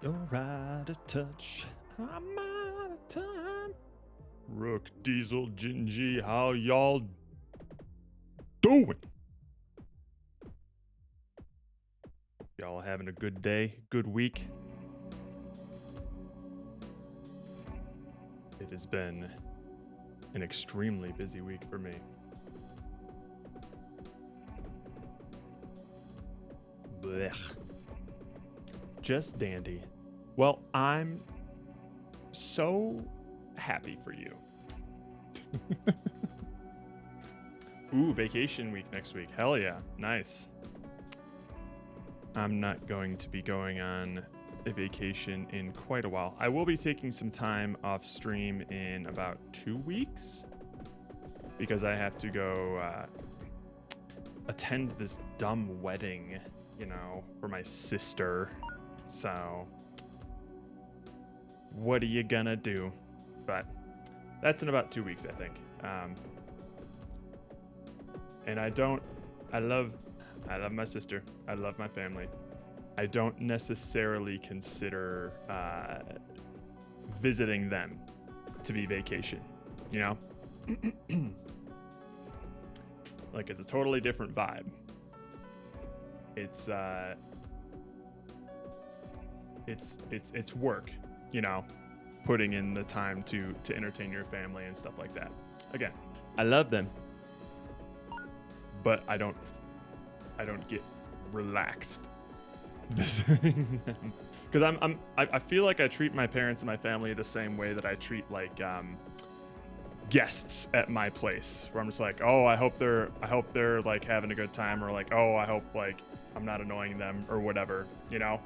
You're out of touch. I'm out of time. Rook, Diesel, Gingy, how y'all doing? Y'all having a good day, good week? It has been an extremely busy week for me. Blech. Just dandy. Well, I'm so happy for you. Ooh, vacation week next week. Hell yeah. Nice. I'm not going to be going on a vacation in quite a while. I will be taking some time off stream in about 2 weeks because I have to go attend this dumb wedding, you know, for my sister. So, what are you gonna do? But that's in about 2 weeks, I think. And I love my sister. I love my family. I don't necessarily consider visiting them to be vacation, you know? Like, it's a totally different vibe. It's work, you know, putting in the time to entertain your family and stuff like that. Again, I love them, but I don't get relaxed visiting them because I feel like I treat my parents and my family the same way that I treat like guests at my place, where I'm just like, oh, I hope they're like having a good time, or like, oh, I hope like I'm not annoying them or whatever, you know.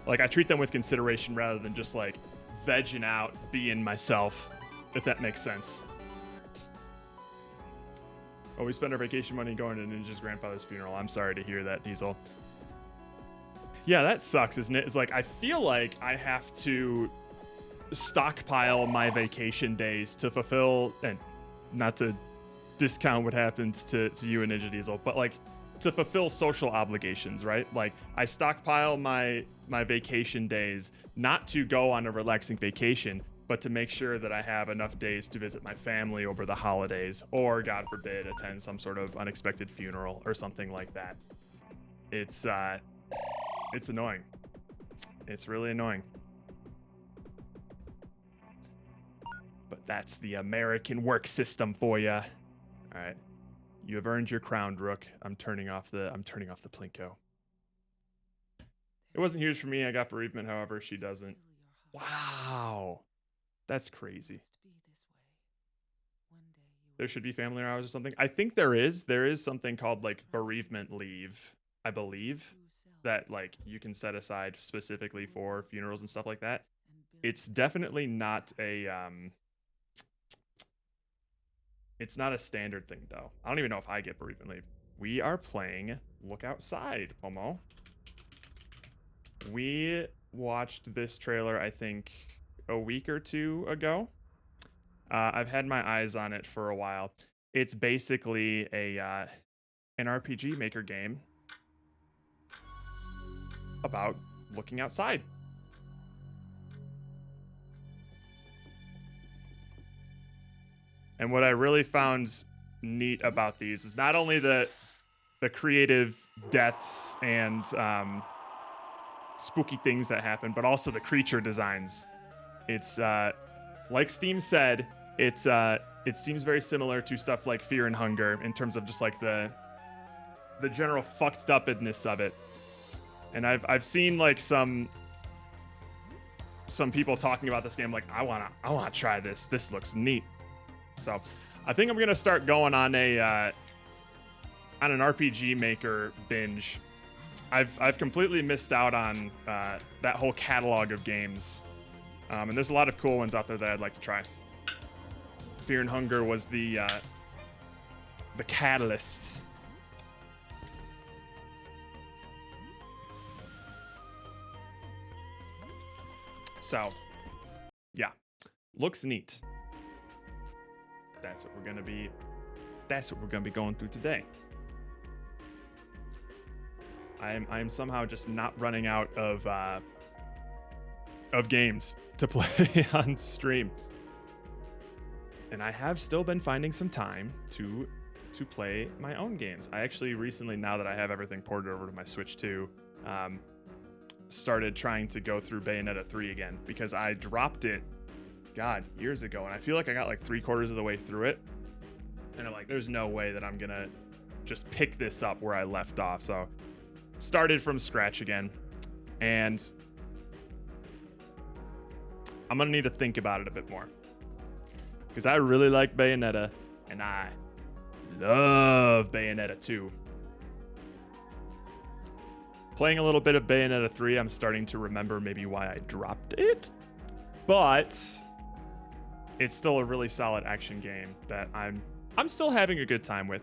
Like, I treat them with consideration rather than just like vegging out, being myself, if that makes sense. Oh, we spent our vacation money going to Ninja's grandfather's funeral. I'm sorry to hear that, Diesel. Yeah, that sucks, isn't it? It's like, I feel like I have to stockpile my vacation days to fulfill, and not to discount what happens to you and Ninja Diesel, but like to fulfill social obligations, right? Like, I stockpile my vacation days not to go on a relaxing vacation, but to make sure that I have enough days to visit my family over the holidays, or God forbid, attend some sort of unexpected funeral or something like that. It's annoying. It's really annoying. But that's the American work system for you. All right. You have earned your crown, Rook. I'm turning off the Plinko. It wasn't huge for me. I got bereavement, however, she doesn't. Wow. That's crazy. There should be family hours or something. I think there is. There is something called like bereavement leave, I believe, that like you can set aside specifically for funerals and stuff like that. It's definitely not a it's not a standard thing, though. I don't even know if I get bereavement leave. We are playing Look Outside, Pomo. We watched this trailer, I think, a week or two ago. I've had my eyes on it for a while. It's basically an RPG Maker game about looking outside. And what I really found neat about these is not only the creative deaths and spooky things that happen, but also the creature designs. It's like Steam said, it seems very similar to stuff like Fear and Hunger in terms of just like the general fucked upness of it. And I've seen like some people talking about this game like, I wanna try this. This looks neat. So I think I'm gonna start going on an RPG Maker binge. I've completely missed out on that whole catalog of games, and there's a lot of cool ones out there that I'd like to try. Fear and Hunger was the catalyst. So, yeah, looks neat. That's what we're gonna be going through today. I am somehow just not running out of of games to play on stream. And I have still been finding some time to play my own games. I actually recently, now that I have everything ported over to my Switch 2, started trying to go through Bayonetta 3 again, because I dropped it, God, years ago, and I feel like I got like 3/4 of the way through it, and I'm like, there's no way that I'm gonna just pick this up where I left off. So started from scratch again, and I'm gonna need to think about it a bit more, because I really like Bayonetta, and I love Bayonetta 2. Playing a little bit of Bayonetta 3, I'm starting to remember maybe why I dropped it, but it's still a really solid action game that I'm still having a good time with.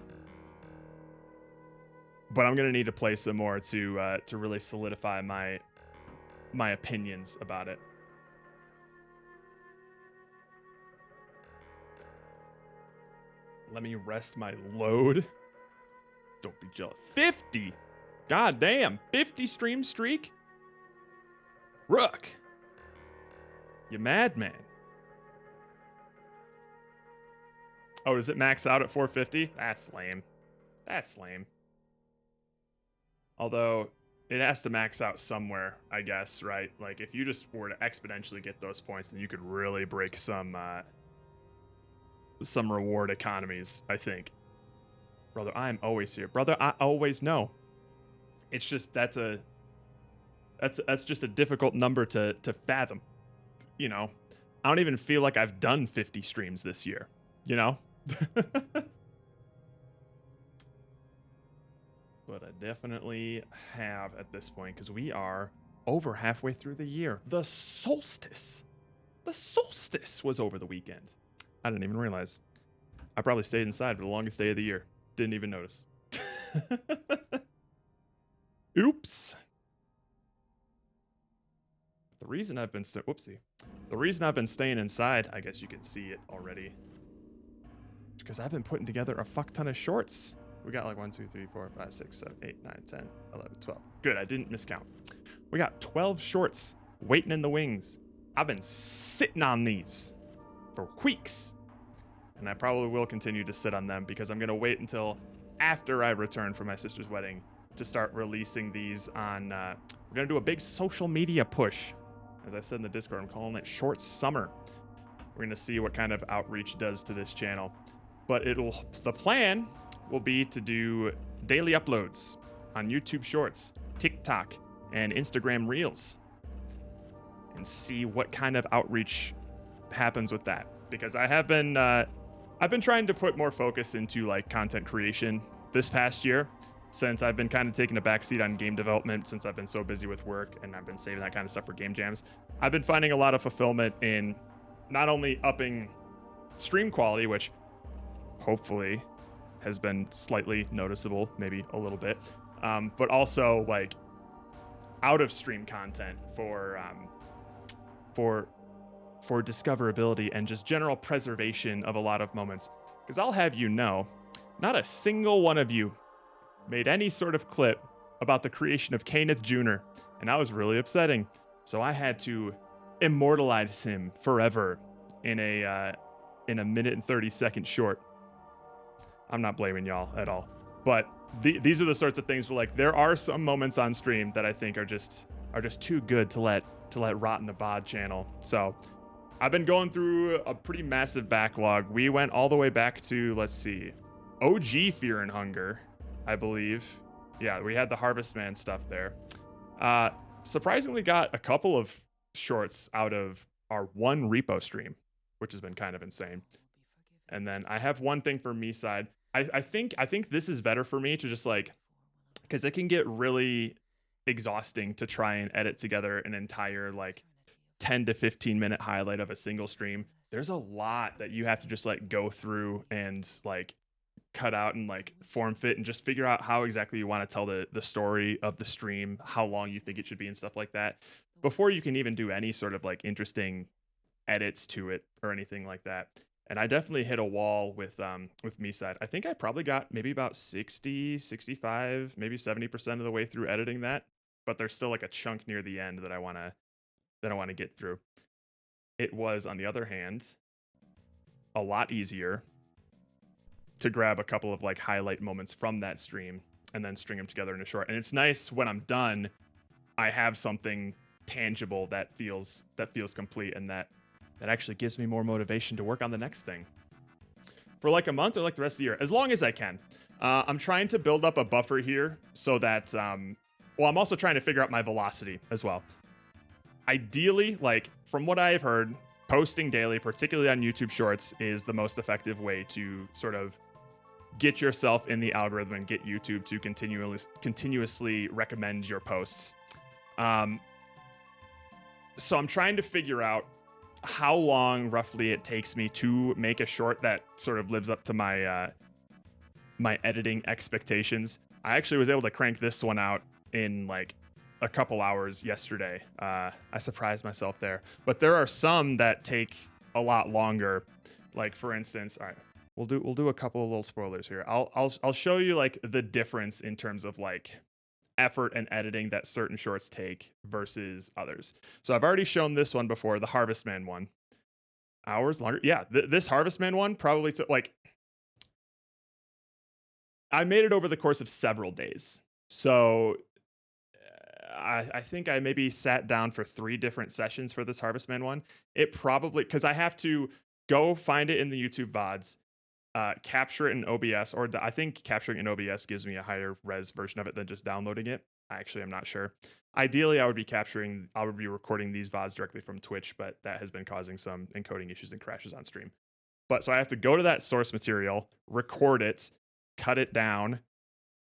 But I'm gonna need to play some more to really solidify my opinions about it. Let me rest my load. Don't be jealous. 50! God damn, 50 stream streak? Rook! You madman. Oh, does it max out at 450? That's lame. That's lame. Although, it has to max out somewhere, I guess, right? Like, if you just were to exponentially get those points, then you could really break some reward economies, I think. Brother, I'm always here. Brother, I always know. It's just, that's just a difficult number to fathom. You know, I don't even feel like I've done 50 streams this year, you know? But I definitely have at this point, because we are over halfway through the year. The solstice was over the weekend. I didn't even realize. I probably stayed inside for the longest day of the year. Didn't even notice. Oops. The reason I've been staying inside, I guess you can see it already, because I've been putting together a fuck ton of shorts. We got like 1, 2, 3, 4, 5, 6, 7, 8, 9, 10, 11, 12. Good, I didn't miscount. We got 12 shorts waiting in the wings. I've been sitting on these for weeks, and I probably will continue to sit on them, because I'm gonna wait until after I return from my sister's wedding to start releasing these on, we're gonna do a big social media push. As I said in the Discord, I'm calling it Short Summer. We're gonna see what kind of outreach does to this channel. But the plan will be to do daily uploads on YouTube Shorts, TikTok, and Instagram Reels, and see what kind of outreach happens with that. Because I've been trying to put more focus into like content creation this past year, since I've been kind of taking a backseat on game development, since I've been so busy with work and I've been saving that kind of stuff for game jams. I've been finding a lot of fulfillment in not only upping stream quality, which hopefully has been slightly noticeable, maybe a little bit, but also like out of stream content for discoverability and just general preservation of a lot of moments. Because I'll have you know, not a single one of you made any sort of clip about the creation of Kenneth Jr., and that was really upsetting. So I had to immortalize him forever in a minute and 30-second short. I'm not blaming y'all at all, but these are the sorts of things where, like, there are some moments on stream that I think are just too good to let rot in the VOD channel. So I've been going through a pretty massive backlog. We went all the way back to, let's see, OG Fear and Hunger, I believe. Yeah, we had the Harvest Man stuff there. Surprisingly got a couple of shorts out of our one repo stream, which has been kind of insane. And then I have one thing for me side. I think this is better for me to just like, because it can get really exhausting to try and edit together an entire like 10 to 15 minute highlight of a single stream. There's a lot that you have to just like go through and like cut out and like form fit and just figure out how exactly you want to tell the story of the stream, how long you think it should be and stuff like that, before you can even do any sort of like interesting edits to it or anything like that. And I definitely hit a wall with me side. I think I probably got maybe about 60, 65, maybe 70% of the way through editing that, but there's still like a chunk near the end that I want to that I want to get through. It was, on the other hand, a lot easier to grab a couple of like highlight moments from that stream and then string them together in a short. And it's nice when I'm done, I have something tangible that feels complete, and that actually gives me more motivation to work on the next thing for like a month or like the rest of the year, as long as I can. I'm trying to build up a buffer here so that, well, I'm also trying to figure out my velocity as well. Ideally, like from what I've heard, posting daily, particularly on YouTube Shorts, is the most effective way to sort of get yourself in the algorithm and get YouTube to continuously recommend your posts. So I'm trying to figure out how long roughly it takes me to make a short that sort of lives up to my my editing expectations. I actually was able to crank this one out in like a couple hours yesterday. I surprised myself there, but there are some that take a lot longer. Like for instance, all right, we'll do a couple of little spoilers here. I'll show you like the difference in terms of like effort and editing that certain shorts take versus others. So I've already shown this one before, the Harvestman one. Hours longer. Yeah, this Harvestman one probably took like, I made it over the course of several days. So I think I maybe sat down for 3 different sessions for this Harvestman one. It probably, because I have to go find it in the YouTube VODs, capture it in OBS, or I think capturing in OBS gives me a higher res version of it than just downloading it. Actually, I'm not sure. Ideally, I would be recording these VODs directly from Twitch, but that has been causing some encoding issues and crashes on stream. But so I have to go to that source material, record it, cut it down,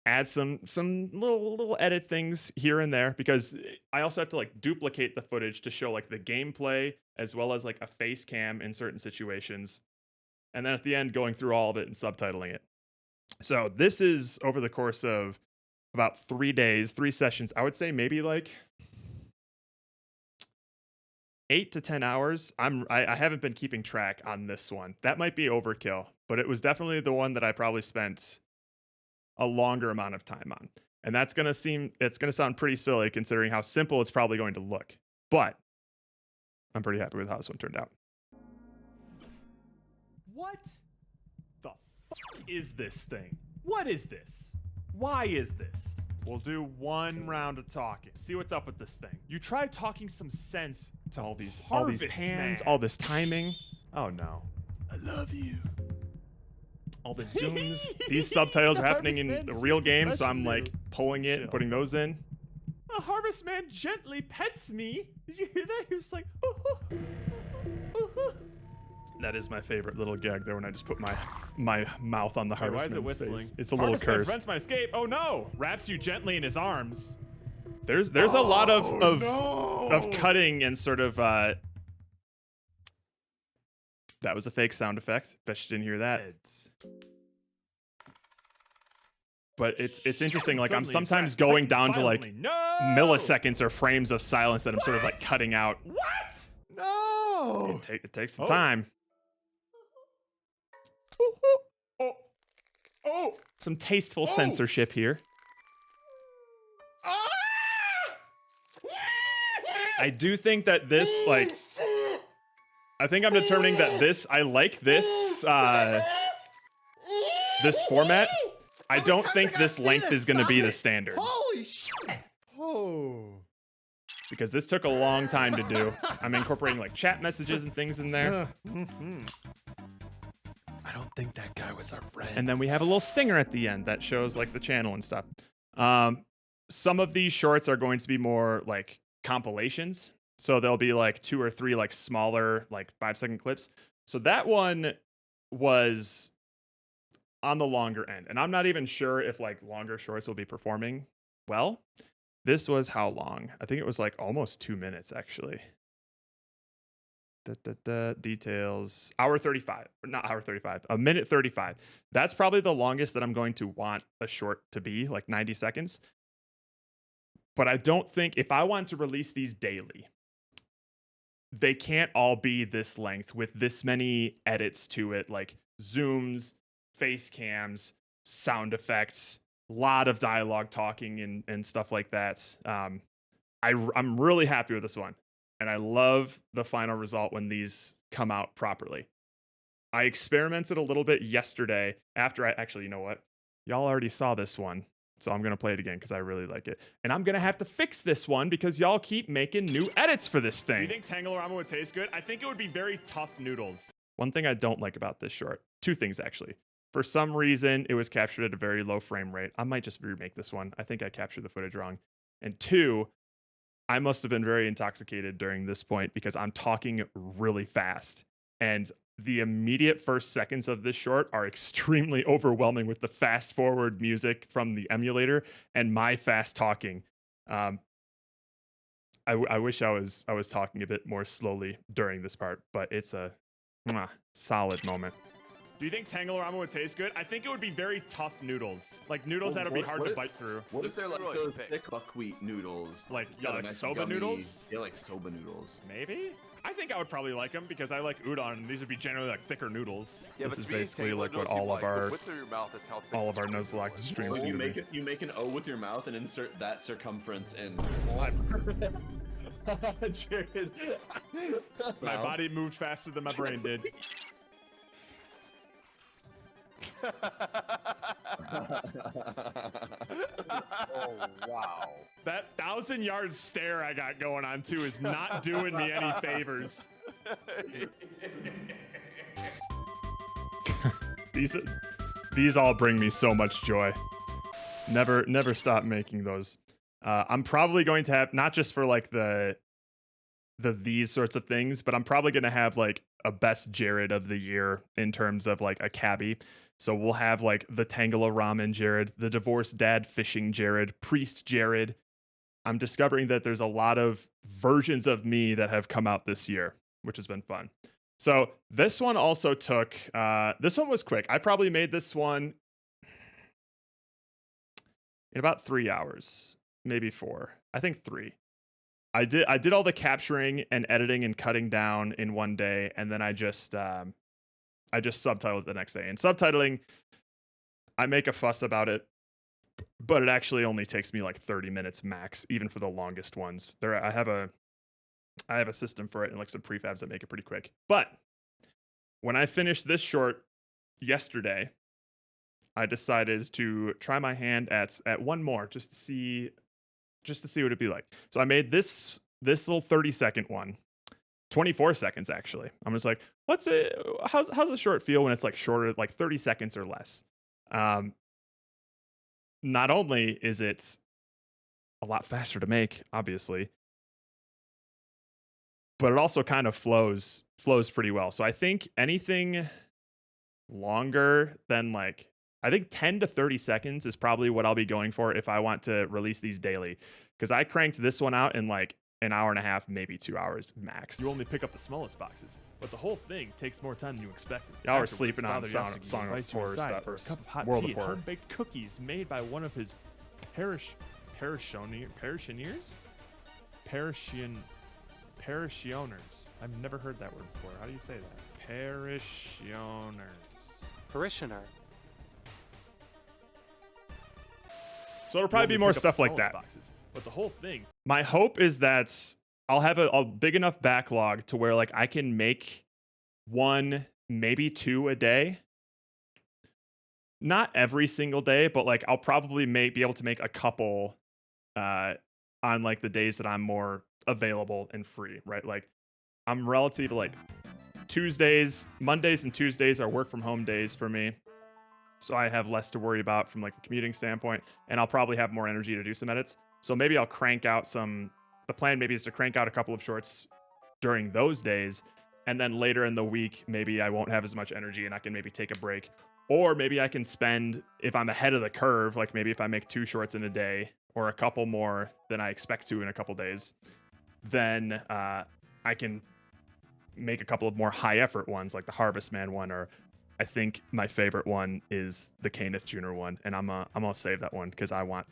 add some little edit things here and there, because I also have to like duplicate the footage to show like the gameplay as well as like a face cam in certain situations. And then at the end, going through all of it and subtitling it. So this is over the course of about 3 days, 3 sessions. I would say maybe like 8 to 10 hours. I haven't been keeping track on this one. That might be overkill, but it was definitely the one that I probably spent a longer amount of time on. And it's gonna sound pretty silly considering how simple it's probably going to look. But I'm pretty happy with how this one turned out. What the fuck is this thing? What is this? Why is this? We'll do 1 round of talking. See what's up with this thing. You try talking some sense to All these Harvest pans, Man. all this timing, Oh no. I love you. All the zooms. These subtitles are happening in Harvest the Man's real game, so I'm expression, like pulling it and putting those in. A Harvest Man gently pets me. Did you hear that? He was like, That is my favorite little gag there, when I just put my mouth on the Why is it Harvestman's whistling? face. It's a little Harvest Man cursed. prevents my escape. Oh no! Wraps you gently in his arms. There's a lot of cutting and sort of that was a fake sound effect. Bet you didn't hear that. But it's interesting. Like I'm Suddenly sometimes his going back down to like violently. No! milliseconds or frames of silence that I'm sort of like cutting out. What? No! It takes some Oh. time. Some tasteful censorship here. I do think that this, like, I think I'm determining that this, I like this, this format. I don't think this length is going to be the standard, Holy shit! Oh. because this took a long time to do. I'm incorporating like chat messages and things in there. I don't think that guy was our friend. And then we have a little stinger at the end that shows like the channel and stuff. Some of these shorts are going to be more like compilations. So there'll be like 2 or 3 like smaller, like 5-second clips. So that one was on the longer end. And I'm not even sure if like longer shorts will be performing well. This was how long? I think it was like almost 2 minutes actually. Details. Hour 35. Not hour 35. A minute 35. That's probably the longest that I'm going to want a short to be, like 90 seconds. But I don't think, if I want to release these daily, they can't all be this length with this many edits to it, like zooms, face cams, sound effects, a lot of dialogue talking and stuff like that. I'm really happy with this one. and I love the final result when these come out properly. I experimented a little bit yesterday after I actually, you know what? Y'all already saw this one, so I'm gonna play it again because I really like it. And I'm gonna have to fix this one because y'all keep making new edits for this Do thing. you think Tanglerama would taste good? I think it would be very tough noodles. One thing I don't like about this short, two things actually. For some reason, it was captured at a very low frame rate. I might just remake this one. I think I captured the footage wrong. And two, I must have been very intoxicated during this point because I'm talking really fast. And the immediate first seconds of this short are extremely overwhelming with the fast forward music from the emulator and my fast talking. I wish I was talking a bit more slowly during this part, but it's a solid moment. Do you think Tanglerama would taste good? I think it would be very tough noodles. Like noodles that would be hard to bite through. What if they're like What those do I pick? thick buckwheat noodles? Like, yeah, that are like nice and soba gummy? noodles? Yeah, like soba noodles. Maybe? I think I would probably like them because I like udon, and these would be generally like thicker noodles. Yeah, This but is to me, basically Taylor like what knows all you of like, our- the width of your mouth is how thick all of the our noodle Nuzlocke is. streams Or seem you to make be. it. You make an O with your mouth and insert that circumference in. Jared. My Wow. body moved faster than my brain did. Oh, wow. That 1,000-yard stare I got going on too is not doing me any favors. These all bring me so much joy. Never stop making those. I'm probably going to have, not just for like these sorts of things, but I'm probably going to have like a best Jared of the year in terms of like a cabbie. So we'll have like the Tangela Ramen Jared, the divorced dad fishing Jared, priest Jared. I'm discovering that there's a lot of versions of me that have come out this year, which has been fun. So this one also took, this one was quick. I probably made this one in about 3 hours, maybe 4. I think 3. I did all the capturing and editing and cutting down in one day, and then I just subtitled it the next day. And subtitling, I make a fuss about it, but it actually only takes me like 30 minutes max, even for the longest ones. I have a system for it and like some prefabs that make it pretty quick. But when I finished this short yesterday, I decided to try my hand at one more just to see what it'd be like. So I made this little 30-second one. 24 seconds actually. I'm just like, how's a short feel when it's like shorter, like 30 seconds or less? Not only is it a lot faster to make, obviously, but it also kind of flows pretty well. So I think anything longer than like, I think 10 to 30 seconds is probably what I'll be going for if I want to release these daily. Because I cranked this one out in like an hour and a half, maybe 2 hours max. You only pick up the smallest boxes, but the whole thing takes more time than you expected. Y'all are Afterwards, sleeping on Father Song Yasugi of invites you Horror inside stuff, for or a cup of hot World tea of and Horror. home-baked cookies made by one of his parishioners. I've never heard that word before. How do you say that? Parishioners. Parishioner. So it'll probably be more stuff like that. Boxes, but the whole thing. My hope is that I'll have a big enough backlog to where like I can make 1, maybe 2 a day. Not every single day, but like I'll probably be able to make a couple on like the days that I'm more available and free, right? Like I'm relative like Mondays and Tuesdays are work from home days for me. So I have less to worry about from like a commuting standpoint, and I'll probably have more energy to do some edits. So maybe I'll crank out the plan maybe is to crank out a couple of shorts during those days, and then later in the week, maybe I won't have as much energy and I can maybe take a break. Or maybe I can spend, if I'm ahead of the curve, like maybe if I make 2 shorts in a day or a couple more than I expect to in a couple days, then I can make a couple of more high effort ones like the Harvest Man one, or I think my favorite one is the Kenneth Jr. one, and I'm gonna save that one because I want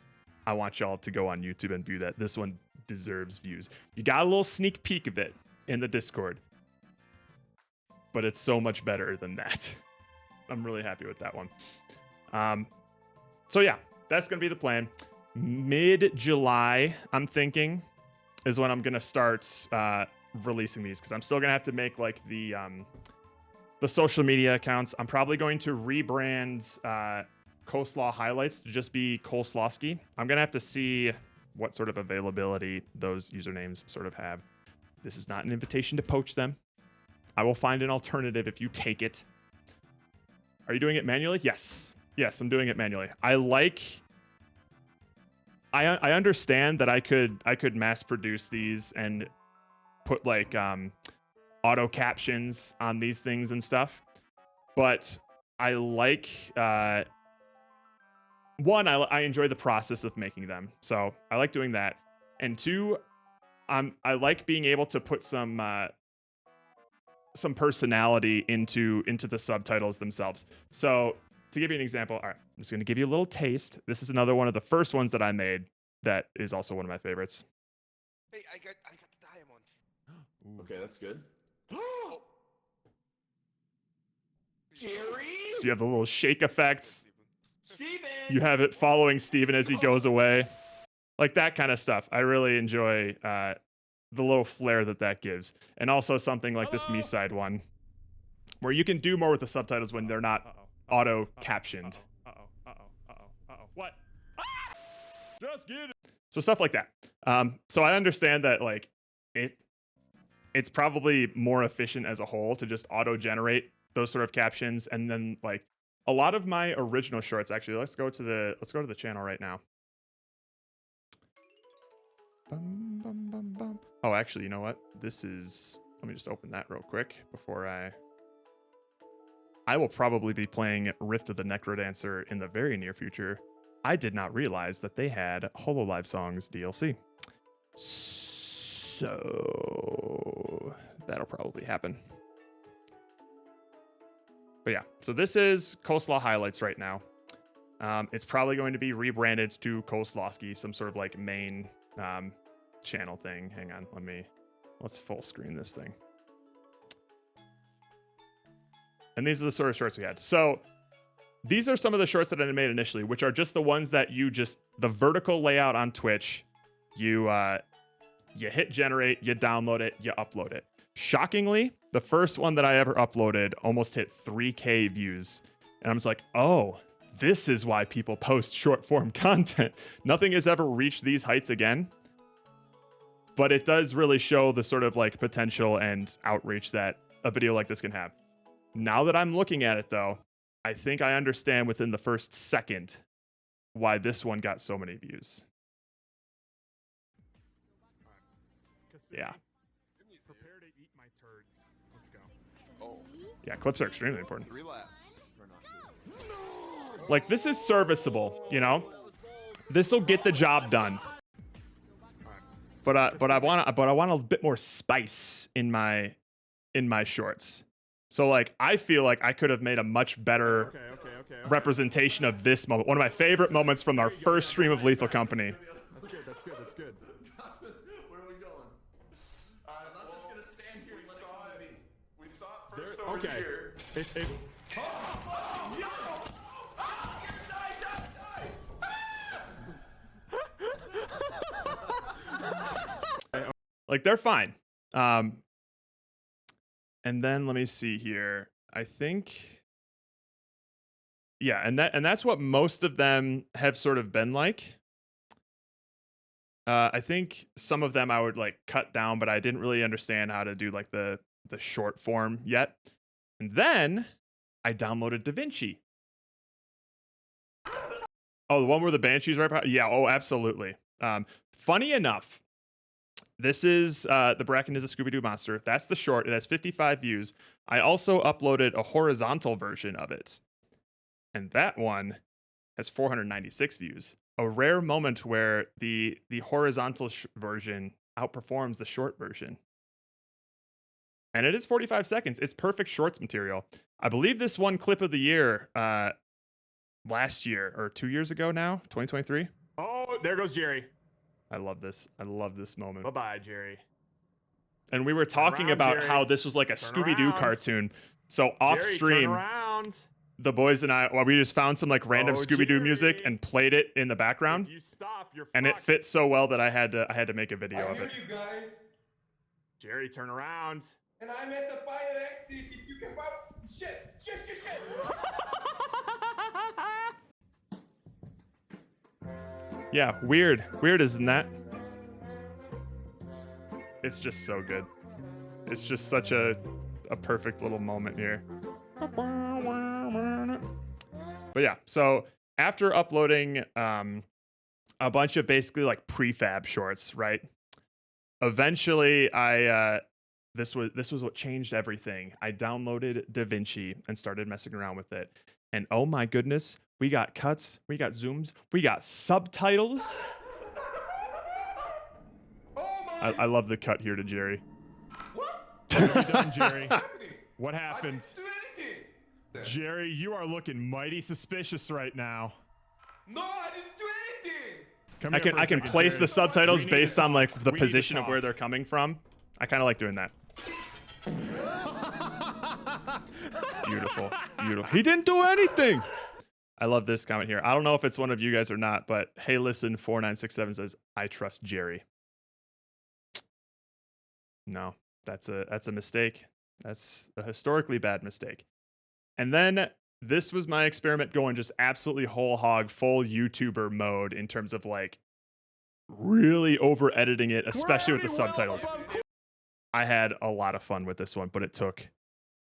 y'all to go on YouTube and view that. This one deserves views. You got a little sneak peek of it in the Discord, but it's so much better than that. I'm really happy with that one. So yeah, that's gonna be the plan. Mid-July, I'm thinking is when I'm gonna start releasing these, because I'm still gonna have to make like the social media accounts. I'm probably going to rebrand Coleslaw Highlights to just be Coleslawski. I'm gonna have to see what sort of availability those usernames sort of have. This is not an invitation to poach them. I will find an alternative if you take it. Are you doing it manually? Yes. Yes, I'm doing it manually. I understand that I could mass produce these and put like auto captions on these things and stuff. But I like one, I enjoy the process of making them. So I like doing that. And two, I like being able to put some personality into the subtitles themselves. So to give you an example, all right, I'm just going to give you a little taste. This is another one of the first ones that I made that is also one of my favorites. Hey, I got the diamond. Okay, that's good. Jerry? So you have the little shake effects. Steven! You have it following Steven as he goes away. Like that kind of stuff. I really enjoy the little flair that gives. And also something like this Me-Side one, where you can do more with the subtitles when they're not auto-captioned. What? Just get it. So stuff like that. So I understand that like it's probably more efficient as a whole to just auto-generate those sort of captions. And then like a lot of my original shorts, actually, let's go to the channel right now. Bum, bum, bum, bum. Oh, actually, you know what? Let me just open that real quick before I will probably be playing Rift of the Necrodancer in the very near future. I did not realize that they had Hololive Songs DLC. So that'll probably happen. But yeah, so this is Coleslaw Highlights right now. It's probably going to be rebranded to Coleslawski, some sort of like main channel thing. Hang on, let's full screen this thing. And these are the sort of shorts we had. So these are some of the shorts that I made initially, which are just the ones that the vertical layout on Twitch, you hit generate, you download it, you upload it. Shockingly, the first one that I ever uploaded almost hit 3K views. And I'm just like, oh, this is why people post short form content. Nothing has ever reached these heights again. But it does really show the sort of like potential and outreach that a video like this can have. Now that I'm looking at it though, I think I understand within the first second why this one got so many views. Yeah. Prepare to eat my turds. Let's go. Oh, Yeah, clips are extremely important. relapse. Like this is serviceable, you know? This will get the job done. But I want a bit more spice in my shorts. So like I feel like I could have made a much better Okay. representation of this moment. One of my favorite moments from our first stream of Lethal Company. That's good. Where are we going? I'm not just gonna stand here and let it come to me. We saw it first over Okay. here. If Like they're fine. And then let me see here. I think yeah, and that's what most of them have sort of been like. I think some of them I would like cut down, but I didn't really understand how to do like the short form yet. And then I downloaded DaVinci. Oh, the one where the Banshee's right behind? Yeah, oh, absolutely. Funny enough, this is the Bracken is a Scooby-Doo monster. That's the short. It has 55 views. I also uploaded a horizontal version of it. And that one has 496 views. A rare moment where the horizontal version outperforms the short version. And it is 45 seconds. It's perfect shorts material. I believe this won clip of the year last year or 2 years ago now, 2023. oh, there goes Jerry. I love this. I love this moment. Bye-bye, Jerry. And we were talking around, about Jerry. how this was like a Turn Scooby-Doo around. cartoon. So off Jerry, stream, turn around. the boys and I, well, we just found some like random Oh, Scooby-Doo music Jerry. and played it in the background, If you stop, you're and it fucked. fit so well that I had to make a video I of hear it. you guys, Jerry, turn around. and I'm at the fire exit. If you can pop, shit. Yeah, weird. Weird, isn't that? It's just so good. It's just such a perfect little moment here. But yeah, so after uploading a bunch of basically like prefab shorts, right? Eventually I this was what changed everything. I downloaded DaVinci and started messing around with it. And oh my goodness, we got cuts, we got zooms, we got subtitles. I love the cut here to Jerry. What have you done, Jerry? What I happened? didn't do anything. Jerry, you are looking mighty suspicious right now. No, I didn't do anything. Come I here can for a I can second, place Jerry. the subtitles We need to based on like talk. the We need to position of where talk. they're coming from. I kind of like doing that. Beautiful. Beautiful. He didn't do anything. I love this comment here. I don't know if it's one of you guys or not, but hey, listen, 4967 says, I trust Jerry. No, that's a mistake. That's a historically bad mistake. And then this was my experiment going just absolutely whole hog, full YouTuber mode in terms of like really over editing it, especially with the subtitles. I had a lot of fun with this one, but it took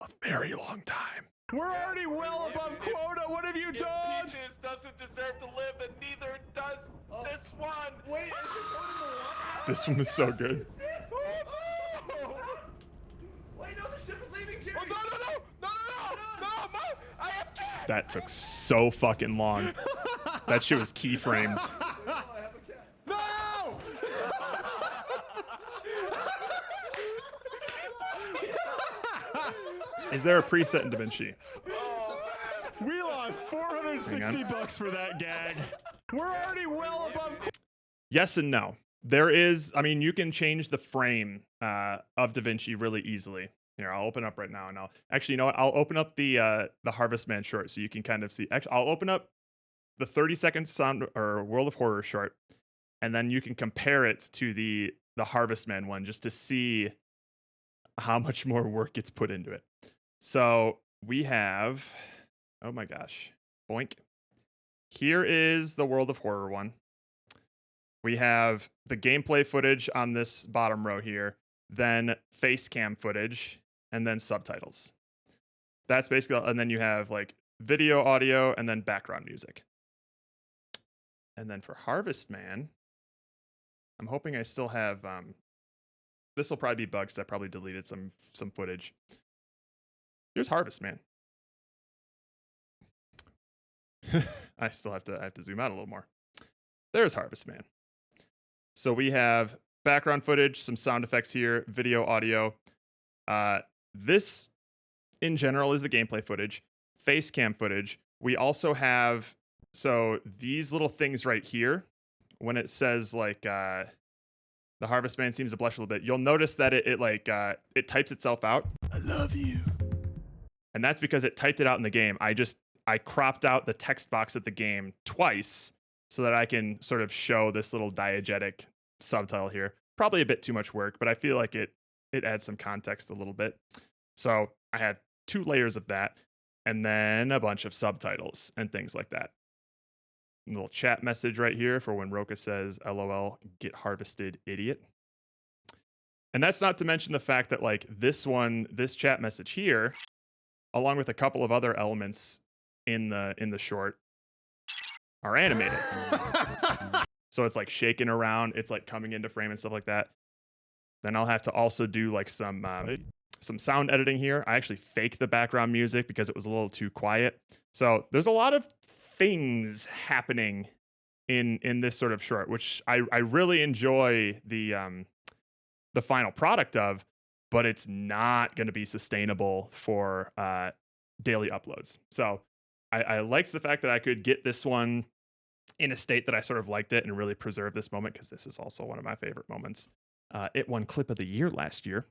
a very long time. We're already well above quota. What have you If done? Peaches doesn't deserve to live, then neither does this one. Wait, This one was so good. Wait, no, the ship is leaving, Jerry. Oh, no, Mom, I have cat. That took so fucking long. That shit was keyframed. No! Is there a preset in DaVinci? We lost 460 bucks for that gag. We're already well above. Yes and no. There is, I mean, you can change the frame of DaVinci really easily. Here, I'll open up right now, and I'll actually, you know what? I'll open up the Harvest Man short so you can kind of see. Actually, I'll open up the 30-second sound or World of Horror short, and then you can compare it to the Harvest Man one just to see how much more work gets put into it. So we have, oh my gosh, boink. Here is the World of Horror one. We have the gameplay footage on this bottom row here, then face cam footage, and then subtitles. That's basically, and then you have like video, audio, and then background music. And then for Harvest Man, I'm hoping I still have, this will probably be bugged because I probably deleted some footage. Here's Harvest Man. I still have to zoom out a little more. There's Harvest Man. So we have background footage, some sound effects here, video, audio. This, in general, is the gameplay footage. Face cam footage. We also have, so these little things right here, when it says like the Harvest Man seems to blush a little bit, you'll notice that it types itself out. I love you. And that's because it typed it out in the game. I cropped out the text box at the game twice so that I can sort of show this little diegetic subtitle here. Probably a bit too much work, but I feel like it adds some context a little bit. So I had 2 layers of that, and then a bunch of subtitles and things like that. A little chat message right here for when Roka says, LOL, get harvested, idiot. And that's not to mention the fact that like this chat message here, along with a couple of other elements in the short, are animated. So it's like shaking around, it's like coming into frame and stuff like that. Then I'll have to also do like some sound editing here. I actually faked the background music because it was a little too quiet. So there's a lot of things happening in this sort of short, which I really enjoy the final product of, but it's not going to be sustainable for daily uploads. So I liked the fact that I could get this one in a state that I sort of liked it and really preserve this moment, because this is also one of my favorite moments. It won Clip of the Year last year.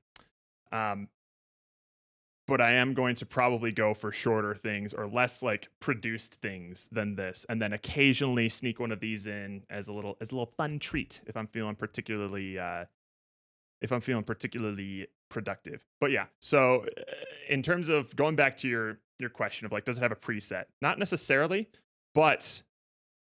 but I am going to probably go for shorter things or less like produced things than this, and then occasionally sneak one of these in as a little fun treat if I'm feeling particularly productive. But yeah, so in terms of going back to your question of like, does it have a preset? Not necessarily, but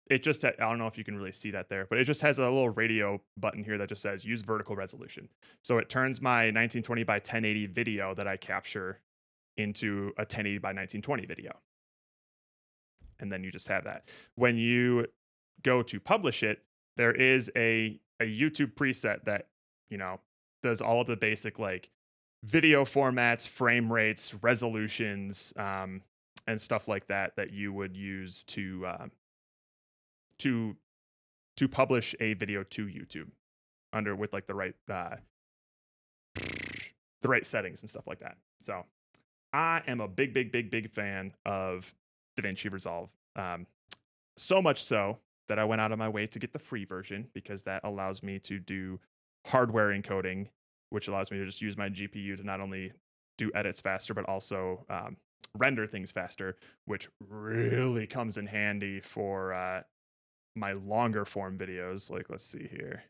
it just I don't know if you can really see that there, but it just has a little radio button here that just says use vertical resolution. So it turns my 1920 by 1080 video that I capture into a 1080 by 1920 video. And then you just have that. When you go to publish it, there is a YouTube preset that, you know, does all of the basic like video formats, frame rates, resolutions, and stuff like that that you would use to publish a video to YouTube under with like the right settings and stuff like that. So I am a big fan of DaVinci Resolve. So much so that I went out of my way to get the free version because that allows me to do hardware encoding, which allows me to just use my GPU to not only do edits faster, but also render things faster, which really comes in handy for my longer form videos. Like, let's see here.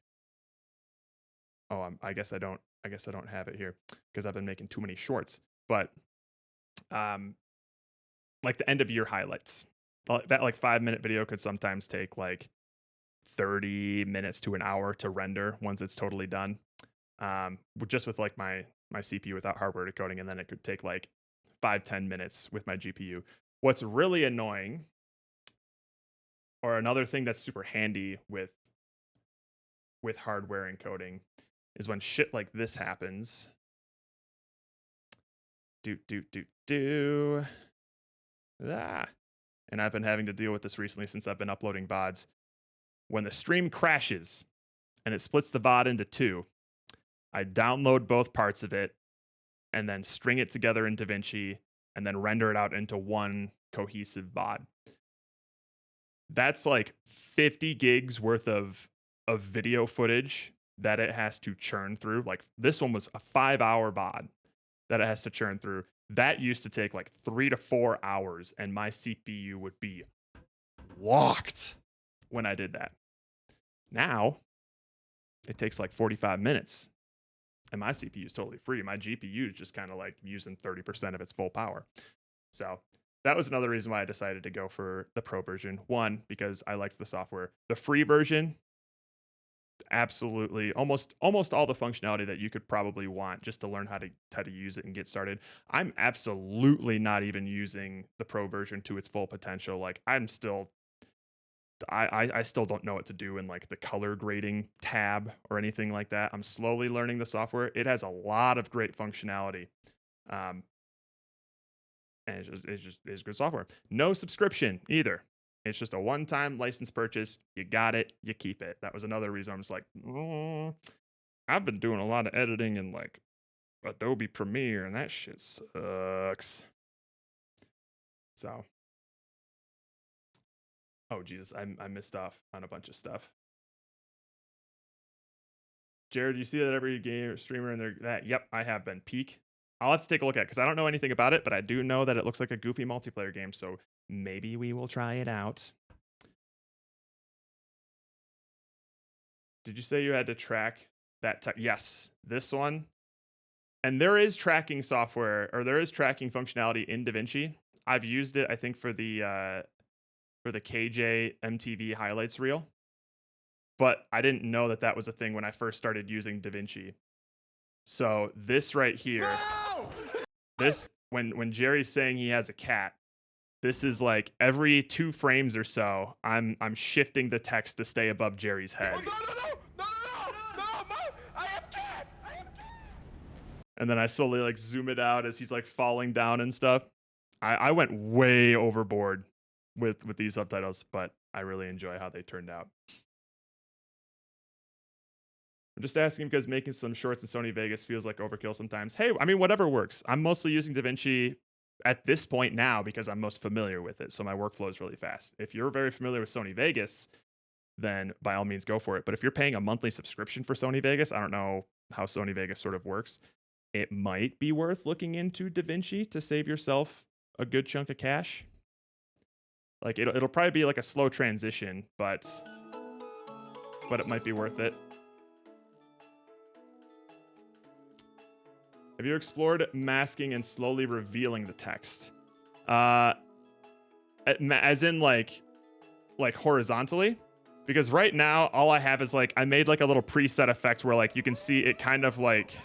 Oh, I guess I don't have it here because I've been making too many shorts. But like the end of year highlights, that like 5-minute video could sometimes take like 30 minutes to an hour to render once it's totally done. Just with like my CPU without hardware decoding, and then it could take like 5-10 minutes with my GPU. What's really annoying, or another thing that's super handy with hardware encoding, is when shit like this happens. And I've been having to deal with this recently since I've been uploading VODs. When the stream crashes and it splits the VOD into two, I download both parts of it and then string it together in DaVinci and then render it out into one cohesive VOD. That's like 50 gigs worth of video footage that it has to churn through. Like this one was a 5-hour VOD that it has to churn through. That used to take like 3 to 4 hours, and my CPU would be locked when I did that. Now, it takes like 45 minutes, and my CPU is totally free. My GPU is just kind of like using 30% of its full power. So that was another reason why I decided to go for the pro version. One, because I liked the software. The free version, absolutely almost all the functionality that you could probably want just to learn how to use it and get started. I'm absolutely not even using the pro version to its full potential. Like I still don't know what to do in like the color grading tab or anything like that. I'm slowly learning the software. It has a lot of great functionality. And it's just good software. No subscription either. It's just a one-time license purchase. You got it, you keep it. That was another reason I'm just like, I've been doing a lot of editing in like Adobe Premiere, and that shit sucks. So, oh Jesus, I missed off on a bunch of stuff. Jared, you see that every game streamer in there? That yep, I have been. Peak. I'll have to take a look at it because I don't know anything about it, but I do know that it looks like a goofy multiplayer game. So maybe we will try it out. Did you say you had to track that? Yes, this one. And there is tracking software, or there is tracking functionality in DaVinci. I've used it, I think, for the KJ MTV highlights reel. But I didn't know that was a thing when I first started using DaVinci. So this right here, this when Jerry's saying he has a cat, this is like every 2 frames or so, I'm shifting the text to stay above Jerry's head. No, Mom, I have cat. And then I slowly like zoom it out as he's like falling down and stuff. I went way overboard with these subtitles, but I really enjoy how they turned out. I'm just asking because making some shorts in Sony Vegas feels like overkill sometimes. Hey, I mean, whatever works. I'm mostly using DaVinci at this point now because I'm most familiar with it. So my workflow is really fast. If you're very familiar with Sony Vegas, then by all means go for it. But if you're paying a monthly subscription for Sony Vegas, I don't know how Sony Vegas sort of works. it might be worth looking into DaVinci to save yourself a good chunk of cash. Like it'll probably be like a slow transition, but it might be worth it. Have you explored masking and slowly revealing the text? As in like horizontally? Because right now all I have is like I made like a little preset effect where like you can see it kind of like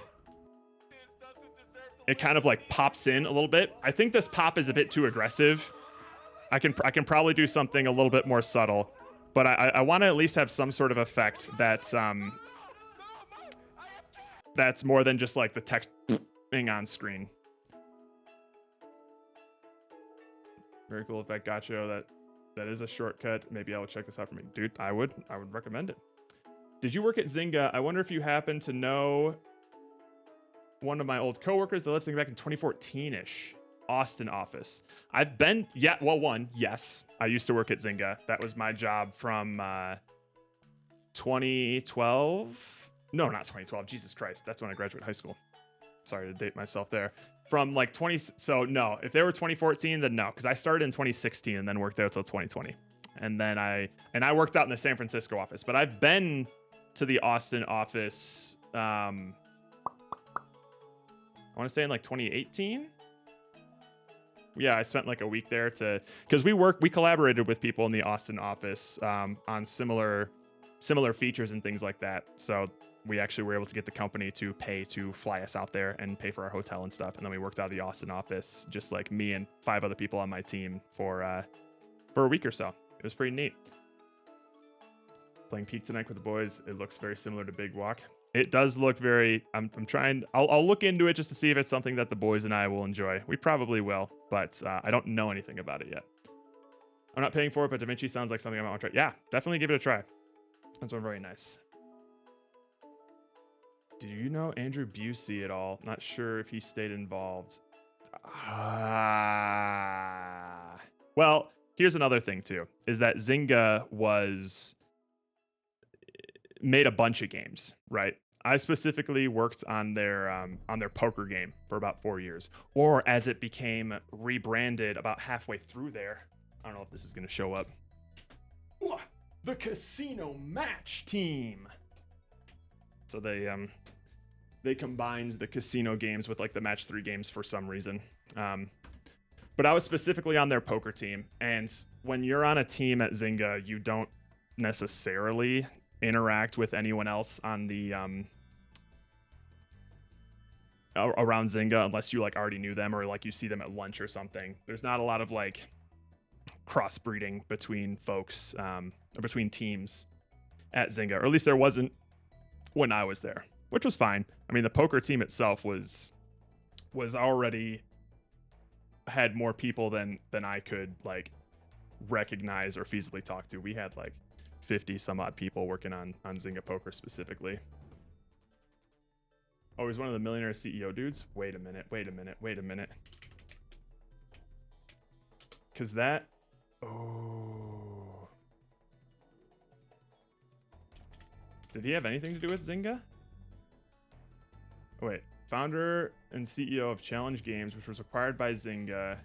pops in a little bit. I think this pop is a bit too aggressive. I can probably do something a little bit more subtle, but I want to at least have some sort of effect that's more than just like the text being on screen. Very cool effect, Gotcho. That is a shortcut. Maybe I will check this out for me. Dude, I would recommend it. Did you work at Zynga? I wonder if you happen to know one of my old coworkers that left Zynga back in 2014-ish. Austin office. I've been, yes. I used to work at Zynga. That was my job from 2012. No, not 2012. Jesus Christ. That's when I graduated high school. Sorry to date myself there. From like 20. So no, if they were 2014, then no, because I started in 2016 and then worked there until 2020. And then I worked out in the San Francisco office, but I've been to the Austin office. I want to say in like 2018. Yeah, I spent like a week there because we collaborated with people in the Austin office on similar features and things like that. So we actually were able to get the company to pay to fly us out there and pay for our hotel and stuff. And then we worked out of the Austin office, just like me and 5 other people on my team for a week or so. It was pretty neat. Playing Pizza Night with the boys. It looks very similar to Big Walk. It does look very, I'm trying, I'll look into it just to see if it's something that the boys and I will enjoy. We probably will, but I don't know anything about it yet. I'm not paying for it, but DaVinci sounds like something I might want to try. Yeah, definitely give it a try. That's one very nice. Do you know Andrew Busey at all? Not sure if he stayed involved. Well, here's another thing too, is that Zynga made a bunch of games, right? I specifically worked on their poker game for about 4 years, or as it became rebranded about halfway through there. I don't know if this is going to show up. The Casino Match Team. So they combined the casino games with like the match 3 games for some reason. But I was specifically on their poker team, and when you're on a team at Zynga, you don't necessarily interact with anyone else on the around Zynga unless you like already knew them or like you see them at lunch or something. There's not a lot of like crossbreeding between folks or between teams at Zynga, or at least there wasn't when I was there, which was fine. I mean, the poker team itself was already had more people than I could like recognize or feasibly talk to. We had like 50 some odd people working on Zynga Poker specifically. Oh, he's one of the millionaire CEO dudes? Wait a minute. Because that... Oh. Did he have anything to do with Zynga? Oh, wait. Founder and CEO of Challenge Games, which was acquired by Zynga.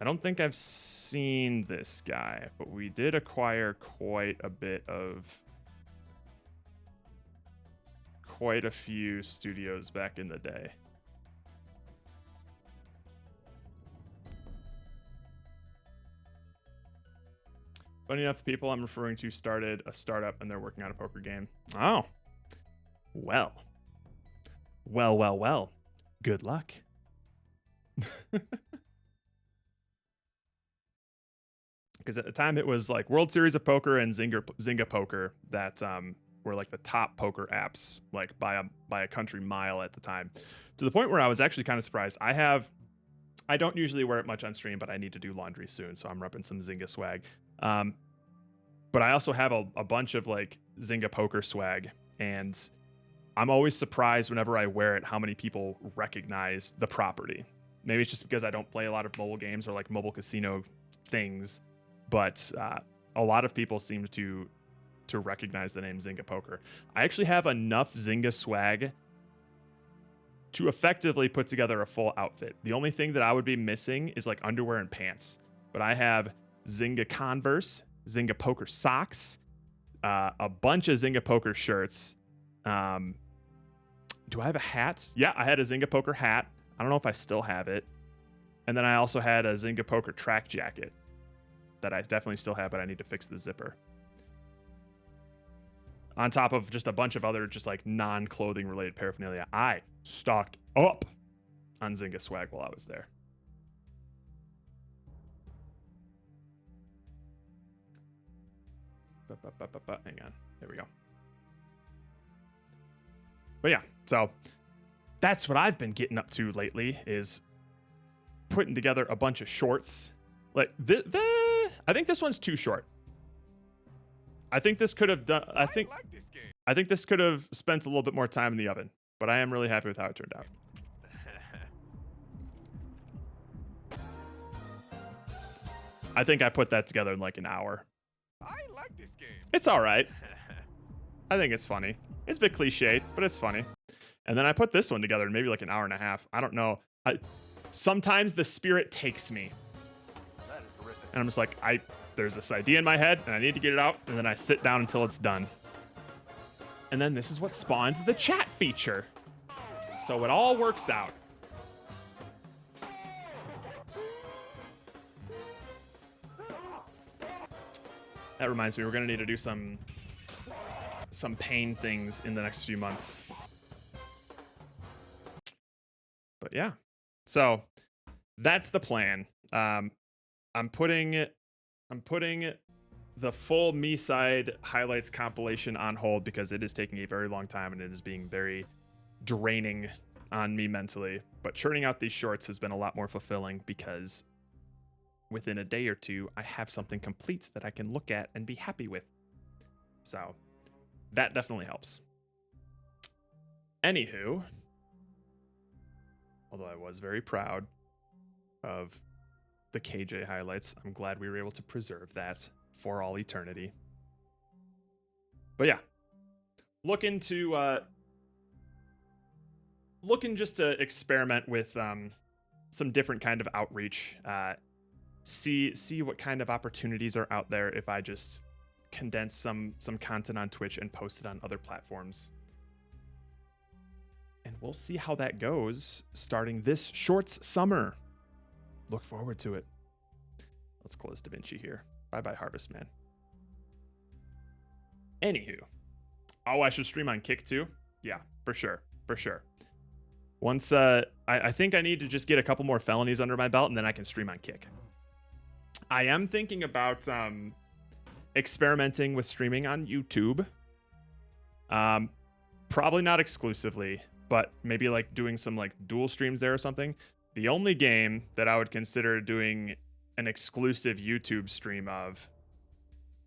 I don't think I've seen this guy, but we did acquire quite a few studios back in the day. Funny enough, the people I'm referring to started a startup and they're working on a poker game. Oh. Well. Good luck. Because at the time it was like World Series of Poker and Zynga Poker that were like the top poker apps, like by a country mile at the time. To the point where I was actually kind of surprised. I don't usually wear it much on stream, but I need to do laundry soon, so I'm repping some Zynga swag. But I also have a bunch of like Zynga Poker swag, and I'm always surprised whenever I wear it how many people recognize the property. Maybe it's just because I don't play a lot of mobile games or like mobile casino things, but a lot of people seem to to recognize the name Zynga Poker. I actually have enough Zynga swag to effectively put together a full outfit. The only thing that I would be missing is like underwear and pants. But I have Zynga Converse, Zynga Poker socks, a bunch of Zynga Poker shirts. Do I have a hat? Yeah, I had a Zynga Poker hat. I don't know if I still have it. And then I also had a Zynga Poker track jacket that I definitely still have, but I need to fix the zipper. On top of just a bunch of other just like non-clothing related paraphernalia. I stocked up on Zynga swag while I was there. Hang on. There we go. But yeah, so that's what I've been getting up to lately is putting together a bunch of shorts. Like I think this one's too short. I think this could have done. I think this could have spent a little bit more time in the oven, but I am really happy with how it turned out. I think I put that together in like an hour. I like this game. It's all right. I think it's funny. It's a bit cliched, but it's funny. And then I put this one together in maybe like an hour and a half. I don't know. Sometimes the spirit takes me. That is horrific. And I'm just like, there's this idea in my head and I need to get it out. And then I sit down until it's done. And then this is what spawns the chat feature. So it all works out. That reminds me, we're gonna need to do some pain things in the next few months. But yeah, so that's the plan. I'm putting the full Me Side highlights compilation on hold because it is taking a very long time and it is being very draining on me mentally. But churning out these shorts has been a lot more fulfilling because within a day or two, I have something complete that I can look at and be happy with. So that definitely helps. Anywho, although I was very proud of the KJ highlights, I'm glad we were able to preserve that for all eternity. But yeah, looking just to experiment with some different kind of outreach. See what kind of opportunities are out there if I just condense some content on Twitch and post it on other platforms. And we'll see how that goes starting this Shorts summer. Look forward to it. Let's close DaVinci here. Bye-bye, Harvest Man. Anywho. Oh, I should stream on Kick too? Yeah, for sure. Once, I think I need to just get a couple more felonies under my belt and then I can stream on Kick. I am thinking about experimenting with streaming on YouTube. Probably not exclusively, but maybe like doing some like dual streams there or something. The only game that I would consider doing an exclusive YouTube stream of,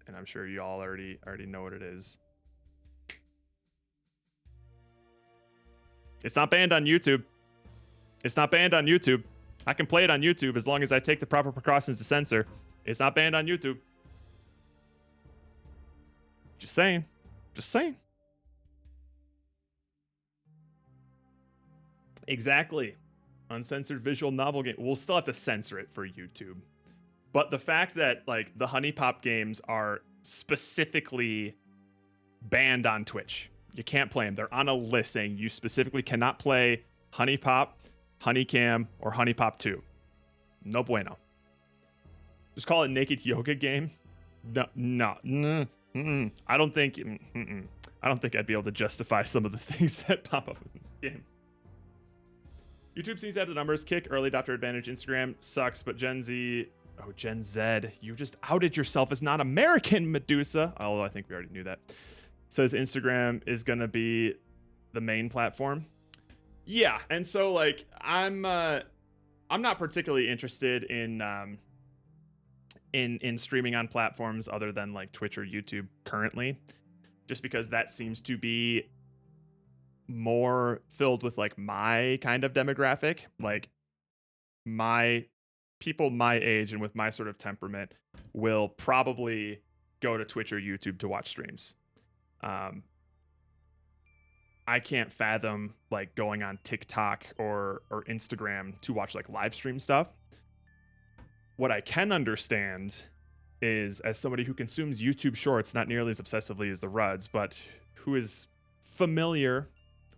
and I'm sure you all already know what it is. It's not banned on YouTube. I can play it on YouTube as long as I take the proper precautions to censor. It's not banned on YouTube. Just saying. Exactly. Uncensored visual novel game. We'll still have to censor it for YouTube. But the fact that like the Honey Pop games are specifically banned on Twitch. You can't play them. They're on a list saying you specifically cannot play Honey Pop, Honey Cam, or Honey Pop 2. No bueno. Just call it Naked Yoga Game. No. I don't think I'd be able to justify some of the things that pop up in this game. YouTube seems to have the numbers. Kick, early adopter advantage. Instagram sucks, but Gen Z, you just outed yourself as not American, Medusa. Although I think we already knew that. Says Instagram is gonna be the main platform. Yeah, and so like I'm not particularly interested in streaming on platforms other than like Twitch or YouTube currently, just because that seems to be more filled with like my kind of demographic, like my people my age and with my sort of temperament will probably go to Twitch or YouTube to watch streams. I can't fathom like going on TikTok or Instagram to watch like live stream stuff. What I can understand is, as somebody who consumes YouTube Shorts not nearly as obsessively as the Ruds, but who is familiar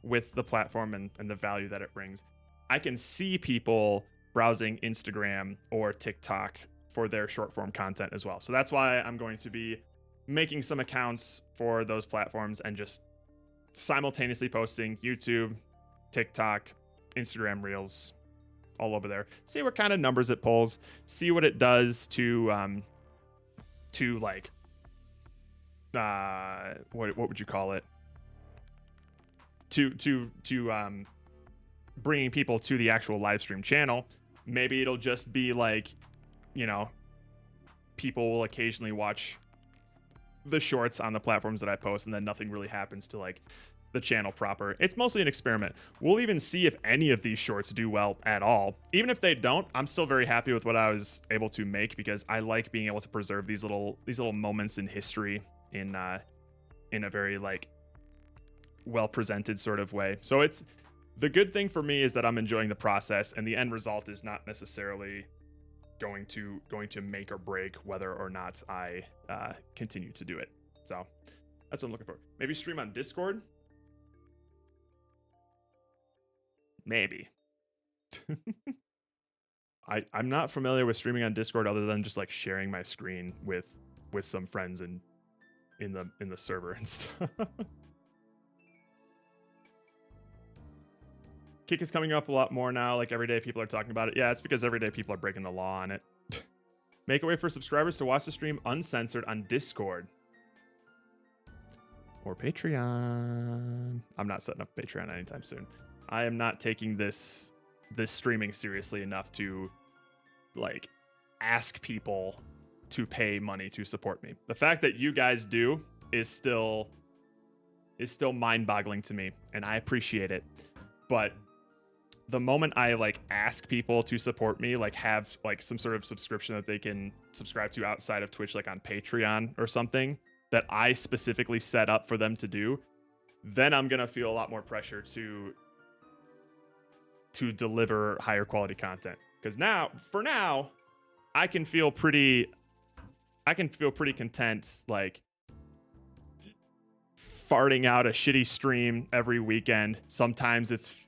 with the platform and the value that it brings, I can see people browsing Instagram or TikTok for their short form content as well. So that's why I'm going to be making some accounts for those platforms and just simultaneously posting YouTube, TikTok, Instagram Reels, all over there. See what kind of numbers it pulls. See what it does to like what would you call it? To bringing people to the actual live stream channel. Maybe it'll just be like, you know, people will occasionally watch the shorts on the platforms that I post, and then nothing really happens to like the channel proper. It's mostly an experiment. We'll even see if any of these shorts do well at all. Even if they don't, I'm still very happy with what I was able to make, because I like being able to preserve these little moments in history in a very like well presented sort of way. So it's the good thing for me is that I'm enjoying the process, and the end result is not necessarily going to make or break whether or not I continue to do it. So that's what I'm looking for. Maybe stream on Discord. Maybe. I'm not familiar with streaming on Discord other than just like sharing my screen with some friends in the server and stuff. Kick is coming up a lot more now. Like every day people are talking about it. Yeah, it's because every day people are breaking the law on it. Make a way for subscribers to watch the stream uncensored on Discord or Patreon. I'm not setting up Patreon anytime soon. I am not taking this streaming seriously enough to like ask people to pay money to support me. The fact that you guys do is still mind-boggling to me, and I appreciate it. But the moment I like ask people to support me, like have like some sort of subscription that they can subscribe to outside of Twitch, like on Patreon or something that I specifically set up for them to do, then I'm gonna feel a lot more pressure to deliver higher quality content. Because for now, I can feel pretty content like farting out a shitty stream every weekend. Sometimes it's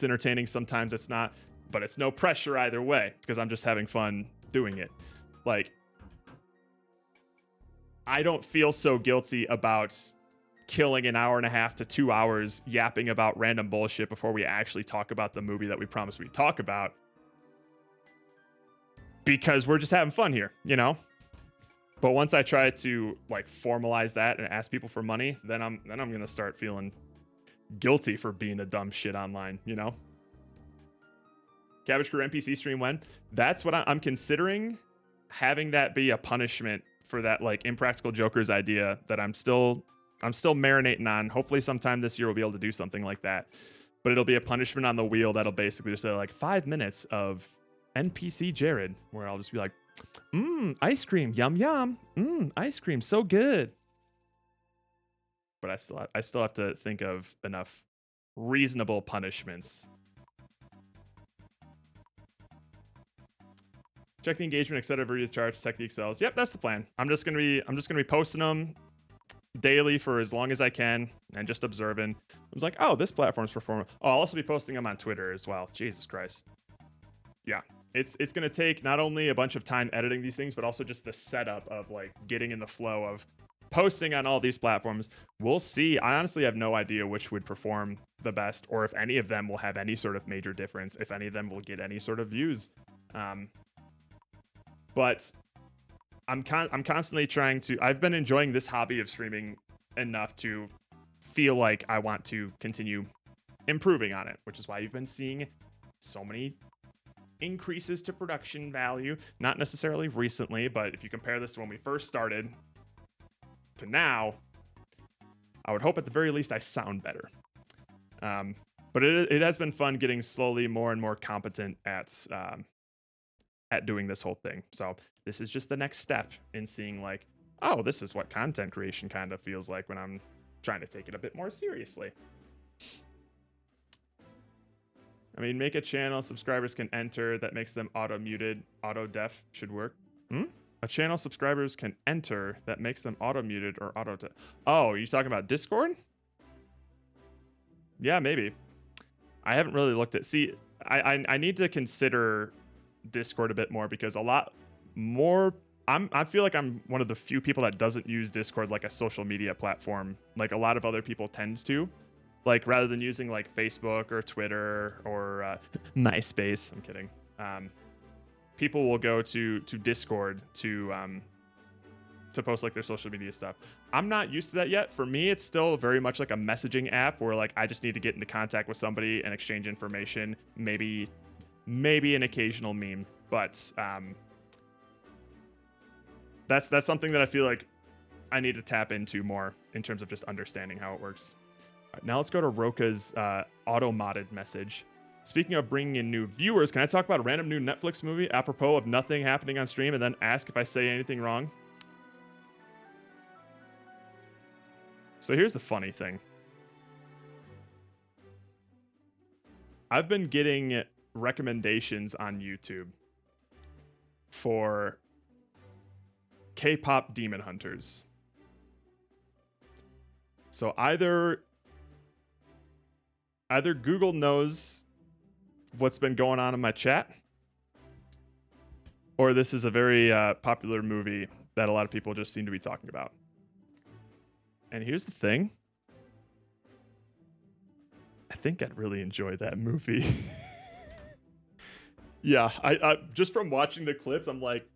entertaining, sometimes it's not, but it's no pressure either way because I'm just having fun doing it. Like, I don't feel so guilty about killing an hour and a half to 2 hours yapping about random bullshit before we actually talk about the movie that we promised we'd talk about, because we're just having fun here, you know? But once I try to like formalize that and ask people for money, then I'm gonna start feeling guilty for being a dumb shit online, you know? Cabbage Crew NPC stream when? That's what I'm considering, having that be a punishment for that like Impractical Jokers idea that I'm still marinating on. Hopefully sometime this year we'll be able to do something like that. But it'll be a punishment on the wheel that'll basically just say like 5 minutes of NPC Jared, where I'll just be like, ice cream, yum yum. Ice cream, so good. But I still have to think of enough reasonable punishments. Check the engagement, etc. Every charge, check the Excels. Yep, that's the plan. I'm just gonna be posting them daily for as long as I can and just observing. I was like, oh, this platform's performing. Oh, I'll also be posting them on Twitter as well. Jesus Christ. Yeah. It's going to take not only a bunch of time editing these things, but also just the setup of like getting in the flow of posting on all these platforms. We'll see. I honestly have no idea which would perform the best, or if any of them will have any sort of major difference, if any of them will get any sort of views. But I'm constantly trying to, I've been enjoying this hobby of streaming enough to feel like I want to continue improving on it, which is why you've been seeing so many increases to production value. Not necessarily recently, but if you compare this to when we first started to now, I would hope at the very least I sound better. But it has been fun getting slowly more and more competent at doing this whole thing. So this is just the next step in seeing like, oh, this is what content creation kind of feels like when I'm trying to take it a bit more seriously. I mean, make a channel subscribers can enter that makes them auto-muted. Auto-def should work. A channel subscribers can enter that makes them auto-muted or auto-def. Oh, you talking about Discord? Yeah, maybe. I haven't really looked at... See, I need to consider Discord a bit more because a lot more... I feel like I'm one of the few people that doesn't use Discord like a social media platform like a lot of other people tend to. Like, rather than using, like, Facebook or Twitter or MySpace. I'm kidding. People will go to Discord to post, like, their social media stuff. I'm not used to that yet. For me, it's still very much like a messaging app where, like, I just need to get into contact with somebody and exchange information. Maybe an occasional meme. But that's something that I feel like I need to tap into more in terms of just understanding how it works. Right, now let's go to Roka's auto-modded message. Speaking of bringing in new viewers, can I talk about a random new Netflix movie apropos of nothing happening on stream and then ask if I say anything wrong? So here's the funny thing. I've been getting recommendations on YouTube for K-pop Demon Hunters. So either Google knows what's been going on in my chat, or this is a very popular movie that a lot of people just seem to be talking about. And here's the thing. I think I'd really enjoy that movie. Yeah, I just from watching the clips, I'm like,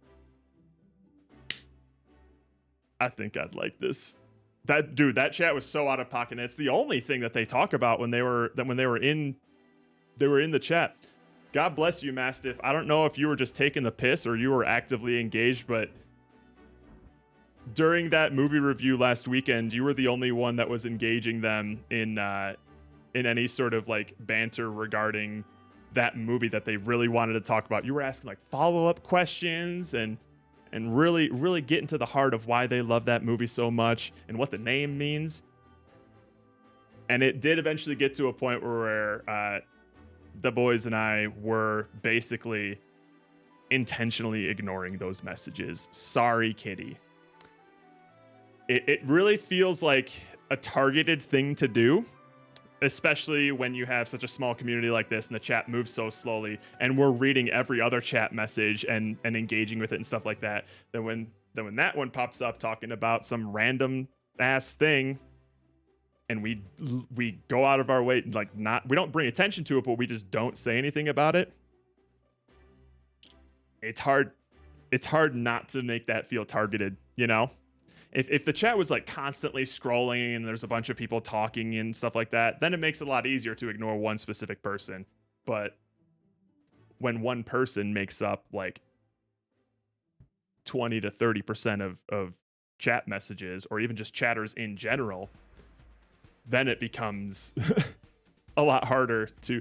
I think I'd like this. That chat was so out of pocket. And it's the only thing that they talk about when they were in the chat. God bless you, Mastiff. I don't know if you were just taking the piss or you were actively engaged, but during that movie review last weekend, you were the only one that was engaging them in any sort of like banter regarding that movie that they really wanted to talk about. You were asking like follow-up questions and really get into the heart of why they love that movie so much and what the name means. And it did eventually get to a point where the boys and I were basically intentionally ignoring those messages. Sorry, kitty. It really feels like a targeted thing to do, especially when you have such a small community like this and the chat moves so slowly and we're reading every other chat message and engaging with it and stuff like that. Then when that one pops up talking about some random ass thing and we go out of our way, like we don't bring attention to it, but we just don't say anything about it. It's hard not to make that feel targeted, you know? If the chat was like constantly scrolling and there's a bunch of people talking and stuff like that, then it makes it a lot easier to ignore one specific person. But when one person makes up like 20 to 30% of chat messages, or even just chatters in general, then it becomes a lot harder to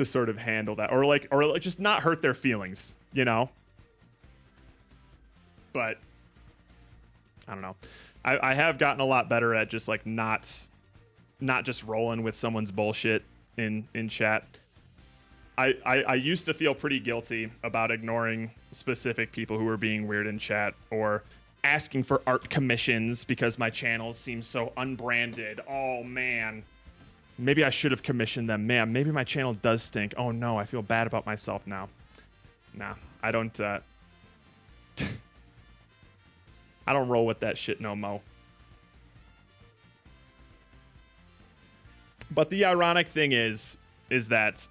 sort of handle that, or like just not hurt their feelings, you know? But I don't know. I have gotten a lot better at just like not just rolling with someone's bullshit in chat. I used to feel pretty guilty about ignoring specific people who were being weird in chat or asking for art commissions because my channels seem so unbranded. Oh man. Maybe I should have commissioned them. Man, maybe my channel does stink. Oh no, I feel bad about myself now. Nah, I don't I don't roll with that shit no mo. But the ironic thing is that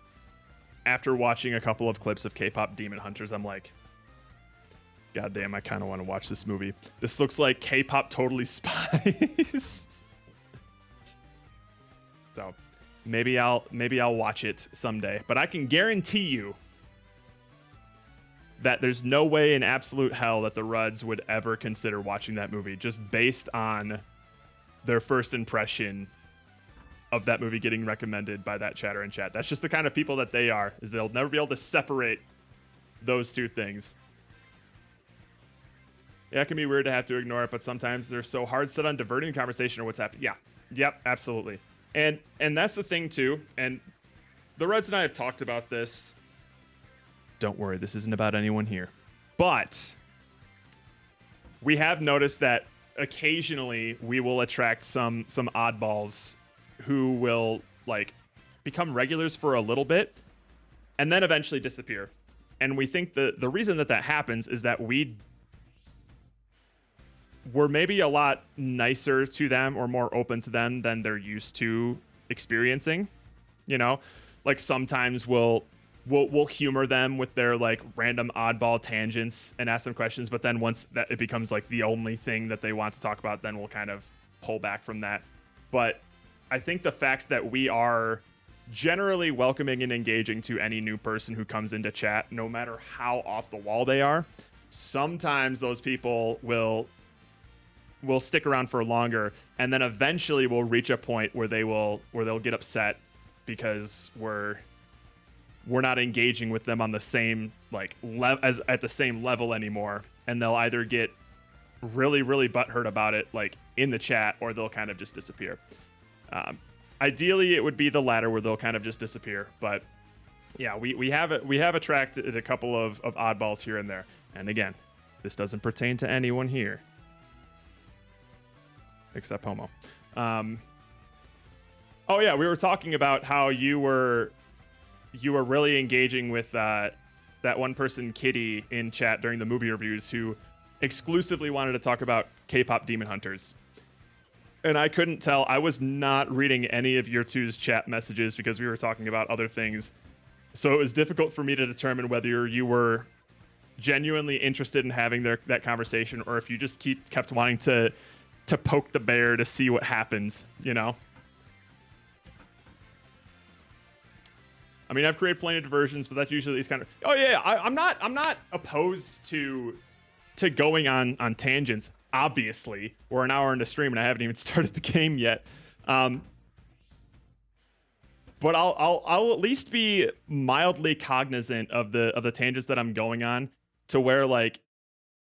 after watching a couple of clips of K-pop Demon Hunters, I'm like, God damn, I kind of want to watch this movie. This looks like K-pop Totally Spies. So maybe I'll watch it someday. But I can guarantee you that there's no way in absolute hell that the Ruds would ever consider watching that movie just based on their first impression of that movie getting recommended by that chatter in chat. That's just the kind of people that they are, is they'll never be able to separate those two things. Yeah, it can be weird to have to ignore it, but sometimes they're so hard set on diverting the conversation or what's happening. Yeah. Yep, absolutely. And that's the thing too. And the Reds and I have talked about this. Don't worry, this isn't about anyone here. But we have noticed that occasionally we will attract some oddballs who will like become regulars for a little bit and then eventually disappear. And we think the reason that happens is that we're maybe a lot nicer to them or more open to them than they're used to experiencing. You know, like sometimes we'll humor them with their like random oddball tangents and ask them questions, but then once that it becomes like the only thing that they want to talk about, then we'll kind of pull back from that. But I think the fact that we are generally welcoming and engaging to any new person who comes into chat, no matter how off the wall they are, sometimes those people will stick around for longer, and then eventually we'll reach a point where they'll get upset because we're not engaging with them on the same like at the same level anymore, and they'll either get really butthurt about it like in the chat, or they'll kind of just disappear. Ideally, it would be the latter, where they'll kind of just disappear. But yeah, we have attracted a couple of oddballs here and there. And again, this doesn't pertain to anyone here except Homo. Oh yeah, we were talking about how you were really engaging with that one person, Kitty, in chat during the movie reviews, who exclusively wanted to talk about K-pop Demon Hunters. And I couldn't tell. I was not reading any of your two's chat messages because we were talking about other things. So it was difficult for me to determine whether you were genuinely interested in having that conversation, or if you just kept wanting to poke the bear to see what happens, you know? I mean, I've created plenty of diversions, but that's usually these kind of... Oh yeah, I'm not opposed to going on tangents. Obviously, we're an hour into stream and I haven't even started the game yet. But I'll at least be mildly cognizant of the tangents that I'm going on, to where like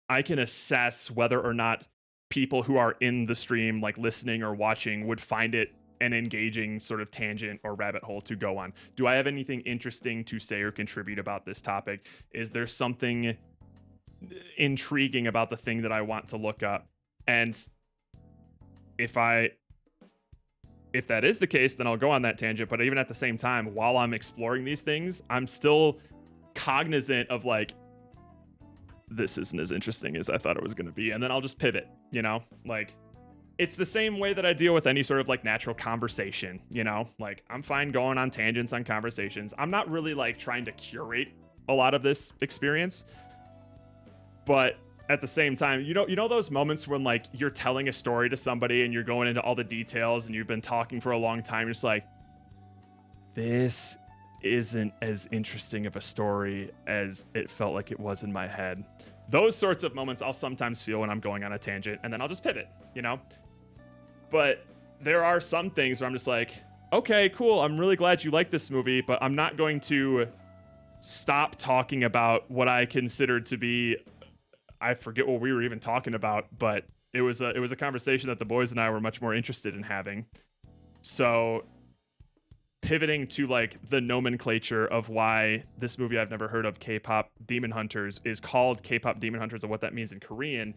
I can assess whether or not people who are in the stream, like listening or watching, would find it an engaging sort of tangent or rabbit hole to go on. Do I have anything interesting to say or contribute about this topic? Is there something intriguing about the thing that I want to look up? And if that is the case, then I'll go on that tangent. But even at the same time, while I'm exploring these things, I'm still cognizant of like, this isn't as interesting as I thought it was going to be. And then I'll just pivot, you know? Like, it's the same way that I deal with any sort of like natural conversation, you know? Like, I'm fine going on tangents on conversations. I'm not really like trying to curate a lot of this experience. But at the same time, you know those moments when like you're telling a story to somebody and you're going into all the details and you've been talking for a long time, you're just like, this isn't as interesting of a story as it felt like it was in my head. Those sorts of moments I'll sometimes feel when I'm going on a tangent, and then I'll just pivot, you know? But there are some things where I'm just like, okay, cool, I'm really glad you like this movie, but I'm not going to stop talking about what I considered to be, I forget what we were even talking about, but it was a conversation that the boys and I were much more interested in having. So pivoting to like the nomenclature of why this movie I've never heard of, K-pop Demon Hunters, is called K-pop Demon Hunters, and what that means in Korean.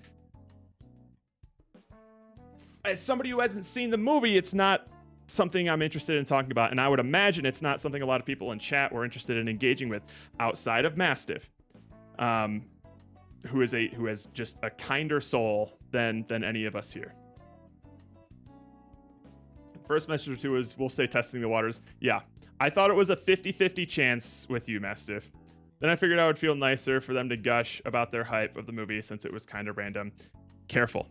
As somebody who hasn't seen the movie, it's not something I'm interested in talking about, and I would imagine it's not something a lot of people in chat were interested in engaging with, outside of Mastiff, who has just a kinder soul than any of us here. First message or two is, we'll say, testing the waters. Yeah, I thought it was a 50-50 chance with you, Mastiff. Then I figured I would feel nicer for them to gush about their hype of the movie since it was kind of random. Careful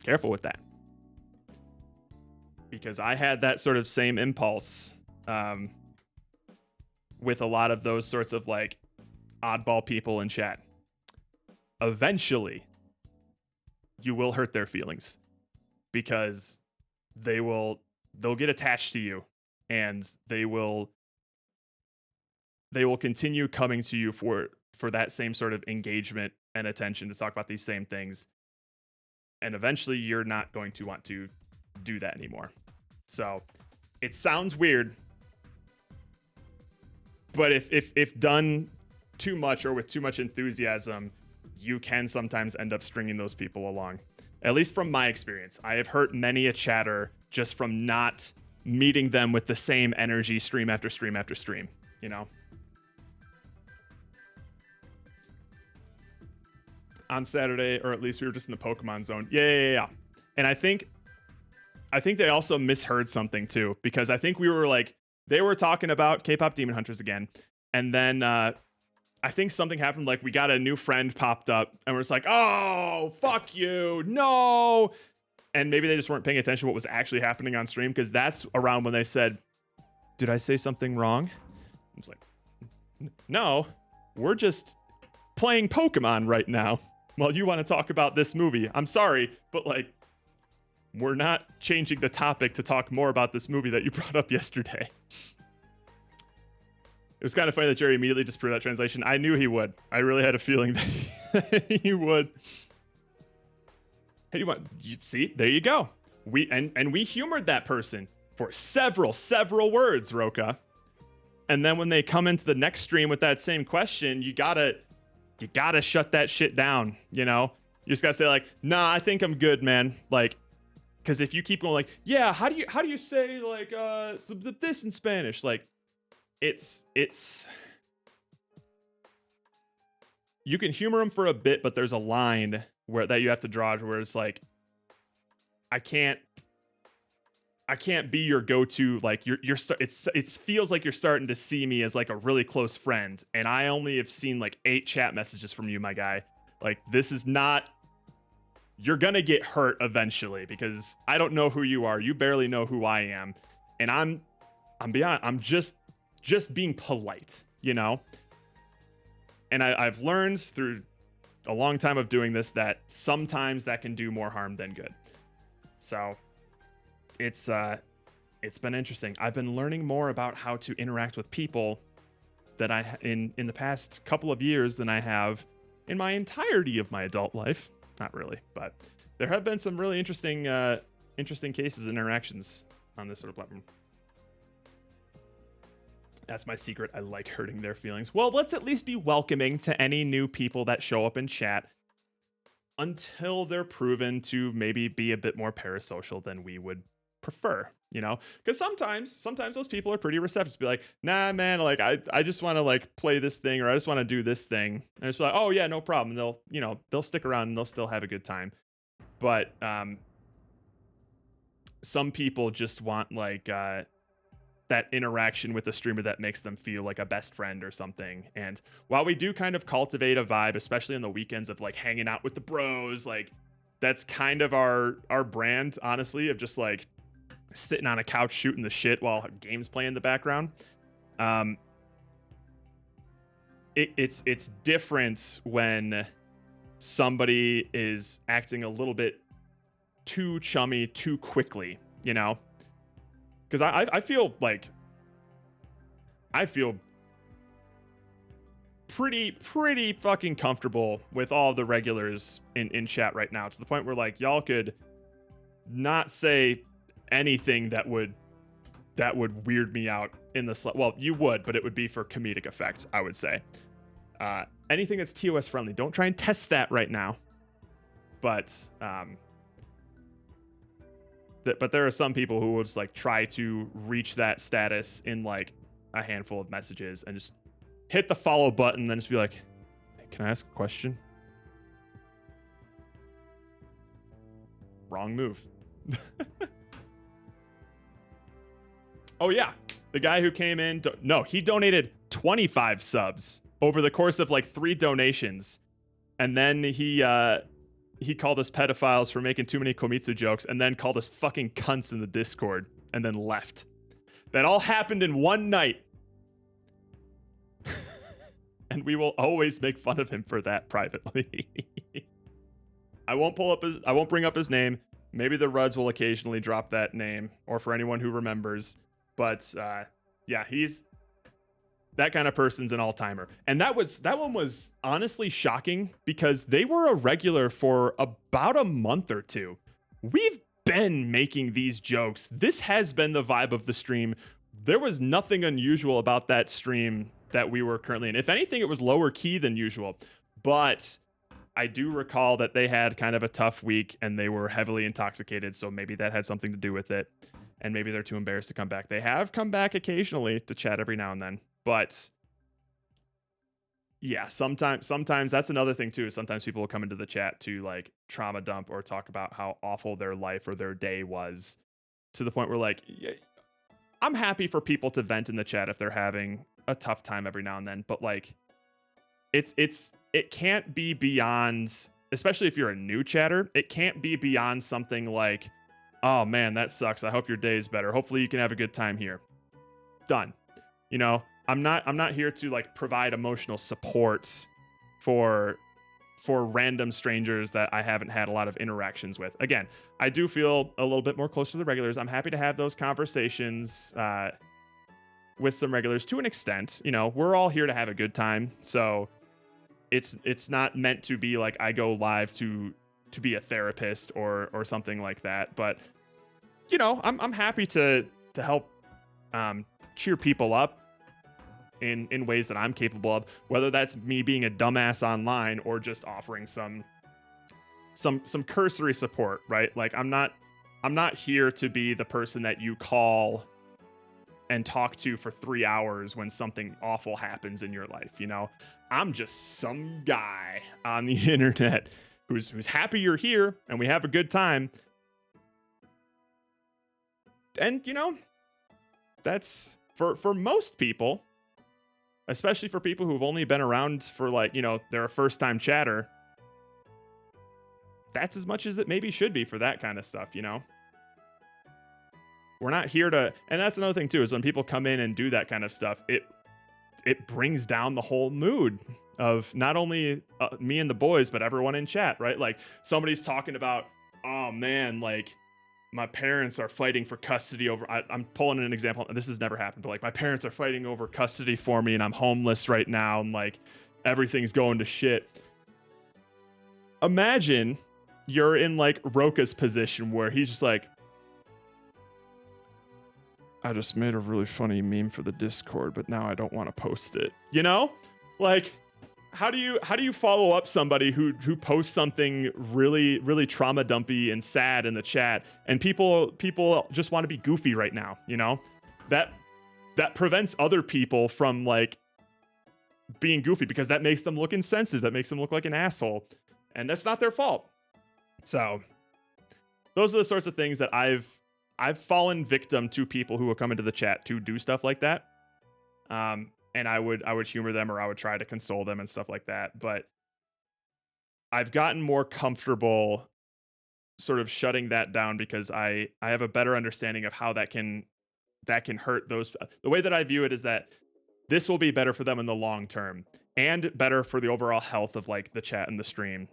with that. Because I had that sort of same impulse with a lot of those sorts of like oddball people in chat. Eventually, you will hurt their feelings, because they'll get attached to you, and they will continue coming to you for that same sort of engagement and attention to talk about these same things. And eventually you're not going to want to do that anymore. So it sounds weird, but if done too much or with too much enthusiasm, you can sometimes end up stringing those people along. At least from my experience, I have hurt many a chatter just from not meeting them with the same energy stream after stream after stream, you know? On Saturday, or at least we were just in the Pokemon zone. Yeah. And I think they also misheard something too, because I think we were like, they were talking about K-pop Demon Hunters again. And then I think something happened, like we got a new friend popped up and we're just like, oh, fuck you, no. And maybe they just weren't paying attention to what was actually happening on stream, because that's around when they said, did I say something wrong? I was like, no, we're just playing Pokemon right now. Well, you want to talk about this movie. I'm sorry, but like, we're not changing the topic to talk more about this movie that you brought up yesterday. It was kind of funny that Jerry immediately disproved that translation. I knew he would. I really had a feeling that he would. Hey, see, there you go. We humored that person for several words, Roka. And then when they come into the next stream with that same question, you gotta shut that shit down, you know? You just gotta say like, nah, I think I'm good, man. Like, because if you keep going like, yeah, how do you say like this in Spanish? Like, it's you can humor them for a bit, but there's a line that you have to draw where it's like, I can't be your go-to, like it feels like you're starting to see me as like a really close friend, and I only have seen like 8 chat messages from you, my guy. Like, this is not, you're gonna get hurt eventually, because I don't know who you are, you barely know who I am, and I'm beyond, I'm just being polite, you know? And I've learned through a long time of doing this that sometimes that can do more harm than good. So it's been interesting. I've been learning more about how to interact with people that in the past couple of years than I have in my entirety of my adult life. Not really, but there have been some really interesting cases and interactions on this sort of platform. That's my secret. I like hurting their feelings. Well, let's at least be welcoming to any new people that show up in chat until they're proven to maybe be a bit more parasocial than we would prefer, you know? Because sometimes those people are pretty receptive to be like, nah, man, like I just want to like play this thing, or I just want to do this thing. And it's like, oh yeah, no problem. They'll stick around and they'll still have a good time. But some people just want like that interaction with the streamer that makes them feel like a best friend or something. And while we do kind of cultivate a vibe, especially on the weekends of like hanging out with the bros, like that's kind of our brand, honestly, of just like sitting on a couch shooting the shit while games play in the background. It's different when somebody is acting a little bit too chummy too quickly, you know? Because I feel pretty fucking comfortable with all the regulars in chat right now, to the point where like y'all could not say anything that would weird me out in the well, you would, but it would be for comedic effects, I would say. Anything that's TOS friendly, don't try and test that right now. But but there are some people who will just like try to reach that status in like a handful of messages and just hit the follow button and then just be like, hey, can I ask a question? Wrong move. Oh yeah, the guy who came in, he donated 25 subs over the course of like 3 donations, and then he called us pedophiles for making too many Komitsu jokes, and then called us fucking cunts in the Discord, and then left. That all happened in one night. And we will always make fun of him for that privately. I won't bring up his name. Maybe the Ruds will occasionally drop that name, or for anyone who remembers. But yeah, he's that kind of person's an all-timer. And that one was honestly shocking because they were a regular for about a month or two. We've been making these jokes. This has been the vibe of the stream. There was nothing unusual about that stream that we were currently in. If anything, it was lower key than usual. But I do recall that they had kind of a tough week and they were heavily intoxicated. So maybe that had something to do with it. And maybe they're too embarrassed to come back. They have come back occasionally to chat every now and then. But yeah, sometimes that's another thing too. Sometimes people will come into the chat to like trauma dump or talk about how awful their life or their day was, to the point where like, I'm happy for people to vent in the chat if they're having a tough time every now and then. But like, it can't be beyond, especially if you're a new chatter, it can't be beyond something like, oh man, that sucks. I hope your day is better. Hopefully you can have a good time here. Done. You know, I'm not here to like provide emotional support for random strangers that I haven't had a lot of interactions with. Again, I do feel a little bit more close to the regulars. I'm happy to have those conversations with some regulars to an extent. You know, we're all here to have a good time. So it's not meant to be like I go live to be a therapist or something like that. But you know, I'm happy to help cheer people up in ways that I'm capable of, whether that's me being a dumbass online or just offering some cursory support, right? Like I'm not here to be the person that you call and talk to for 3 hours when something awful happens in your life. You know, I'm just some guy on the internet who's happy you're here and we have a good time. And you know, that's for most people, especially for people who've only been around for like, you know, they're a first time chatter. That's as much as it maybe should be for that kind of stuff, you know? We're not here to, and that's another thing too, is when people come in and do that kind of stuff, it brings down the whole mood of not only me and the boys, but everyone in chat, right? Like somebody's talking about, oh man, like my parents are fighting for custody over, I'm pulling an example, this has never happened, but like my parents are fighting over custody for me and I'm homeless right now and like everything's going to shit. Imagine you're in like Roka's position where he's just like, I just made a really funny meme for the Discord, but now I don't want to post it. You know? Like, how do you follow up somebody who posts something really, really trauma dumpy and sad in the chat, and people just want to be goofy right now, you know? That prevents other people from like being goofy because that makes them look insensitive, that makes them look like an asshole. And that's not their fault. So those are the sorts of things that I've fallen victim to, people who will come into the chat to do stuff like that. And I would humor them, or I would try to console them and stuff like that. But I've gotten more comfortable sort of shutting that down because I have a better understanding of how that can hurt those. The way that I view it is that this will be better for them in the long term and better for the overall health of like the chat and the stream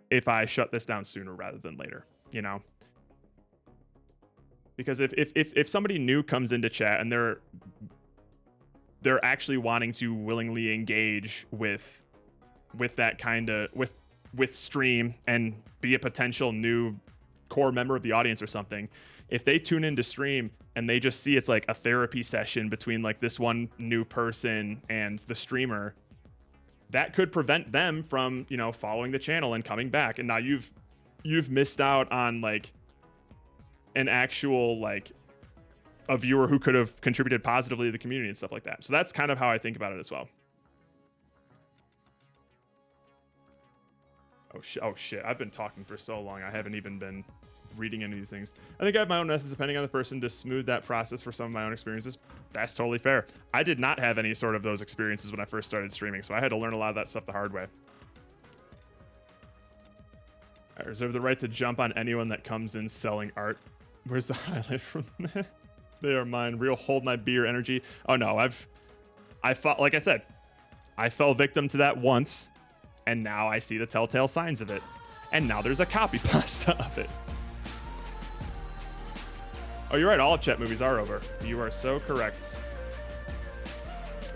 if I shut this down sooner rather than later, you know? Because if somebody new comes into chat and they're actually wanting to willingly engage with that kind of with stream and be a potential new core member of the audience or something, if they tune into stream and they just see it's like a therapy session between like this one new person and the streamer, that could prevent them from, you know, following the channel and coming back. And now you've missed out on like an actual like a viewer who could have contributed positively to the community and stuff like that. So that's kind of how I think about it as well. Oh shit. I've been talking for so long. I haven't even been reading any of these things. I think I have my own methods depending on the person to smooth that process for some of my own experiences. That's totally fair. I did not have any sort of those experiences when I first started streaming, so I had to learn a lot of that stuff the hard way. I reserve the right to jump on anyone that comes in selling art. Where's the highlight from that? They are mine. Real hold my beer energy. Oh no, I fought, like I said, I fell victim to that once, and now I see the telltale signs of it. And now there's a copy pasta of it. Oh, you're right. All of chat movies are over. You are so correct.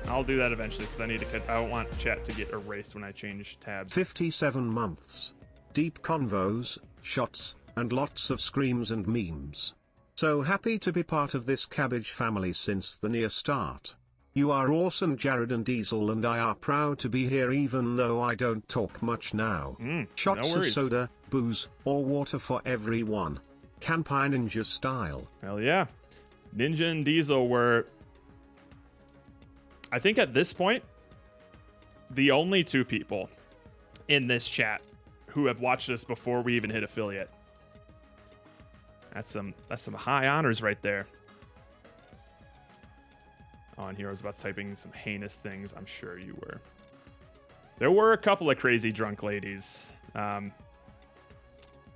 I'll do that eventually because I need to. I don't want chat to get erased when I change tabs. 57 months. Deep convos, shots, and lots of screams and memes. So happy to be part of this cabbage family since the near start. You are awesome, Jared and Diesel, and I are proud to be here even though I don't talk much now. Shots no of worries. soda, booze, or water for everyone. Kanpai Ninja style. Hell yeah. Ninja and Diesel were, I think at this point, the only two people in this chat who have watched us before we even hit affiliate. That's some high honors right there. Oh, and here I was about typing some heinous things. I'm sure you were. There were a couple of crazy drunk ladies.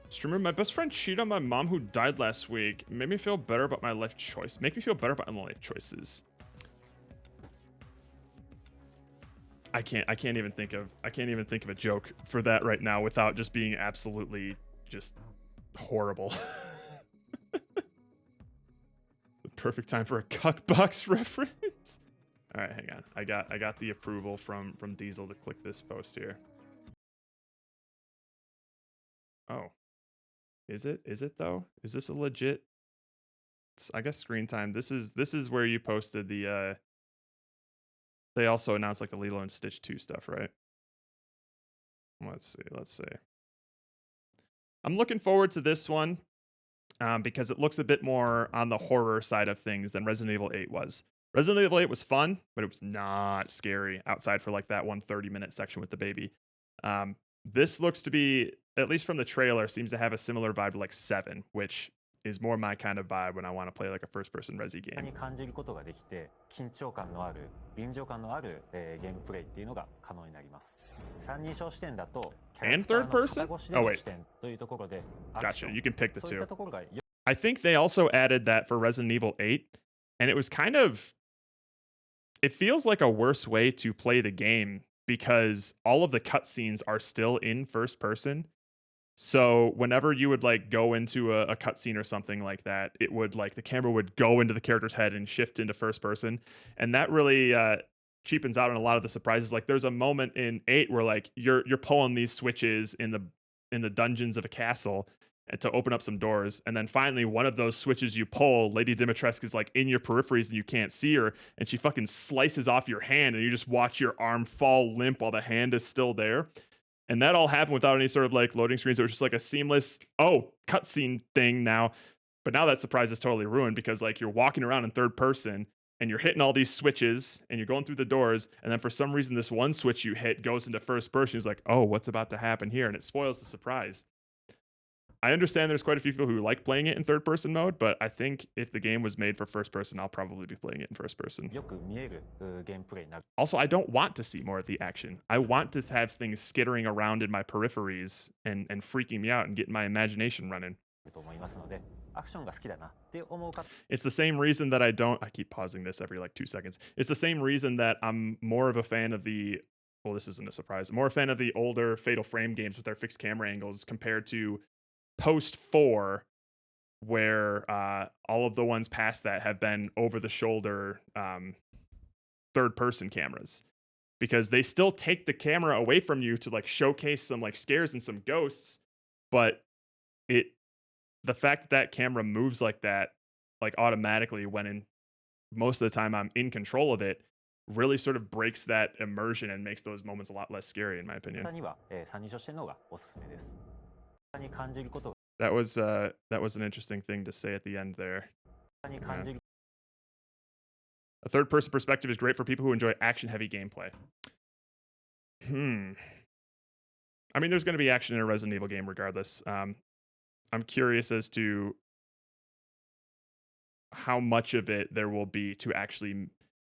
Just remember, my best friend cheated on my mom who died last week. It made me feel better about my life choice. Make me feel better about my life choices. I can't even think of a joke for that right now without just being absolutely just horrible. The perfect time for a cuckbox reference. All right, hang on. I got the approval from Diesel to click this post here. Oh. Is it though? Is this a legit? I guess screen time. This is where you posted the they also announced like the Lilo and Stitch 2 stuff, right? Let's see. I'm looking forward to this one because it looks a bit more on the horror side of things than Resident Evil 8 was. Resident Evil 8 was fun, but it was not scary outside for like that 1 30-minute section with the baby. This looks to be, at least from the trailer, seems to have a similar vibe to like 7, which is more my kind of vibe when I want to play like a first-person Resi game. に感じることができて、緊張感のある、臨場感のある、ゲームプレイっていうのが可能になります。三人称視点だと、キャラクターの肩越しでの視点というところで、Gotcha. You can pick the そういっ two. たところが I think they also added that for Resident Evil 8, and it was kind of, it feels like a worse way to play the game because all of the cutscenes are still in first person. So whenever you would like go into a cutscene or something like that, it would like the camera would go into the character's head and shift into first person, and that really cheapens out on a lot of the surprises. Like there's a moment in 8 where like you're pulling these switches in the dungeons of a castle to open up some doors, and then finally one of those switches you pull, Lady Dimitrescu is like in your peripheries and you can't see her, and she fucking slices off your hand, and you just watch your arm fall limp while the hand is still there. And that all happened without any sort of like loading screens. It was just like a seamless, cutscene thing now. But now that surprise is totally ruined because like you're walking around in third person and you're hitting all these switches and you're going through the doors. And then for some reason, this one switch you hit goes into first person. It's like, oh, what's about to happen here? And it spoils the surprise. I understand there's quite a few people who like playing it in third person mode, but I think if the game was made for first person, I'll probably be playing it in first person. よく見えるゲームプレイになる Also, I don't want to see more of the action. I want to have things skittering around in my peripheries and freaking me out and getting my imagination running. と思いますので、アクションが好きだなって思う方 It's the same reason that I keep pausing this every like 2 seconds. It's the same reason that I'm more of a fan of well, this isn't a surprise, more a fan of the older Fatal Frame games with their fixed camera angles compared to post 4, where all of the ones past that have been over the shoulder third person cameras, because they still take the camera away from you to like showcase some like scares and some ghosts, but the fact that camera moves like that, like automatically when in most of the time I'm in control of it, really sort of breaks that immersion and makes those moments a lot less scary in my opinion. には、三人称視点の方がおすすめです。に感じることが That was an interesting thing to say at the end there. に感じる A third-person perspective is great for people who enjoy action-heavy gameplay. I mean, there's going to be action in a Resident Evil game regardless. I'm curious as to how much of it there will be to actually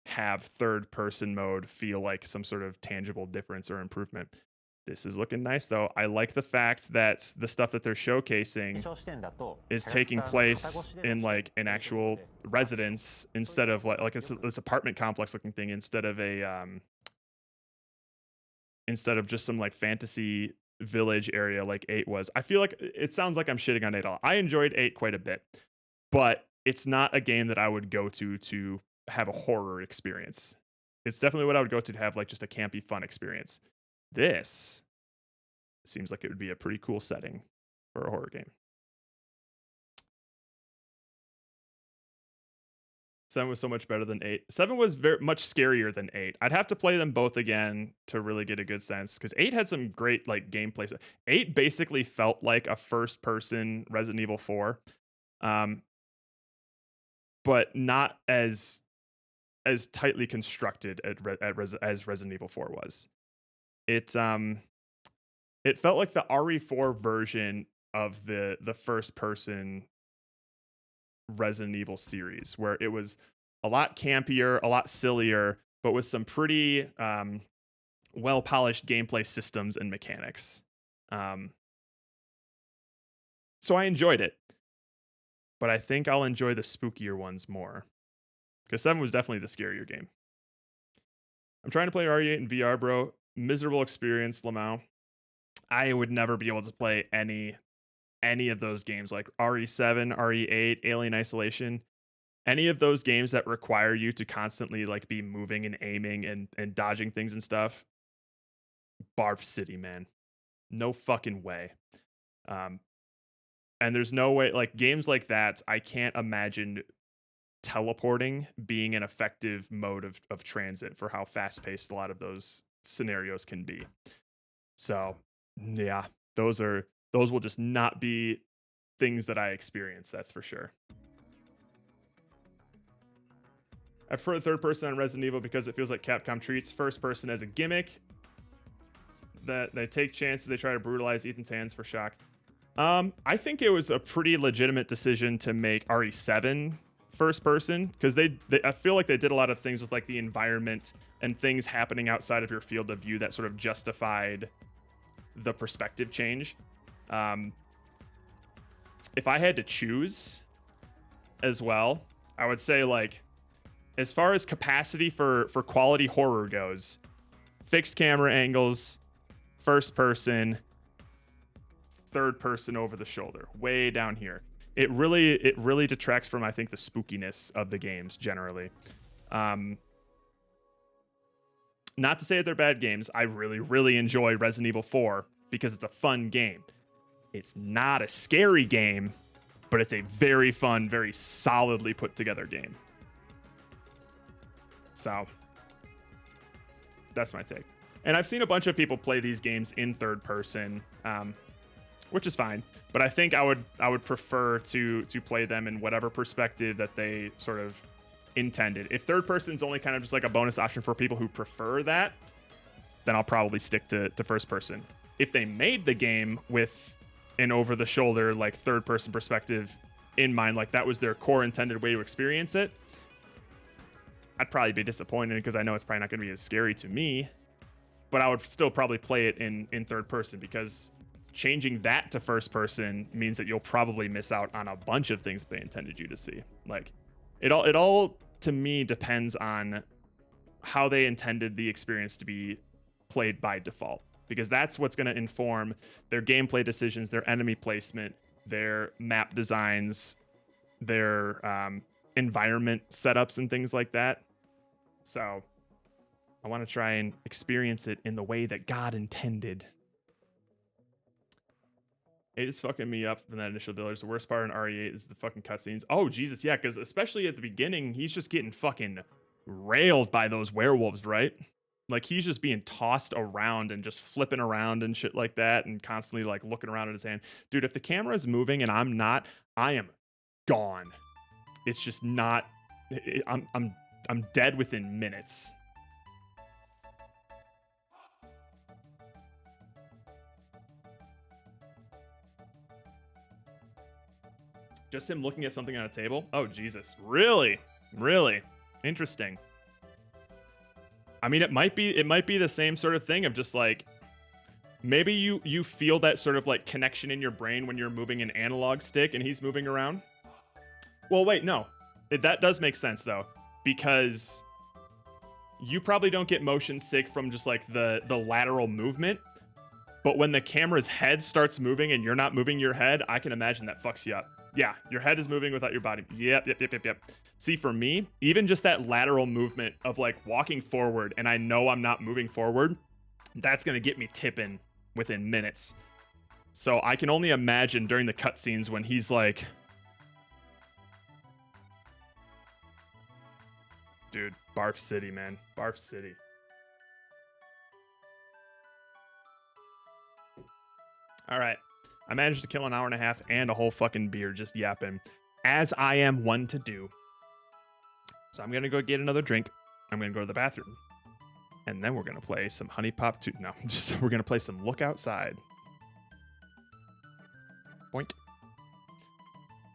have third-person mode feel like some sort of tangible difference or improvement. This is looking nice, though. I like the fact that the stuff that they're showcasing 視点だと is taking place in like an actual residence instead of like this apartment complex looking thing instead of just some like fantasy village area like 8 was. I feel like it sounds like I'm shitting on 8 a lot. I enjoyed 8 quite a bit, but it's not a game that I would go to have a horror experience. It's definitely what I would go to have like just a campy, fun experience. This seems like it would be a pretty cool setting for a horror game. 7 was so much better than 8. 7 was very much scarier than 8. I'd have to play them both again to really get a good sense, because 8 had some great like gameplay. 8 basically felt like a first-person Resident Evil 4, but not as tightly constructed as Resident Evil 4 was. It felt like the RE4 version of the first-person Resident Evil series, where it was a lot campier, a lot sillier, but with some pretty well-polished gameplay systems and mechanics. So I enjoyed it, but I think I'll enjoy the spookier ones more, because 7 was definitely the scarier game. I'm trying to play RE8 in VR, bro. Miserable experience, Lamau. I would never be able to play any of those games like RE7, RE8, Alien Isolation. Any of those games that require you to constantly like be moving and aiming and dodging things and stuff. Barf City, man. No fucking way. And there's no way, like games like that, I can't imagine teleporting being an effective mode of transit for how fast-paced a lot of those scenarios can be. So yeah, those will just not be things that I experience, that's for sure. I prefer third person on Resident Evil because it feels like Capcom treats first person as a gimmick. That they take chances, they try to brutalize Ethan's hands for shock. I think it was a pretty legitimate decision to make RE7 first person, because I feel like they did a lot of things with like the environment and things happening outside of your field of view that sort of justified the perspective change. If I had to choose as well, I would say like, as far as capacity for quality horror goes, fixed camera angles, first person, third person over the shoulder, way down here. It really detracts from, I think, the spookiness of the games generally. Not to say that they're bad games. I really enjoy Resident Evil 4 because it's a fun game. It's not a scary game, but it's a very fun, very solidly put together game. So that's my take. And I've seen a bunch of people play these games in third person, which is fine. But I think I would prefer to play them in whatever perspective that they sort of intended. If third person's only kind of just like a bonus option for people who prefer that, then I'll probably stick to first person. If they made the game with an over the shoulder like third person perspective in mind, like that was their core intended way to experience it, I'd probably be disappointed because I know it's probably not going to be as scary to me, but I would still probably play it in third person, because changing that to first person means that you'll probably miss out on a bunch of things that they intended you to see. Like it all to me depends on how they intended the experience to be played by default, because that's what's going to inform their gameplay decisions, their enemy placement, their map designs, their environment setups and things like that. So I want to try and experience it in the way that God intended. It is fucking me up from that initial build. The worst part in RE8 is the fucking cutscenes. Oh, Jesus, yeah, because especially at the beginning, he's just getting fucking railed by those werewolves, right? Like, he's just being tossed around and just flipping around and shit like that and constantly, like, looking around at his hand. Dude, if the camera is moving and I'm not, I am gone. It's just not... I'm dead within minutes. Just him looking at something on a table? Oh, Jesus. Really? Really? Interesting. I mean, it might be the same sort of thing of just like, maybe you feel that sort of like connection in your brain when you're moving an analog stick and he's moving around. Well, wait, no. That does make sense though, because you probably don't get motion sick from just like the lateral movement, but when the camera's head starts moving and you're not moving your head, I can imagine that fucks you up. Yeah, your head is moving without your body. Yep. See, for me, even just that lateral movement of like walking forward and I know I'm not moving forward, that's going to get me tipping within minutes. So I can only imagine during the cutscenes when he's like, dude, Barf City, man. Barf City. All right. I managed to kill an hour and a half and a whole fucking beer just yapping, as I am one to do. So I'm going to go get another drink. I'm going to go to the bathroom. And then we're going to play some Honey Pop 2. No, just we're going to play some Look Outside. Boink.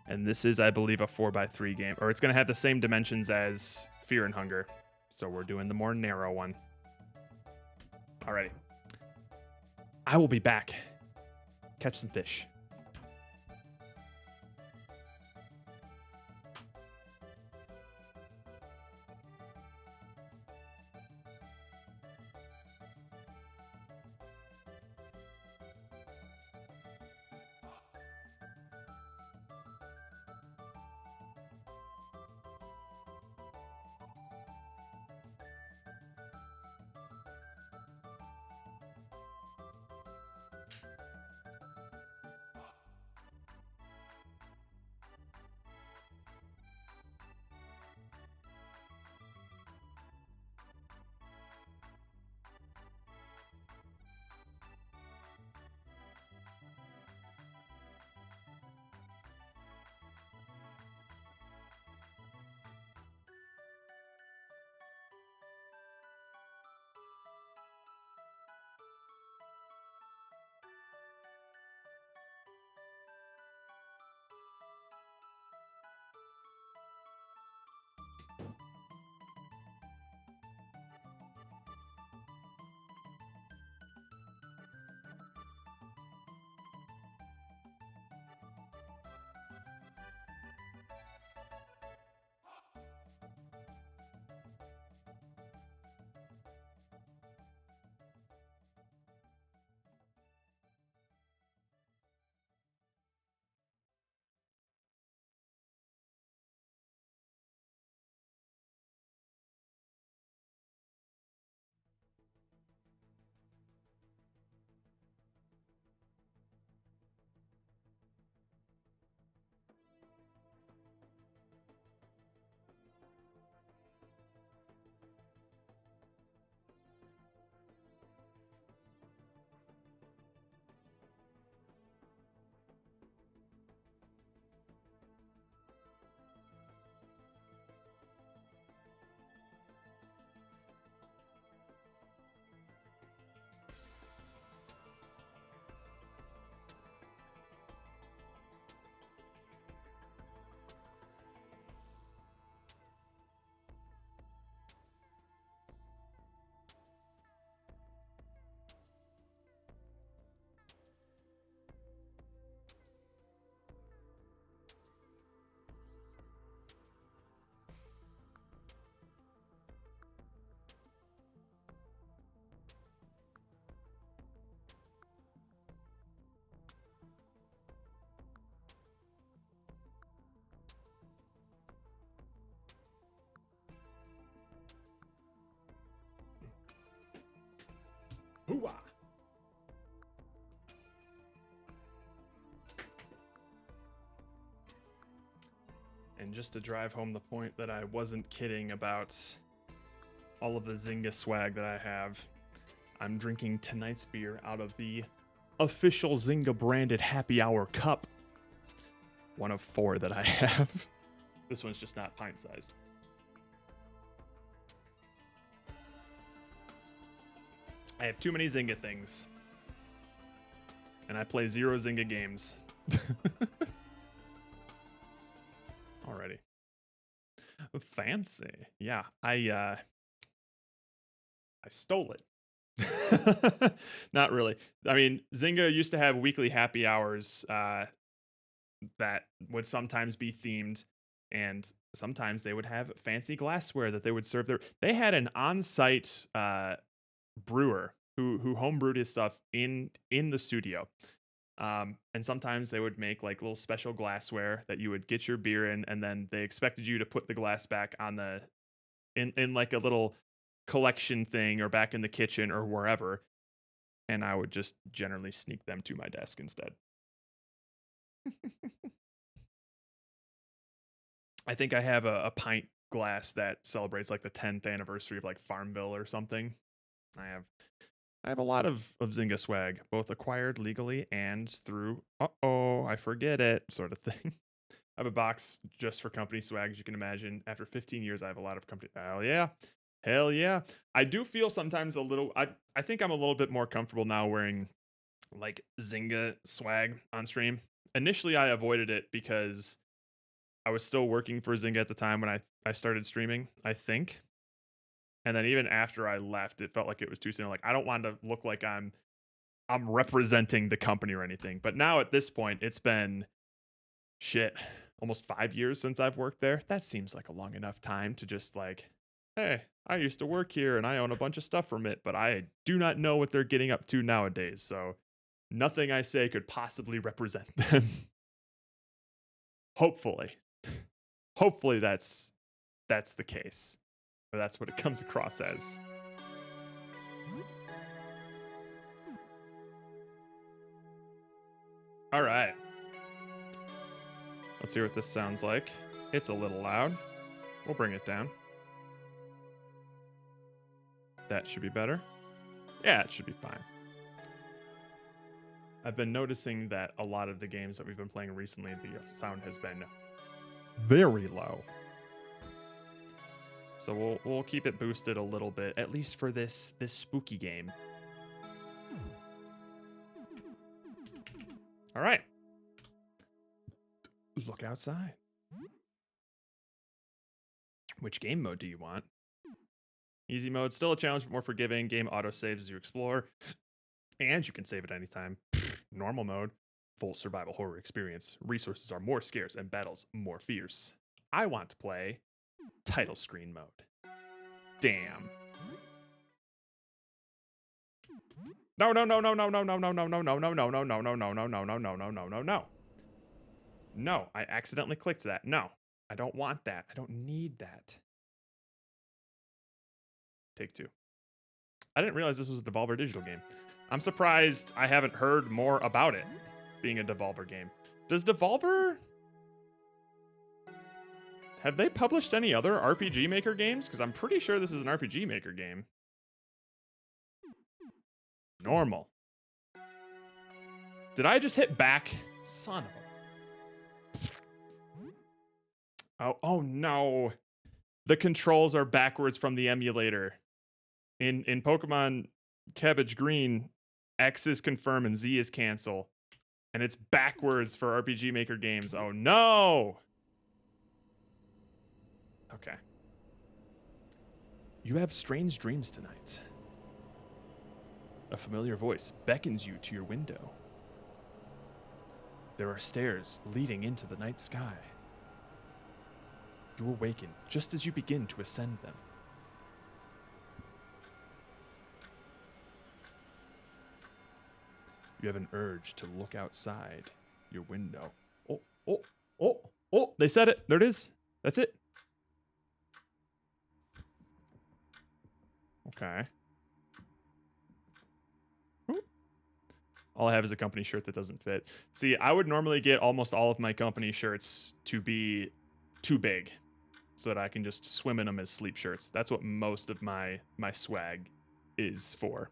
And this is, I believe, a 4x3 game. Or it's going to have the same dimensions as Fear and Hunger. So we're doing the more narrow one. Alrighty. I will be back. Catch some fish. Hooah! And just to drive home the point that I wasn't kidding about all of the Zynga swag that I have, I'm drinking tonight's beer out of the official Zynga branded Happy Hour cup. One of 4 that I have. This one's just not pint sized. I have too many Zynga things. And I play 0 Zynga games. Alrighty. Fancy. Yeah, I stole it. Not really. I mean, Zynga used to have weekly happy hours that would sometimes be themed, and sometimes they would have fancy glassware that they would serve their. They had an on-site brewer who homebrewed his stuff in the studio. And sometimes they would make like little special glassware that you would get your beer in, and then they expected you to put the glass back on the in like a little collection thing or back in the kitchen or wherever. And I would just generally sneak them to my desk instead. I think I have a pint glass that celebrates like the 10th anniversary of like Farmville or something. I have a lot of Zynga swag, both acquired legally and through I forget it sort of thing. I have a box just for company swag, as you can imagine. After 15 years, I have a lot of company. Hell yeah. I do feel sometimes a little. I think I'm a little bit more comfortable now wearing like Zynga swag on stream. Initially, I avoided it because I was still working for Zynga at the time when I started streaming, I think. And then even after I left, it felt like it was too soon. Like, I don't want to look like I'm representing the company or anything. But now at this point, it's been almost 5 years since I've worked there. That seems like a long enough time to just like, hey, I used to work here and I own a bunch of stuff from it, but I do not know what they're getting up to nowadays. So nothing I say could possibly represent them. Hopefully that's the case. Or that's what it comes across as. All right. Let's hear what this sounds like. It's a little loud. We'll bring it down. That should be better. Yeah, it should be fine. I've been noticing that a lot of the games that we've been playing recently, the sound has been very low. So we'll keep it boosted a little bit, at least for this spooky game. All right. Look outside. Which game mode do you want? Easy mode, still a challenge, but more forgiving. Game autosaves as you explore. And you can save at any time. Normal mode, full survival horror experience. Resources are more scarce and battles more fierce. I want to play title screen mode. Damn. No. No, I accidentally clicked that. No, I don't want that. I don't need that. Take two. I didn't realize this was a Devolver Digital game. I'm surprised I haven't heard more about it being a Devolver game. Does Devolver... have they published any other RPG Maker games? Because I'm pretty sure this is an RPG Maker game. Normal. Did I just hit back? Son of a... Oh no. The controls are backwards from the emulator. In Pokemon Cabbage Green, X is confirm and Z is cancel. And it's backwards for RPG Maker games. Oh no! Okay. You have strange dreams tonight. A familiar voice beckons you to your window. There are stairs leading into the night sky. You awaken just as you begin to ascend them. You have an urge to look outside your window. Oh, they said it. There it is. That's it. Okay. All I have is a company shirt that doesn't fit. See, I would normally get almost all of my company shirts to be too big so that I can just swim in them as sleep shirts. That's what most of my swag is for.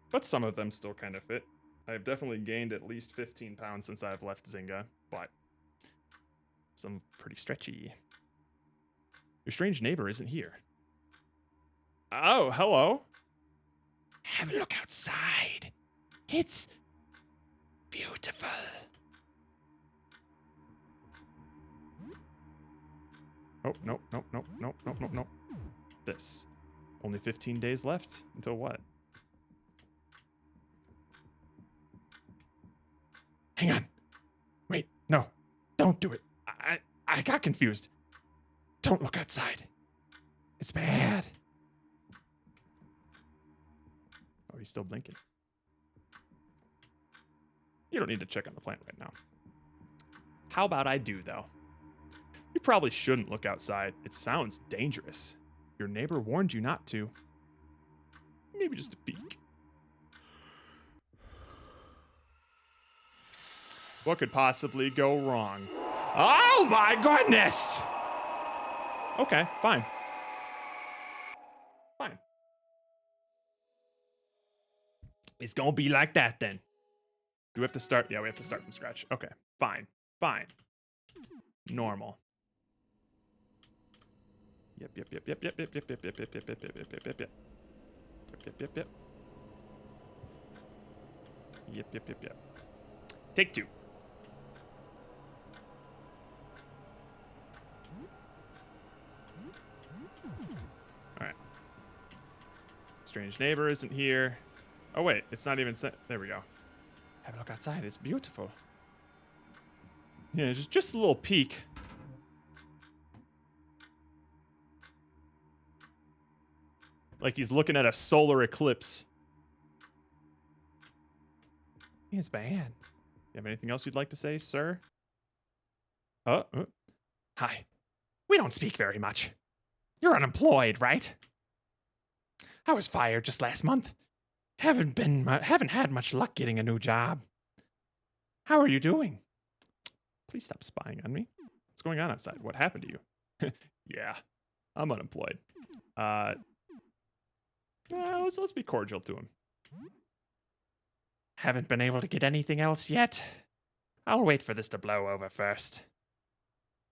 But some of them still kind of fit. I've definitely gained at least 15 pounds since I've left Zynga, but some pretty stretchy. Your strange neighbor isn't here. Oh, hello. Have a look outside. It's beautiful. Oh, no. This. Only 15 days left until what? Hang on. Wait, no. Don't do it. I got confused. Don't look outside. It's bad. Oh, he's still blinking. You don't need to check on the plant right now. How about I do, though? You probably shouldn't look outside. It sounds dangerous. Your neighbor warned you not to. Maybe just a peek. What could possibly go wrong? Oh my goodness! Okay, fine. Fine. It's gonna be like that then. Do we have to start? Yeah, we have to start from scratch. Okay, fine. Fine. Normal. Yep. Take two. All right. Strange neighbor isn't here. Oh wait, it's not even sent. There we go. Have a look outside. It's beautiful. Yeah, just a little peek. Like he's looking at a solar eclipse. It's bad. You have anything else you'd like to say, sir? Hi. We don't speak very much. You're unemployed, right? I was fired just last month. Haven't had much luck getting a new job. How are you doing? Please stop spying on me. What's going on outside? What happened to you? Yeah, I'm unemployed. Let's be cordial to him. Haven't been able to get anything else yet. I'll wait for this to blow over first.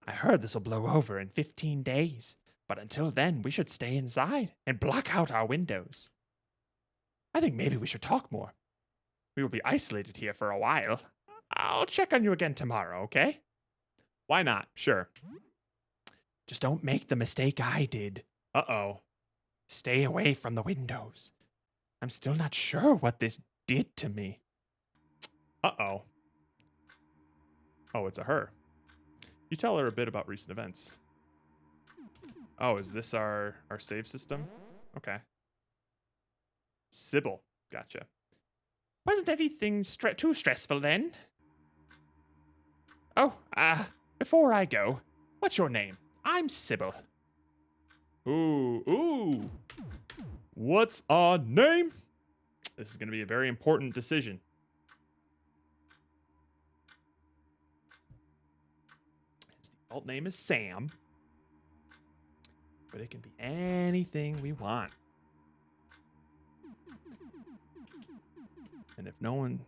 I heard this will blow over in 15 days, but until then, we should stay inside and block out our windows. I think maybe we should talk more. We will be isolated here for a while. I'll check on you again tomorrow, okay? Why not? Sure. Just don't make the mistake I did. Uh-oh. Stay away from the windows. I'm still not sure what this did to me. Uh-oh. Oh, it's a her. You tell her a bit about recent events. Oh, is this our save system? Okay. Sybil. Gotcha. Wasn't anything too stressful then? Oh, before I go, what's your name? I'm Sybil. Ooh. What's our name? This is going to be a very important decision. His default name is Sam. But it can be anything we want. And if no one...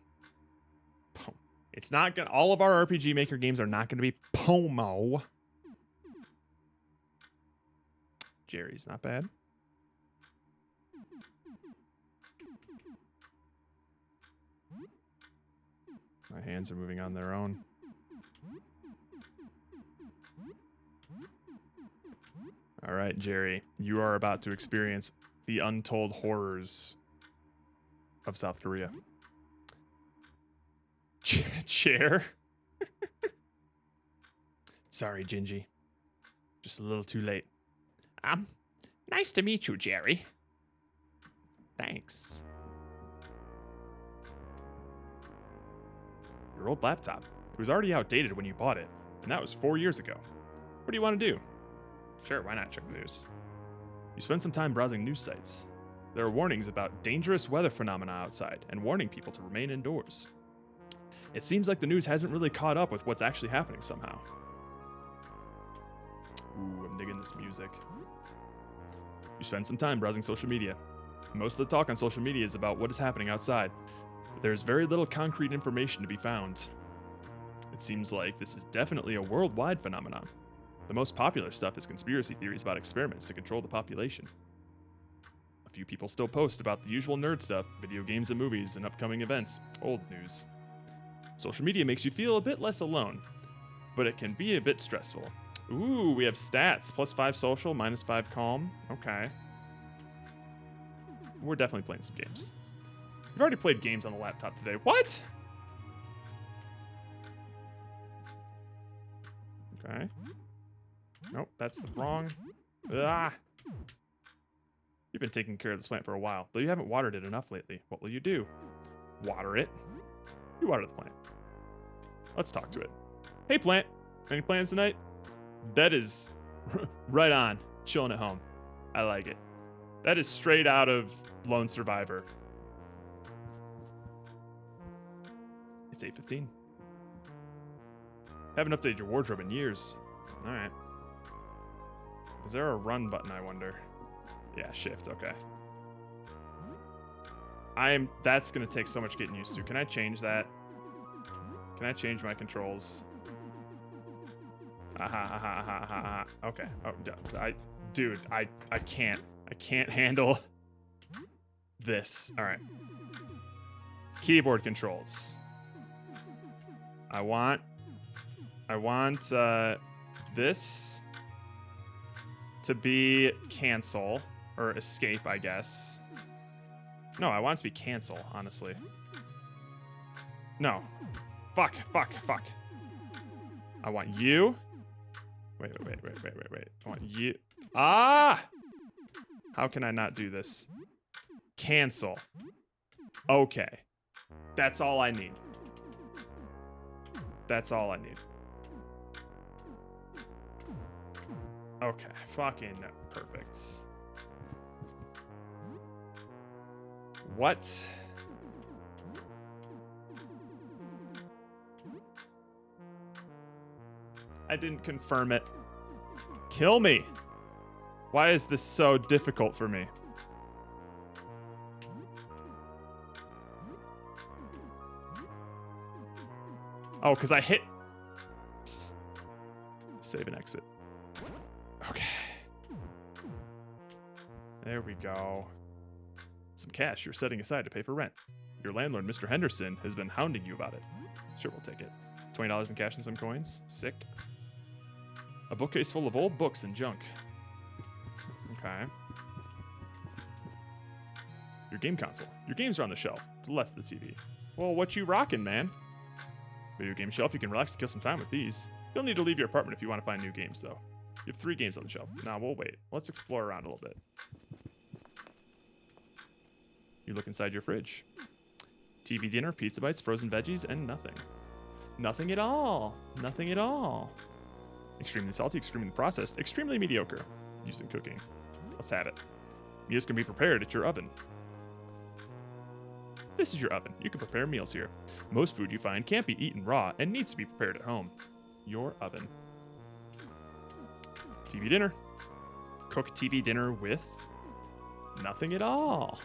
It's not gonna... All of our RPG Maker games are not going to be Pomo. Jerry's not bad. My hands are moving on their own. All right, Jerry, you are about to experience the untold horrors of South Korea. Chair? Sorry, Gingy. Just a little too late. Nice to meet you, Jerry. Thanks. Your old laptop. It was already outdated when you bought it, and that was 4 years ago. What do you want to do? Sure, why not check the news? You spend some time browsing news sites. There are warnings about dangerous weather phenomena outside and warning people to remain indoors. It seems like the news hasn't really caught up with what's actually happening somehow. Ooh, I'm digging this music. You spend some time browsing social media. Most of the talk on social media is about what is happening outside, but there's very little concrete information to be found. It seems like this is definitely a worldwide phenomenon. The most popular stuff is conspiracy theories about experiments to control the population. A few people still post about the usual nerd stuff, video games and movies, and upcoming events, old news. Social media makes you feel a bit less alone, but it can be a bit stressful. Ooh, we have stats. +5 social, -5 calm. Okay. We're definitely playing some games. We've already played games on the laptop today. What? Okay. Nope, that's the wrong. Ah! You've been taking care of this plant for a while, though you haven't watered it enough lately. What will you do? Water it? You water the plant. Let's talk to it. Hey, plant. Any plans tonight? That is right on. Chilling at home. I like it. That is straight out of Lone Survivor. It's 8:15. Haven't updated your wardrobe in years. All right. Is there a run button, I wonder? Yeah, shift, okay. That's gonna take so much getting used to. Can I change that? Can I change my controls? Okay. Oh, dude, I can't handle this. All right. Keyboard controls. I want this to be cancel or escape, I guess. No, I want it to be cancel, honestly. No. Fuck. I want you. Wait. I want you. Ah! How can I not do this? Cancel. Okay. That's all I need. That's all I need. Okay. Fucking perfect. What? I didn't confirm it. Kill me. Why is this so difficult for me? Oh, because I hit. Save and exit. Okay. There we go. Some cash you're setting aside to pay for rent. Your landlord, Mr. Henderson, has been hounding you about it. Sure, we'll take it. $20 in cash and some coins. Sick. A bookcase full of old books and junk. Okay. Your game console. Your games are on the shelf, to the left of the TV. Well, what you rockin', man? Video game shelf, you can relax and kill some time with these. You'll need to leave your apartment if you want to find new games, though. You have 3 games on the shelf. Now, we'll wait. Let's explore around a little bit. You look inside your fridge. TV dinner, pizza bites, frozen veggies, and nothing. Nothing at all. Nothing at all. Extremely salty, extremely processed, extremely mediocre. Used in cooking. Let's have it. Meals can be prepared at your oven. This is your oven. You can prepare meals here. Most food you find can't be eaten raw and needs to be prepared at home. Your oven. TV dinner. Cook TV dinner with nothing at all.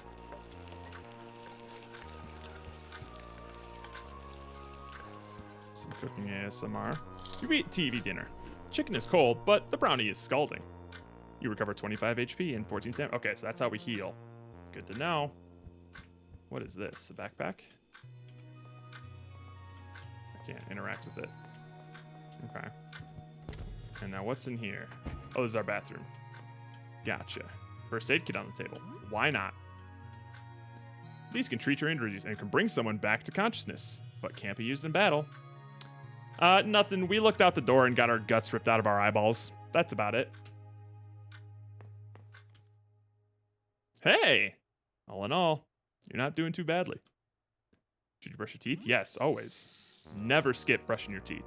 Some cooking ASMR. You eat TV dinner. Chicken is cold, but the brownie is scalding. You recover 25 HP and 14 stamina. Okay, so that's how we heal. Good to know. What is this? A backpack? I can't interact with it. Okay. And now what's in here? Oh, this is our bathroom. Gotcha. First aid kit on the table. Why not? These can treat your injuries and can bring someone back to consciousness, but can't be used in battle. Nothing. We looked out the door and got our guts ripped out of our eyeballs. That's about it. Hey! All in all, you're not doing too badly. Should you brush your teeth? Yes, always. Never skip brushing your teeth.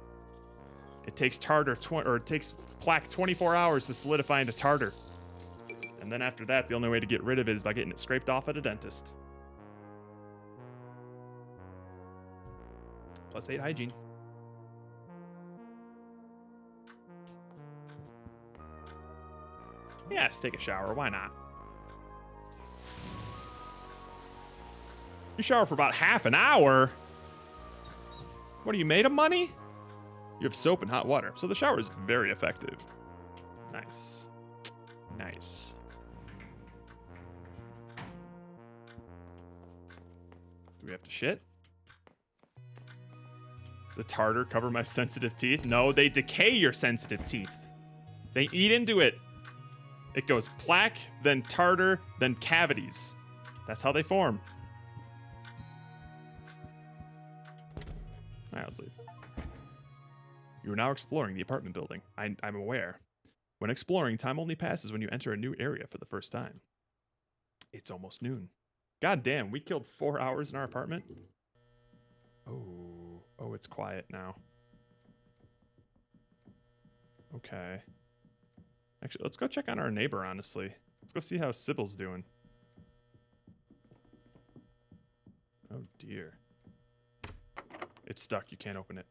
It takes tartar, it takes plaque 24 hours to solidify into tartar. And then after that, the only way to get rid of it is by getting it scraped off at a dentist. +8 hygiene. Yes, take a shower. Why not? You shower for about half an hour? What are you, made of money? You have soap and hot water, so the shower is very effective. Nice. Nice. Do we have to shit? The tartar cover my sensitive teeth? No, they decay your sensitive teeth. They eat into it. It goes plaque, then tartar, then cavities. That's how they form. All right, let's leave. You are now exploring the apartment building. I'm aware. When exploring, time only passes when you enter a new area for the first time. It's almost noon. God damn, we killed 4 hours in our apartment? Oh, it's quiet now. Okay. Actually, let's go check on our neighbor, honestly. Let's go see how Sybil's doing. Oh, dear. It's stuck. You can't open it.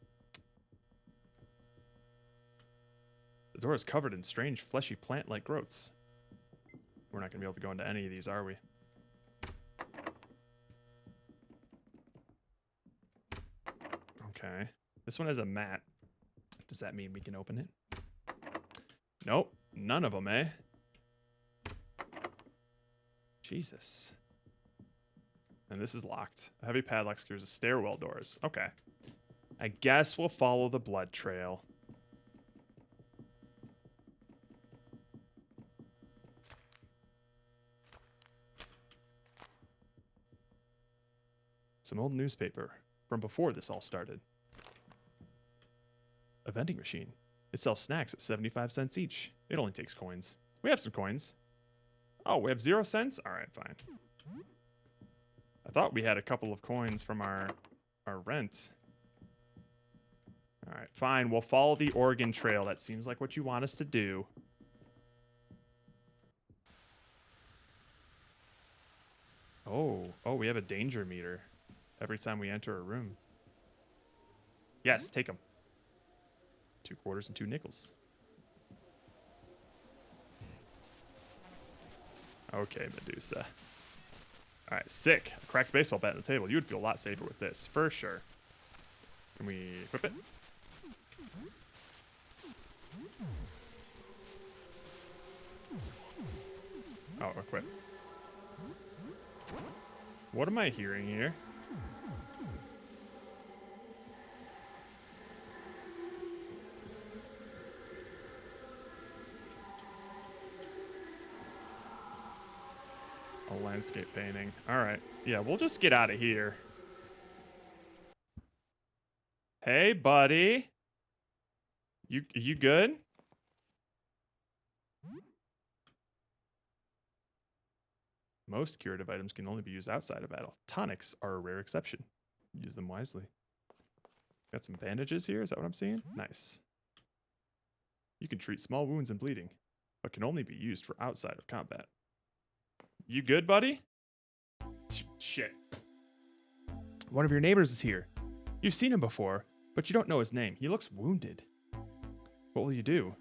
The door is covered in strange, fleshy plant-like growths. We're not going to be able to go into any of these, are we? Okay. This one has a mat. Does that mean we can open it? Nope. None of them, eh? Jesus. And this is locked. A heavy padlock secures the stairwell doors. Okay. I guess we'll follow the blood trail. Some old newspaper from before this all started. A vending machine. It sells snacks at 75 cents each. It only takes coins. We have some coins. Oh, we have 0 cents? Alright, fine. I thought we had a couple of coins from our rent. Alright, fine. We'll follow the Oregon Trail. That seems like what you want us to do. Oh, we have a danger meter every time we enter a room. Yes, take them. 2 quarters and 2 nickels. Okay, Medusa. Alright, sick. A cracked baseball bat on the table. You would feel a lot safer with this, for sure. Can we equip it? Oh, equip. What am I hearing here? A landscape painting. All right. Yeah, we'll just get out of here. Hey, buddy. You good? Most curative items can only be used outside of battle. Tonics are a rare exception. Use them wisely. Got some bandages here. Is that what I'm seeing? Nice. You can treat small wounds and bleeding, but can only be used for outside of combat. You good, buddy? Shit. One of your neighbors is here. You've seen him before, but you don't know his name. He looks wounded. What will you do?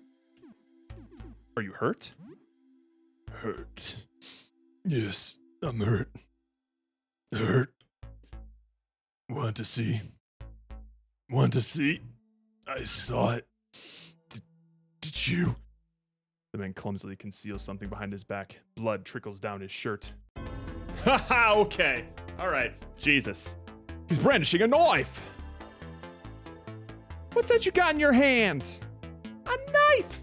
Are you hurt? Hurt. Yes, I'm hurt. Hurt. Want to see? Want to see? I saw it. Did you? The man clumsily conceals something behind his back. Blood trickles down his shirt. Haha, okay. Alright. Jesus. He's brandishing a knife! What's that you got in your hand? A knife!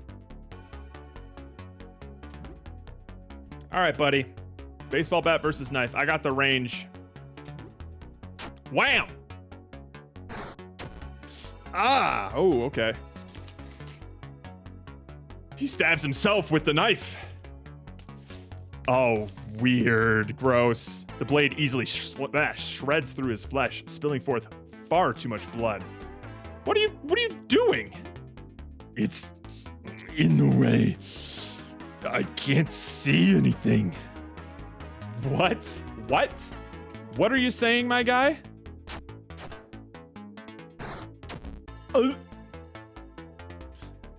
Alright, buddy. Baseball bat versus knife. I got the range. Wham! Ah! Oh, okay. He stabs himself with the knife. Oh, weird. Gross. The blade easily shreds through his flesh, spilling forth far too much blood. What are you doing? It's in the way. I can't see anything. What? What? What are you saying, my guy?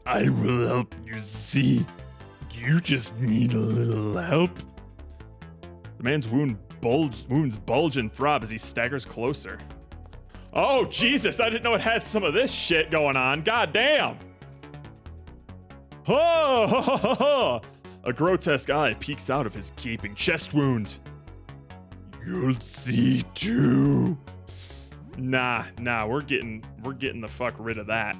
I will help you see. You just need a little help. The man's wounds bulge and throb as he staggers closer. Oh, Jesus, I didn't know it had some of this shit going on. God damn. Oh, a grotesque eye peeks out of his gaping chest wound. You'll see too. Nah, we're getting the fuck rid of that.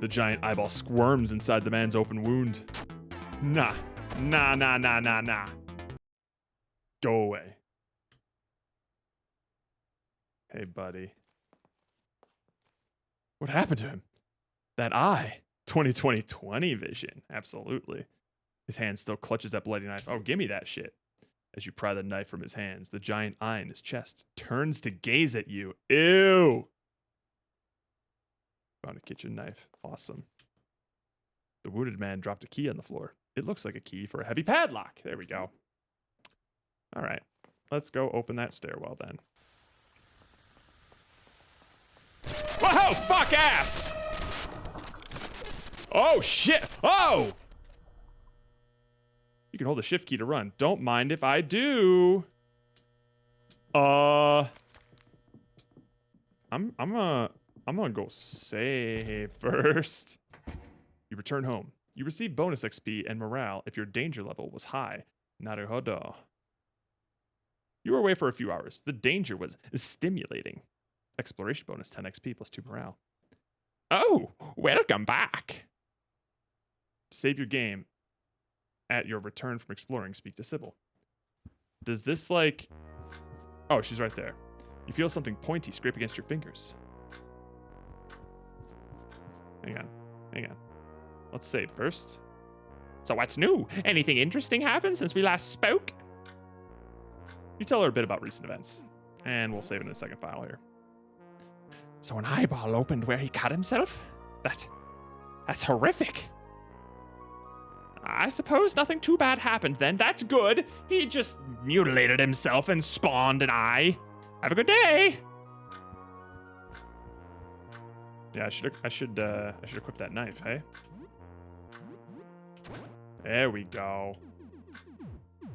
The giant eyeball squirms inside the man's open wound. Nah. Go away. Hey, buddy. What happened to him? That eye. 20/20 vision. Absolutely. His hand still clutches that bloody knife. Oh, give me that shit. As you pry the knife from his hands, the giant eye in his chest turns to gaze at you. Ew. Found a kitchen knife. Awesome. The wounded man dropped a key on the floor. It looks like a key for a heavy padlock. There we go. All right. Let's go open that stairwell then. Whoa, fuck ass! Oh, shit. Oh! You can hold the shift key to run. Don't mind if I do. I'm gonna go save first. You return home. You receive bonus XP and morale if your danger level was high. Naruhodo. You were away for a few hours. The danger was stimulating. Exploration bonus 10 XP plus 2 morale. Oh, welcome back. To save your game at your return from exploring, speak to Sybil. Does this like... Oh, she's right there. You feel something pointy scrape against your fingers. Hang on. Let's save first. So what's new? Anything interesting happened since we last spoke? You tell her a bit about recent events. And we'll save it in a second file here. So an eyeball opened where he cut himself? That's horrific. I suppose nothing too bad happened then. That's good. He just mutilated himself and spawned an eye. Have a good day. Yeah, I should equip that knife, hey? There we go. All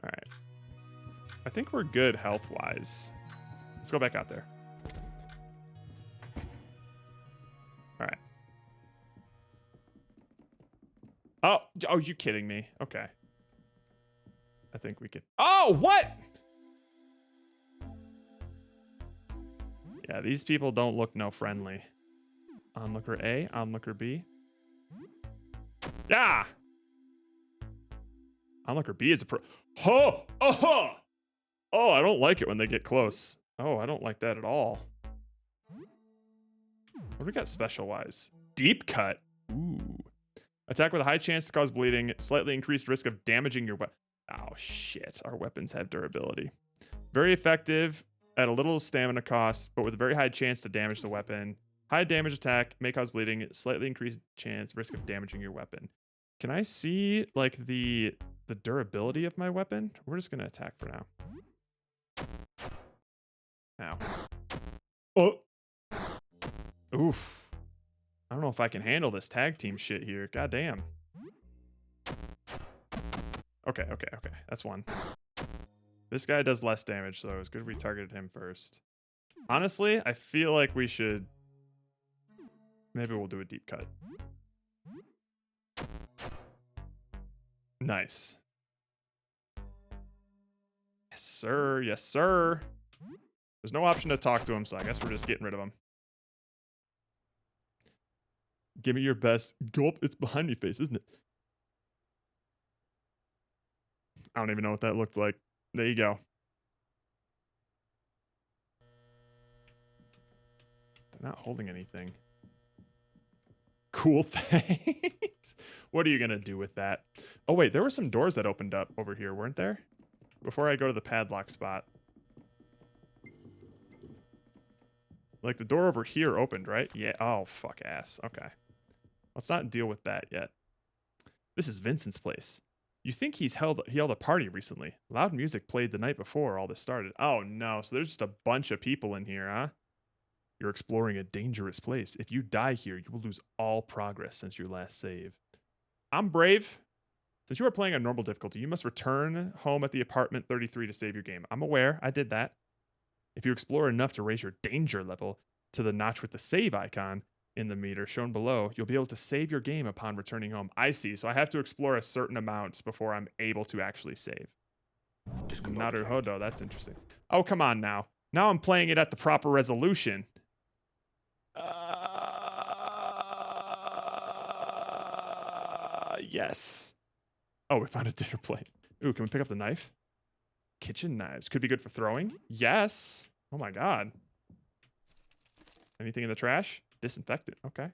right. I think we're good health-wise. Let's go back out there. All right. Oh, you kidding me? Okay. I think we could. Oh, what? Yeah, these people don't look no friendly. Onlooker A, onlooker B. Yeah. Onlooker B is a pro. Oh, oh, I don't like it when they get close. Oh, I don't like that at all. What do we got special-wise? Deep cut. Ooh. Attack with a high chance to cause bleeding. Slightly increased risk of damaging your weapon. Oh, shit. Our weapons have durability. Very effective at a little stamina cost, but with a very high chance to damage the weapon. High damage attack may cause bleeding. Slightly increased chance, risk of damaging your weapon. Can I see, like, the durability of my weapon? We're just going to attack for now. Ow. Oh. Oof. I don't know if I can handle this tag team shit here. God damn. Okay. That's one. This guy does less damage, so it was good we targeted him first. Honestly, I feel like we should... Maybe we'll do a deep cut. Nice. Yes, sir. Yes, sir. There's no option to talk to him, so I guess we're just getting rid of him. Give me your best. Gulp, it's behind me face, isn't it? I don't even know what that looked like. There you go. They're not holding anything. Cool, thanks. What are you going to do with that? Oh, wait, there were some doors that opened up over here, weren't there? Before I go to the padlock spot. Like, the door over here opened, right? Yeah. Oh, fuck ass. Okay. Let's not deal with that yet. This is Vincent's place. You think he held a party recently. Loud music played the night before all this started. Oh, no. So there's just a bunch of people in here, huh? You're exploring a dangerous place. If you die here, you will lose all progress since your last save. I'm brave. Since you are playing on normal difficulty, you must return home at the apartment 33 to save your game. I'm aware. I did that. If you explore enough to raise your danger level to the notch with the save icon in the meter shown below, you'll be able to save your game upon returning home. I see. So I have to explore a certain amount before I'm able to actually save. Naruhodo, that's interesting. Oh, come on now. Now I'm playing it at the proper resolution. Yes. Oh, we found a dinner plate. Ooh, can we pick up the knife? Kitchen knives. Could be good for throwing. Yes. Oh my god. Anything in the trash? Disinfectant. Okay.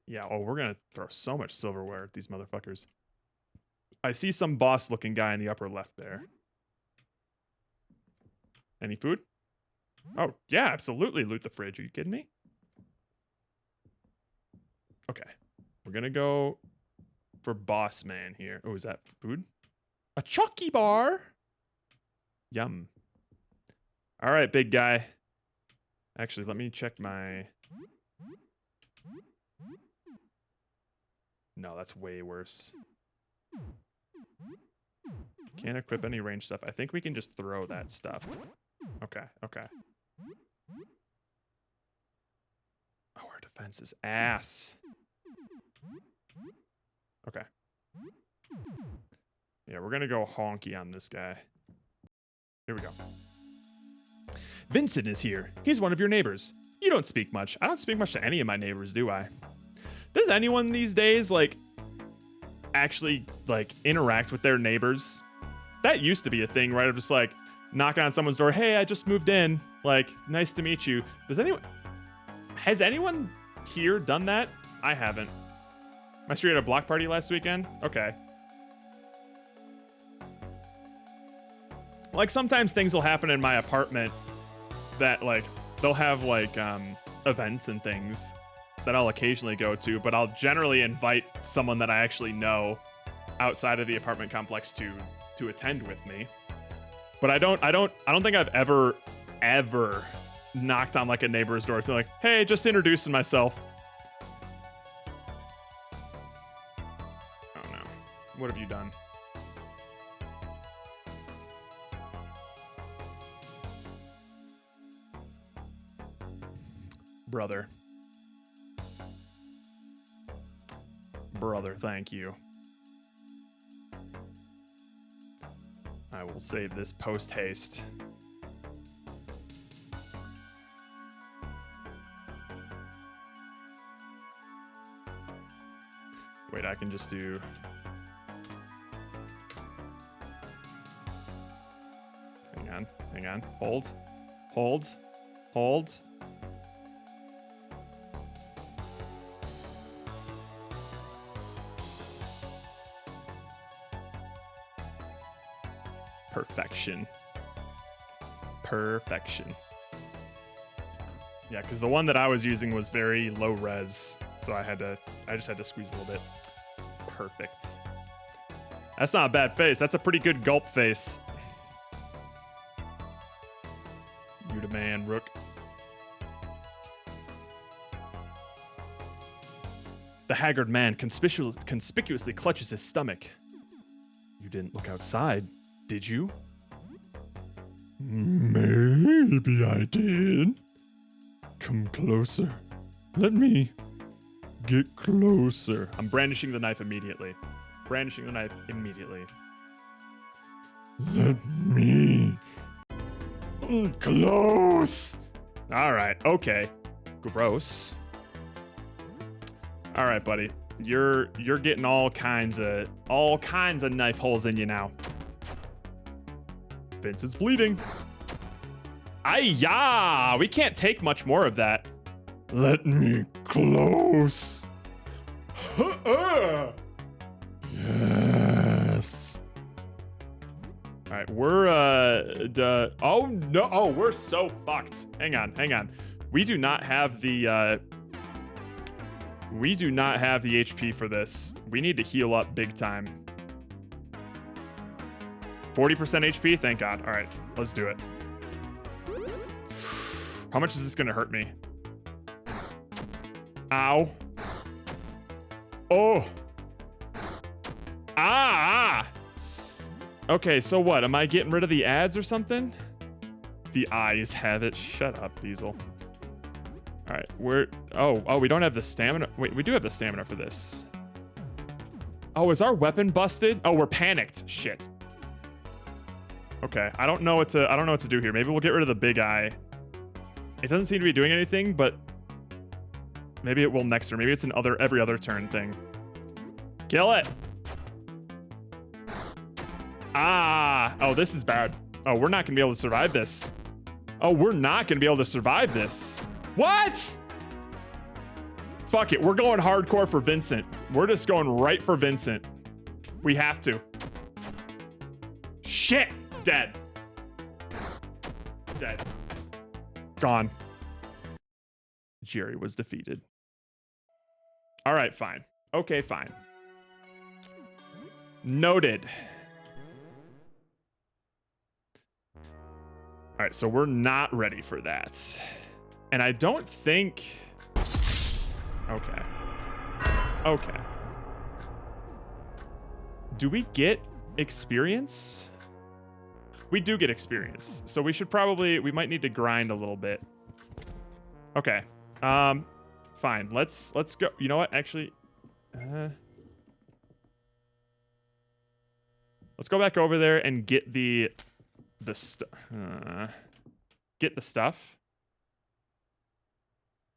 Yeah, oh, we're gonna throw so much silverware at these motherfuckers. I see some boss-looking guy in the upper left there. Any food? Oh, yeah, absolutely loot the fridge. Are you kidding me? Okay. We're gonna go for boss man here. Oh, is that food? A Chucky bar. Yum. All right, big guy. Actually, let me check my... No, that's way worse. Can't equip any range stuff. I think we can just throw that stuff. Okay, okay. Oh, our defense is ass. Okay. Yeah, we're gonna go honky on this guy. Here we go. Vincent is here. He's one of your neighbors. You don't speak much. I don't speak much to any of my neighbors, do I? Does anyone these days, like, actually, like, interact with their neighbors? That used to be a thing, right? Of just, like, knocking on someone's door. Hey, I just moved in. Like, nice to meet you. Has anyone here done that? I haven't. My street had a block party last weekend? Okay. Like, sometimes things will happen in my apartment that, like, they'll have, like, events and things that I'll occasionally go to, but I'll generally invite someone that I actually know outside of the apartment complex to attend with me. But I don't think I've ever knocked on, like, a neighbor's door. So, like, hey, just introducing myself. Oh no. What have you done? Brother, thank you. I will save this post haste. Wait, I can just do... Hang on. Hold. Perfection. Yeah, because the one that I was using was very low res, so I just had to squeeze a little bit. Perfect. That's not a bad face. That's a pretty good gulp face. You the man, Rook. The haggard man conspicuously clutches his stomach. You didn't look outside, did you? Maybe I did. Come closer. Let me get closer. I'm brandishing the knife immediately. Let me close. All right. Okay. Gross. All right, buddy. You're getting all kinds of knife holes in you now. Vincent's bleeding. Ay-ya! We can't take much more of that. Let me close. Yes. All right, we're oh no! Oh, we're so fucked. Hang on. We do not have the HP for this. We need to heal up big time. 40% HP? Thank God. All right, let's do it. How much is this gonna hurt me? Ow. Oh. Ah. Okay, so what? Am I getting rid of the ads or something? The eyes have it. Shut up, Diesel. All right, oh, we don't have the stamina. Wait, we do have the stamina for this. Oh, is our weapon busted? Oh, we're panicked. Shit. Okay, I don't know what to do here. Maybe we'll get rid of the big eye. It doesn't seem to be doing anything, but maybe it will next turn. Maybe it's an every other turn thing. Kill it. Ah, oh, this is bad. Oh, we're not gonna be able to survive this. Oh, we're not gonna be able to survive this. What? Fuck it, we're going hardcore for Vincent. We're just going right for Vincent. We have to. Shit, dead. Dead. Gone. Jerry was defeated. All right, fine. Okay, fine. Noted. All right, so we're not ready for that. And I don't think... Okay. Okay. Do we get experience? We do get experience. So we should probably... We might need to grind a little bit. Okay. Fine. Let's go. You know what? Actually... let's go back over there and get the get the stuff.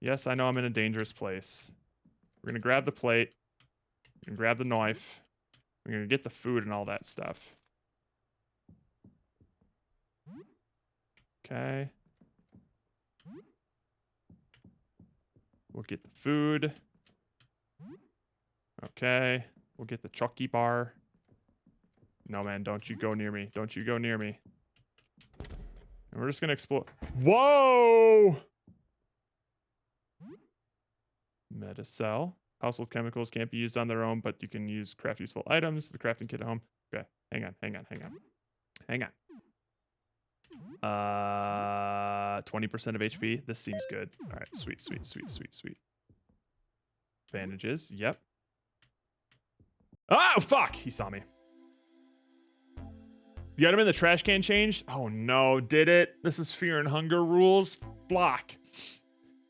Yes, I know I'm in a dangerous place. We're gonna grab the plate. We're gonna grab the knife. We're gonna get the food and all that stuff. Okay. We'll get the food. Okay. We'll get the Chucky bar. No, man, don't you go near me. Don't you go near me. And we're just gonna explore. Whoa! Metacell. Household chemicals can't be used on their own, but you can use craft useful items. The crafting kit at home. Okay, hang on. 20% of HP. This seems good. All right, sweet. Bandages. Yep. Oh, fuck! He saw me. The item in the trash can changed? Oh no, did it? This is Fear and Hunger rules. Block.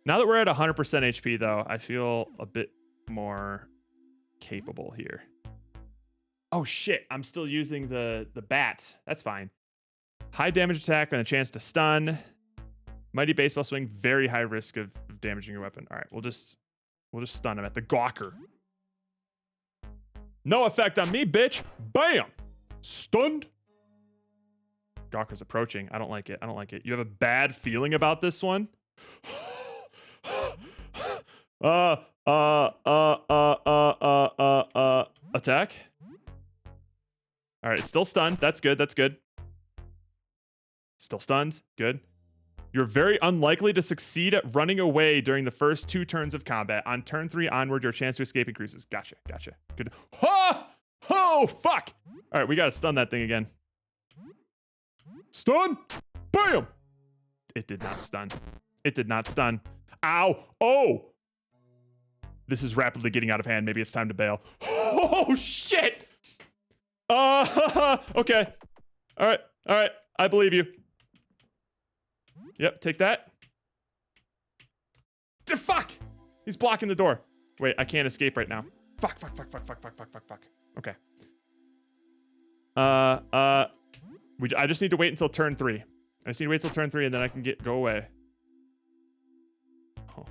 Now that we're at 100% HP though, I feel a bit more capable here. Oh shit, I'm still using the bat. That's fine. High damage attack and a chance to stun. Mighty baseball swing, very high risk of damaging your weapon. All right, we'll just stun him at the Gawker. No effect on me, bitch. Bam! Stunned. Gawker's approaching. I don't like it. You have a bad feeling about this one? Attack. All right, it's still stunned. That's good. Still stunned. Good. You're very unlikely to succeed at running away during the first 2 turns of combat. On turn 3 onward, your chance to escape increases. Gotcha. Good. Oh, fuck! All right, we gotta stun that thing again. Stun! Bam! It did not stun. Ow! Oh! This is rapidly getting out of hand. Maybe it's time to bail. Oh, shit! Okay. All right. I believe you. Yep, take that. Fuck! He's blocking the door. Wait, I can't escape right now. Fuck. Okay. I just need to wait until turn 3. I just need to wait till turn 3 and then I can go away. Oh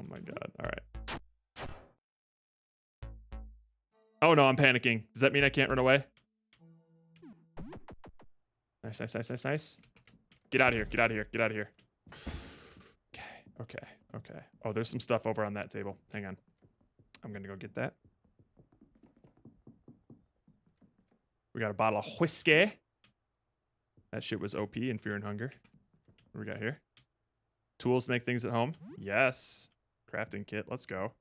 my god. All right. Oh no, I'm panicking. Does that mean I can't run away? Nice. Get out of here. Okay. Oh, there's some stuff over on that table. Hang on. I'm gonna go get that. We got a bottle of whiskey. That shit was OP in Fear and Hunger. What do we got here? Tools to make things at home. Yes. Crafting kit. Let's go.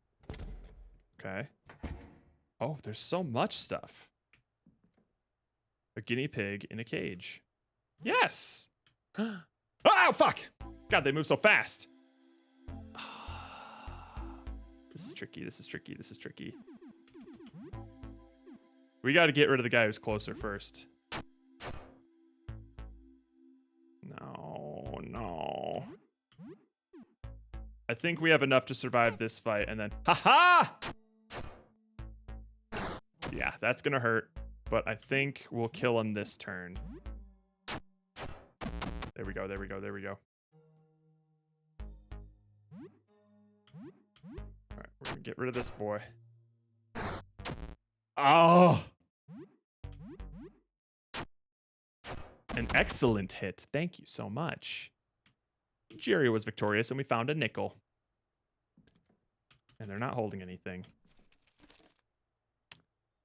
Okay. Oh, there's so much stuff. A guinea pig in a cage. Yes. Oh, fuck. God, they move so fast. This is tricky. We got to get rid of the guy who's closer first. No. I think we have enough to survive this fight and then... Ha-ha! Yeah, that's gonna hurt. But I think we'll kill him this turn. There we go. Alright, we're gonna get rid of this boy. Oh! An excellent hit. Thank you so much. Jerry was victorious and we found a nickel. And they're not holding anything.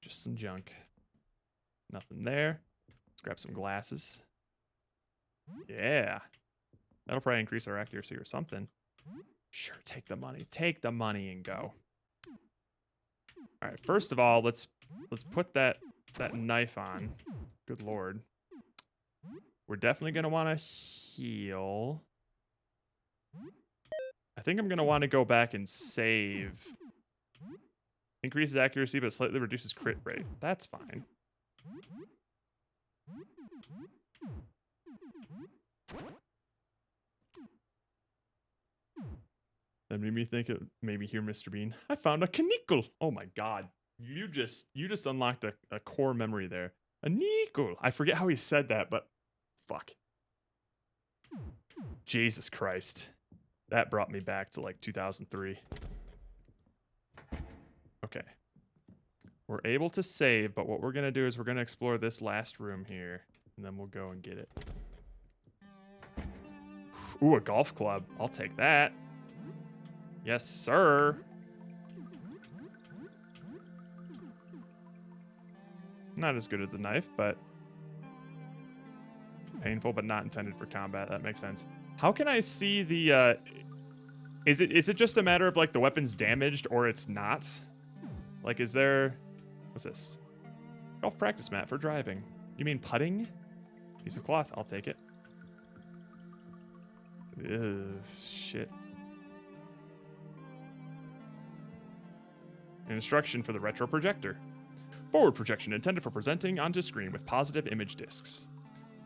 Just some junk. Nothing there. Let's grab some glasses. Yeah. That'll probably increase our accuracy or something. Sure, take the money. Take the money and go. All right, first of all, let's put that knife on. Good lord. We're definitely gonna want to heal. I think I'm gonna want to go back and save. Increases accuracy, but slightly reduces crit rate. That's fine. That made me think it made me hear Mr. Bean. I found a canicle. Oh my god. You just unlocked a core memory there. A nickel. I forget how he said that, but fuck. Jesus Christ. That brought me back to like 2003. Okay. We're able to save, but what we're going to do is we're going to explore this last room here, and then we'll go and get it. Ooh, a golf club. I'll take that. Yes, sir. Not as good as the knife, but painful, but not intended for combat. That makes sense. How can I see the, is it just a matter of like the weapon's damaged or it's not? Like, is there, what's this? Golf practice mat for driving. You mean putting? Piece of cloth, I'll take it. Ugh, shit. An instruction for the retro projector. Forward projection intended for presenting onto screen with positive image discs.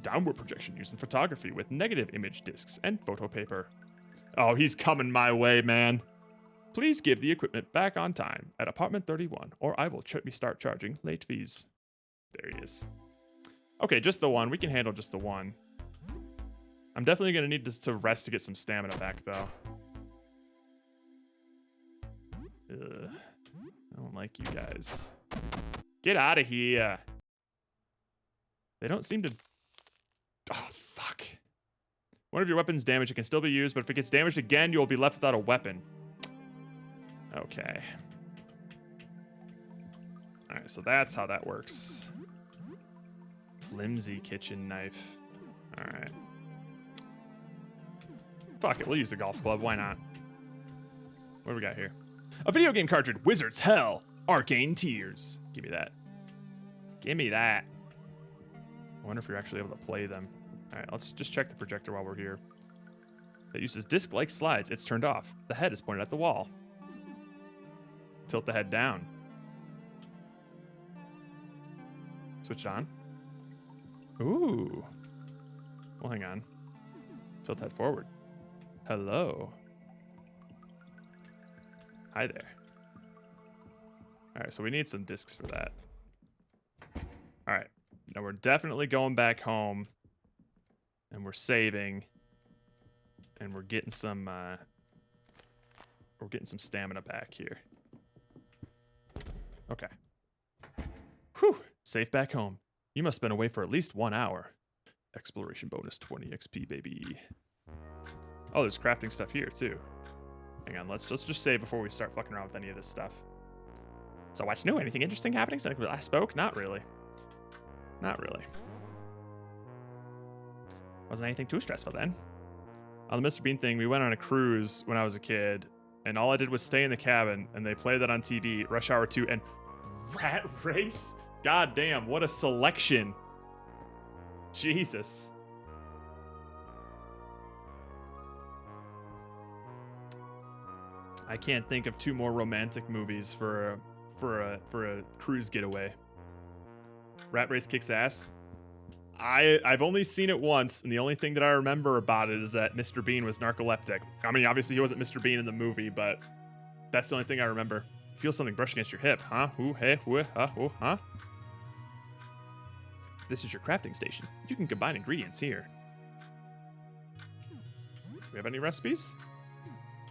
Downward projection used in photography with negative image discs and photo paper. Oh, he's coming my way, man. Please give the equipment back on time at apartment 31, or I will start charging late fees. There he is. Okay, just the one. We can handle just the one. I'm definitely going to need this to rest to get some stamina back, though. Ugh. I don't like you guys. Get out of here. They don't seem to... Oh, fuck. One of your weapons damaged. It can still be used, but if it gets damaged again, you'll be left without a weapon. Okay. Alright, so that's how that works. Flimsy kitchen knife. Alright. Fuck it, we'll use the golf club. Why not? What do we got here? A video game cartridge. Wizard's Hell. Arcane Tears. Give me that. Give me that. I wonder if you're actually able to play them. Alright, let's just check the projector while we're here. It uses disc-like slides. It's turned off. The head is pointed at the wall. Tilt the head down. Switch on. Ooh. Well, hang on. Tilt head forward. Hello. Hi there. Alright, so we need some discs for that. Alright. Now we're definitely going back home. And we're saving. And we're getting some stamina back here. Okay. Whew. Safe back home. You must have been away for at least 1 hour. Exploration bonus 20 XP, baby. Oh, there's crafting stuff here, too. Hang on, let's just save before we start fucking around with any of this stuff. So what's new? Anything interesting happening since we last spoke? Not really. Not really. Wasn't anything too stressful then. On the Mr. Bean thing, we went on a cruise when I was a kid, and all I did was stay in the cabin, and they played that on TV, Rush Hour 2, and Rat Race? God damn, what a selection. Jesus. I can't think of two more romantic movies for a cruise getaway. Rat Race kicks ass. I've only seen it once, and the only thing that I remember about it is that Mr. Bean was narcoleptic. I mean, obviously he wasn't Mr. Bean in the movie, but that's the only thing I remember. Feel something brush against your hip, huh? Ooh, hey, ooh, ooh, huh? This is your crafting station. You can combine ingredients here. Do we have any recipes?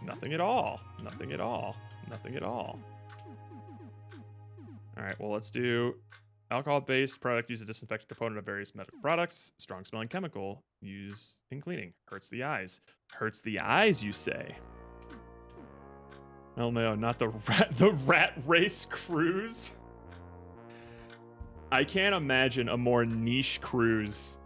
Nothing at all. Nothing at all. Nothing at all. All right, well, let's do alcohol-based product used a disinfectant component of various medical products. Strong-smelling chemical used in cleaning. Hurts the eyes. Hurts the eyes, you say? Oh no, not the Rat Race cruise. I can't imagine a more niche cruise.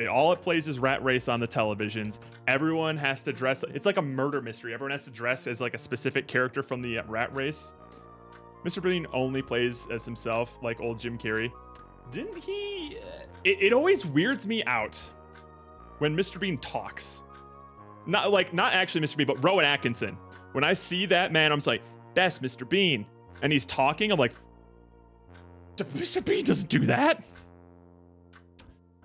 All it plays is Rat Race on the televisions. Everyone has to dress. It's like a murder mystery. Everyone has to dress as like a specific character from the Rat Race. Mr. Bean only plays as himself, like old Jim Carrey. Didn't he? It always weirds me out when Mr. Bean talks. Not actually Mr. Bean, but Rowan Atkinson. When I see that man, I'm just like, that's Mr. Bean, and he's talking. I'm like, Mr. Bean doesn't do that.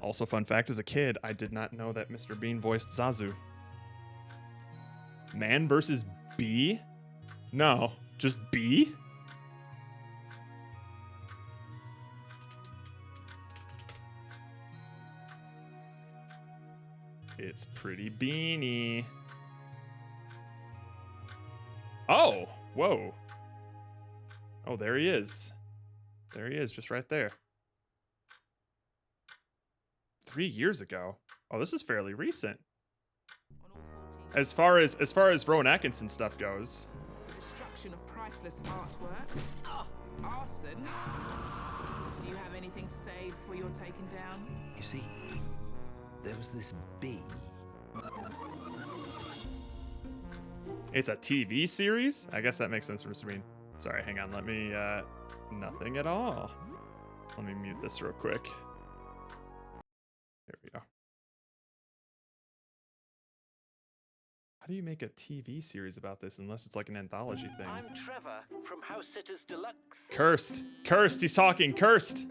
Also, fun fact: as a kid, I did not know that Mr. Bean voiced Zazu. Man versus Bee? No, just Bee. It's Pretty Beanie. Oh, whoa. Oh, there he is. There he is, just right there. 3 years ago. Oh, this is fairly recent. As far as Rowan Atkinson stuff goes. Destruction of priceless artwork. Oh, arson. Do you have anything to say before you're taken down? You see, there was this bee. It's a TV series? I guess that makes sense for Mr. Bean. Sorry, hang on. Let me, nothing at all. Let me mute this real quick. There we go. How do you make a TV series about this unless it's like an anthology thing? I'm Trevor from House Sitters Deluxe. Cursed. Cursed. He's talking. Cursed.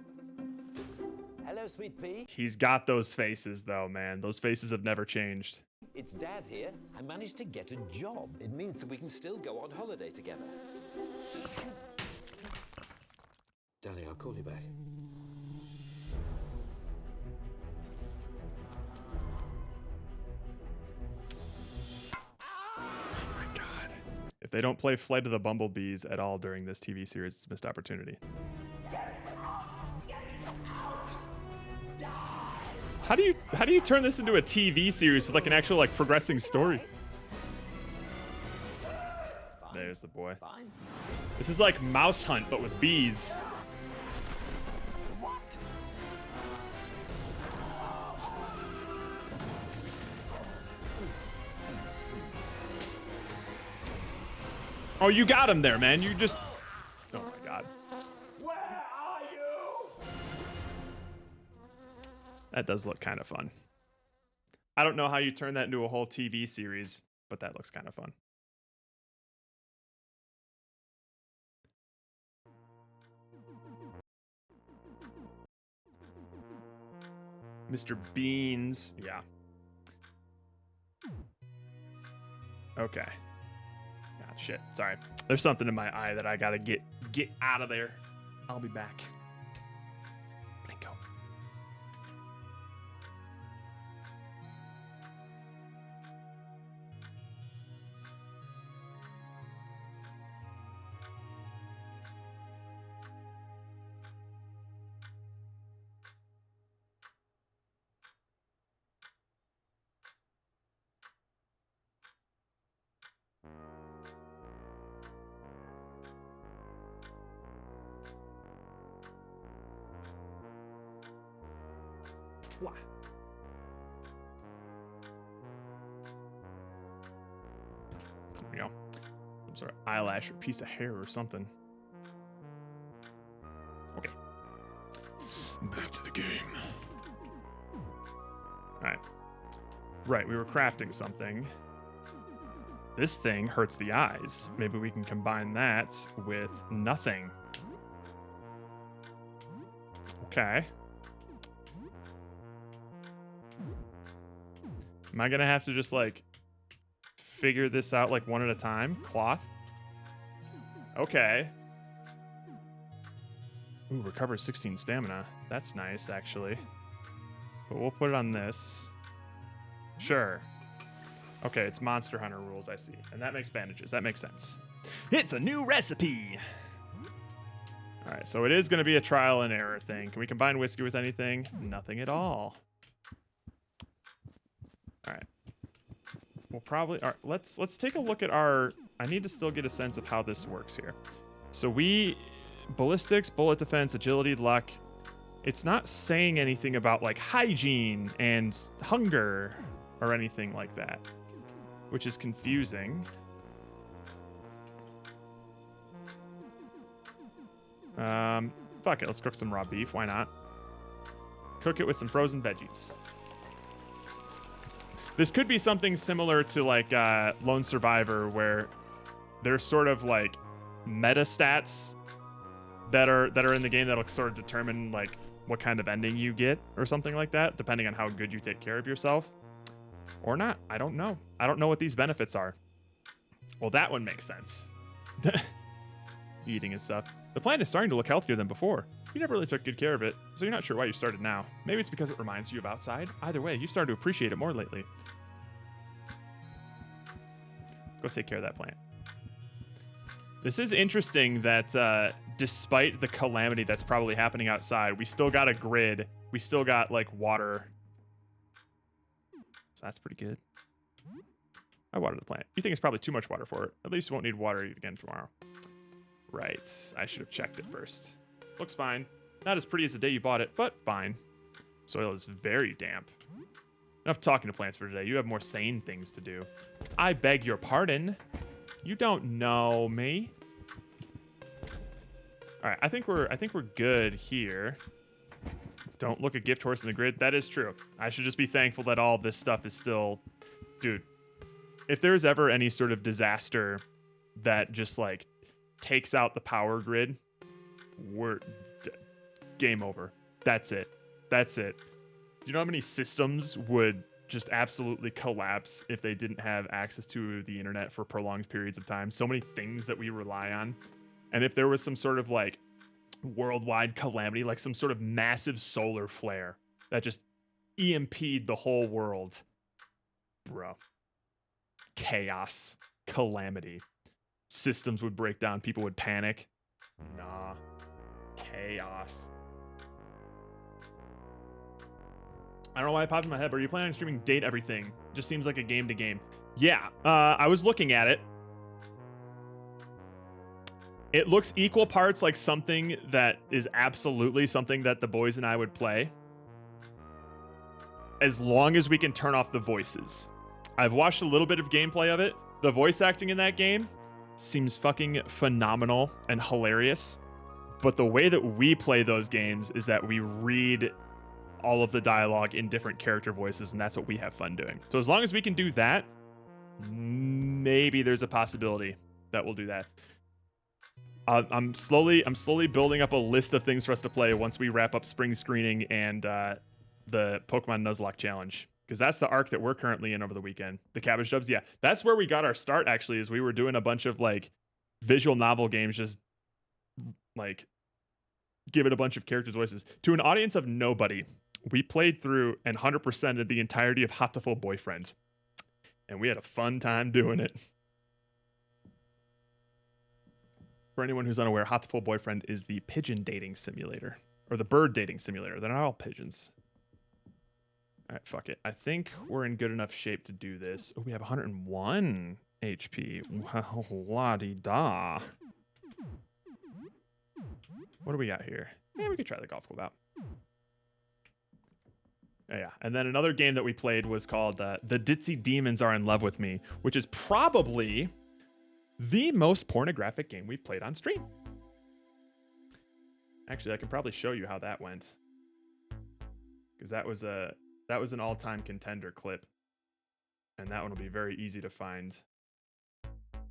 Hello, sweet pea. He's got those faces, though, man. Those faces have never changed. It's Dad here. I managed to get a job. It means that we can still go on holiday together. Danny, I'll call you back. Oh my God. If they don't play Flight of the Bumblebees at all during this TV series, it's a missed opportunity. How do you turn this into a TV series with like an actual like progressing story? There's the boy. This is like Mouse Hunt but with bees. Oh, you got him there, man. You just... Oh my God. Where are you? That does look kind of fun. I don't know how you turn that into a whole TV series, but that looks kind of fun. Mr. Beans. Yeah. Okay. God, shit. Sorry. There's something in my eye that I gotta get out of there. I'll be back. Blinko. What? There we go. Some sort of eyelash or piece of hair or something. Okay. Back to the game. Alright. Right, we were crafting something. This thing hurts the eyes. Maybe we can combine that with nothing. Okay. Am I gonna have to just like figure this out like one at a time? Cloth. Okay. Ooh, recovers 16 stamina. That's nice, actually. But we'll put it on this. Sure. Okay, it's Monster Hunter rules, I see. And that makes bandages. That makes sense. It's a new recipe! Alright, so it is gonna be a trial and error thing. Can we combine whiskey with anything? Nothing at all. All right. We'll probably... All right, let's take a look at our... I need to still get a sense of how this works here. So we... Ballistics, bullet defense, agility, luck, It's not saying anything about like hygiene and hunger or anything like that, which is confusing. Fuck it, let's cook some raw beef. Why not? Cook it with some frozen veggies. This could be something similar to like Lone Survivor, where there's sort of like meta stats that are in the game that'll sort of determine like what kind of ending you get or something like that, depending on how good you take care of yourself or not. I don't know. I don't know what these benefits are. Well, that one makes sense. Eating and stuff. The plant is starting to look healthier than before. You never really took good care of it, so you're not sure why you started now. Maybe it's because it reminds you of outside. Either way, you've started to appreciate it more lately. Let's go take care of that plant. This is interesting that despite the calamity that's probably happening outside, we still got a grid. We still got like water. So that's pretty good. I watered the plant. You think it's probably too much water for it. At least you won't need water again tomorrow. Right. I should have checked it first. Looks fine. Not as pretty as the day you bought it, but fine. Soil is very damp. Enough talking to plants for today. You have more sane things to do. I beg your pardon. You don't know me. All right, I think we're good here. Don't look a gift horse in the grid. That is true. I should just be thankful that all this stuff is still, dude. If there's ever any sort of disaster that just like takes out the power grid, we're game over. That's it. That's it. Do you know how many systems would just absolutely collapse if they didn't have access to the internet for prolonged periods of time? So many things that we rely on. And if there was some sort of like worldwide calamity, like some sort of massive solar flare that just EMP'd the whole world, bro, chaos, calamity. Systems would break down. People would panic. Nah. Chaos. I don't know why it popped in my head, but are you planning on streaming Date Everything? Just seems like a game to game. Yeah, I was looking at it. It looks equal parts like something that is absolutely something that the boys and I would play. As long as we can turn off the voices. I've watched a little bit of gameplay of it. The voice acting in that game seems fucking phenomenal and hilarious. But the way that we play those games is that we read all of the dialogue in different character voices, and that's what we have fun doing. So as long as we can do that, maybe there's a possibility that we'll do that. I'm slowly building up a list of things for us to play once we wrap up spring screening and the Pokemon Nuzlocke challenge, because that's the arc that we're currently in over the weekend. The Cabbage Dubs, yeah, that's where we got our start. Actually, is we were doing a bunch of like visual novel games, just like give it a bunch of characters' voices to an audience of nobody. We played through and 100% of the entirety of Hatoful Boyfriend, and we had a fun time doing it. For anyone who's unaware, Hatoful Boyfriend is the pigeon dating simulator, or the bird dating simulator. They're not all pigeons. All right, fuck it. I think we're in good enough shape to do this. Oh, we have 101 HP. Wow, la-di-da. What do we got here? Yeah, we could try the golf club out. Yeah, and then another game that we played was called The Ditzy Demons Are in Love With Me, which is probably the most pornographic game we played on stream. Actually, I can probably show you how that went, because that was an all-time contender clip, and that one will be very easy to find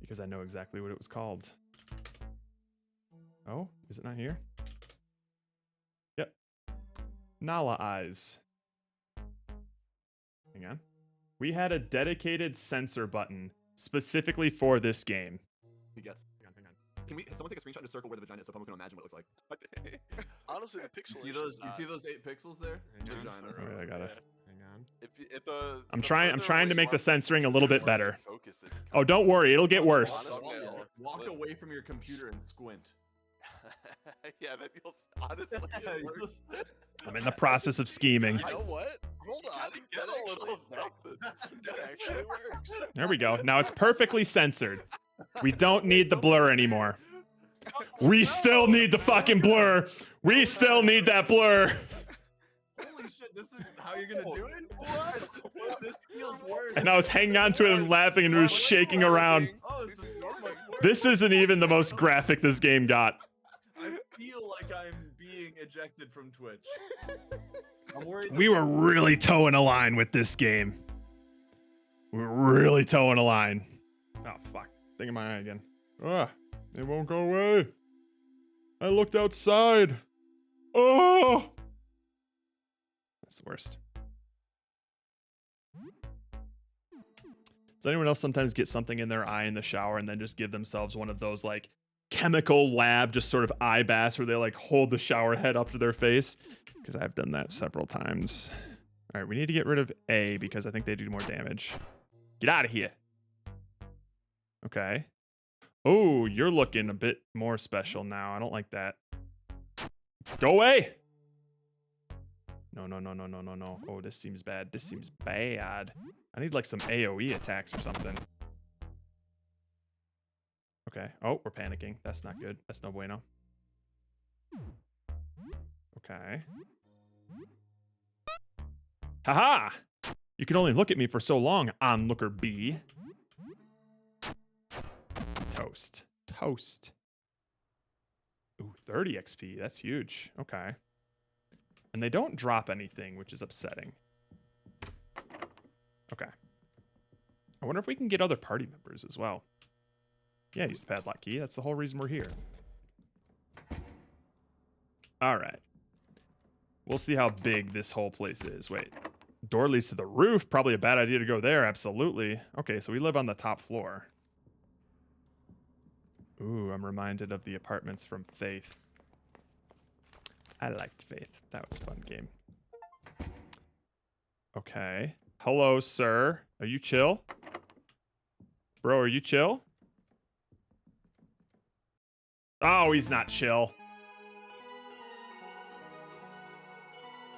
because I know exactly what it was called. Oh, is it not here? Yep. Nala Eyes. Hang on. We had a dedicated censor button specifically for this game. He gets. Hang on. Can someone take a screenshot and circle where the vagina is so someone can imagine what it looks like? Honestly, the pixel. You see those 8 pixels there? Vagina. Wait, I got it. Hang on. I'm trying to make the censoring a little bit better. Oh, don't worry, it'll get worse. Walk away from your computer and squint. Yeah, then you'll honestly. I'm in the process of scheming. You know what? Hold on. That actually works. There we go. Now it's perfectly censored. We don't need the blur anymore. We still need the fucking blur. We still need that blur. Holy shit, this is how you're gonna do it? What? This feels worse. And I was hanging on to it and laughing and it was shaking around. Oh, this is so much worse. This isn't even the most graphic this game got. I feel like I'm being ejected from Twitch. I'm worried. We were really towing a line with this game. We were really towing a line. Oh, fuck. Thing in my eye again. Ah, it won't go away. I looked outside. Oh! That's the worst. Does anyone else sometimes get something in their eye in the shower and then just give themselves one of those like chemical lab just sort of eye baths where they like hold the shower head up to their face? Because I've done that several times. All right, we need to get rid of A because I think they do more damage. Get out of here. Okay. Oh, you're looking a bit more special now. I don't like that. Go away. No, no, no, no, no, no, no. Oh, this seems bad. This seems bad. I need like some AoE attacks or something. Okay. Oh, we're panicking. That's not good. That's no bueno. Okay. Haha! You can only look at me for so long, onlooker B. Toast. Toast. Ooh, 30 XP. That's huge. Okay. And they don't drop anything, which is upsetting. Okay. I wonder if we can get other party members as well. Yeah, use the padlock key. That's the whole reason we're here. All right. We'll see how big this whole place is. Wait. Door leads to the roof. Probably a bad idea to go there. Absolutely. Okay, so we live on the top floor. Ooh, I'm reminded of the apartments from Faith. I liked Faith. That was a fun game. Okay. Hello, sir. Are you chill? Bro, are you chill? Oh, he's not chill.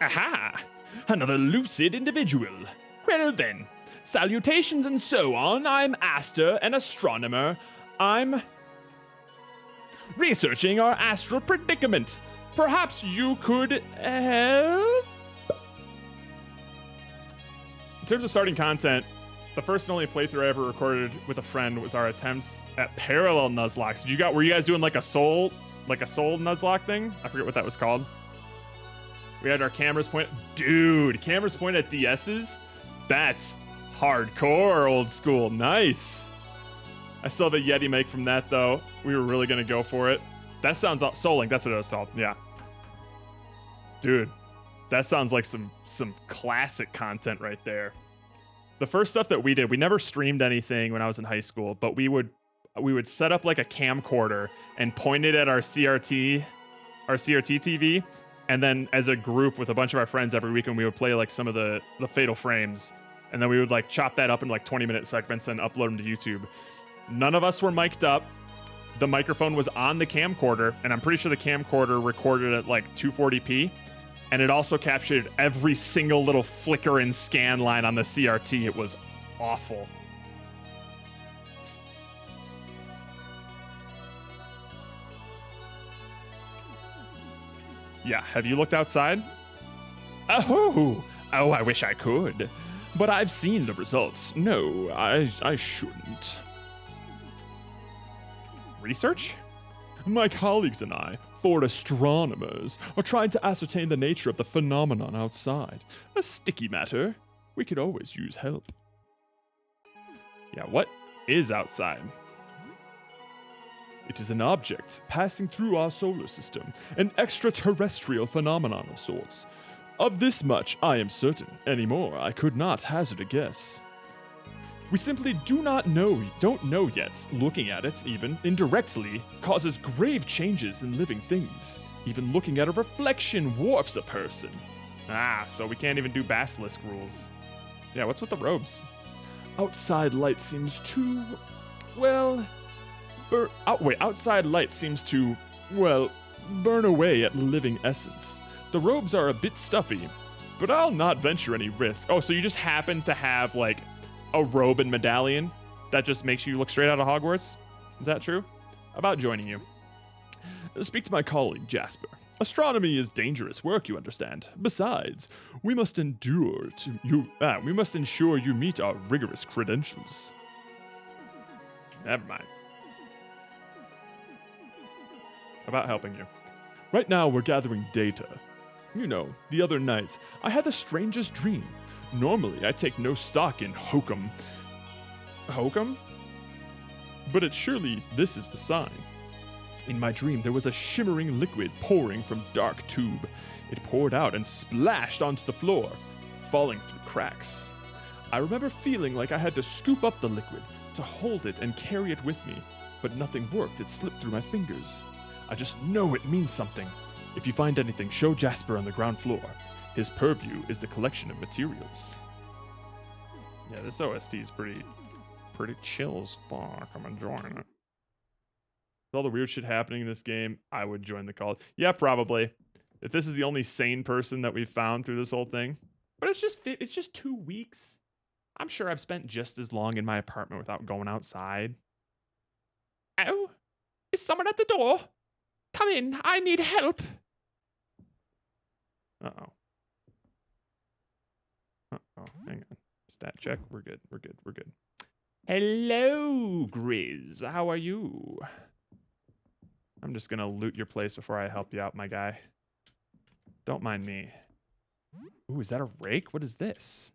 Aha! Another lucid individual. Well then, salutations and so on. I'm Aster, an astronomer. I'm researching our astral predicament. Perhaps you could help? In terms of starting content, the first and only playthrough I ever recorded with a friend was our attempts at parallel Nuzlocke. Were you guys doing like a soul Nuzlocke thing? I forget what that was called. We had our cameras point. Dude, cameras point at DSs? That's hardcore old school. Nice. I still have a Yeti mic from that though. We were really gonna go for it. That sounds Soul Link. That's what it was called. Yeah. Dude, that sounds like some classic content right there. The first stuff that we did, we never streamed anything when I was in high school, but we would set up like a camcorder and point it at our CRT TV, and then as a group with a bunch of our friends every weekend, we would play like some of the Fatal Frames, and then we would like chop that up in like 20-minute segments and upload them to YouTube. None of us were mic'd up. The microphone was on the camcorder, and I'm pretty sure the camcorder recorded at like 240p, and it also captured every single little flicker and scan line on the CRT. It was awful. Yeah, have you looked outside? Oh, I wish I could, but I've seen the results. No, I shouldn't. Research? My colleagues and I, 4 astronomers, are trying to ascertain the nature of the phenomenon outside. A sticky matter. We could always use help. Yeah, what is outside? It is an object passing through our solar system, an extraterrestrial phenomenon of sorts. Of this much I am certain. Any more, I could not hazard a guess. We simply don't know yet. Looking at it, even indirectly, causes grave changes in living things. Even looking at a reflection warps a person. Ah, so we can't even do basilisk rules. Yeah, what's with the robes? Outside light seems to, well, outside light seems to, well, burn away at living essence. The robes are a bit stuffy, but I'll not venture any risk. Oh, so you just happen to have, like, a robe and medallion that just makes you look straight out of Hogwarts? Is that true? About joining you. Speak to my colleague, Jasper. Astronomy is dangerous work, you understand. Besides, we must ensure you meet our rigorous credentials. Never mind. About helping you. Right now, we're gathering data. You know, the other nights, I had the strangest dream. Normally, I take no stock in hokum. Hokum? But surely this is the sign. In my dream, there was a shimmering liquid pouring from dark tube. It poured out and splashed onto the floor, falling through cracks. I remember feeling like I had to scoop up the liquid, to hold it and carry it with me, but nothing worked. It slipped through my fingers. I just know it means something. If you find anything, show Jasper on the ground floor. His purview is the collection of materials. Yeah, this OST is pretty chill as fuck. I'm enjoying it. With all the weird shit happening in this game, I would join the cult. Yeah, probably. If this is the only sane person that we've found through this whole thing. But it's just 2 weeks. I'm sure I've spent just as long in my apartment without going outside. Oh, is someone at the door? Come in, I need help. Uh-oh. Hang on. Stat check. We're good. Hello, Grizz. How are you? I'm just gonna loot your place before I help you out, my guy. Don't mind me. Ooh, is that a rake? What is this?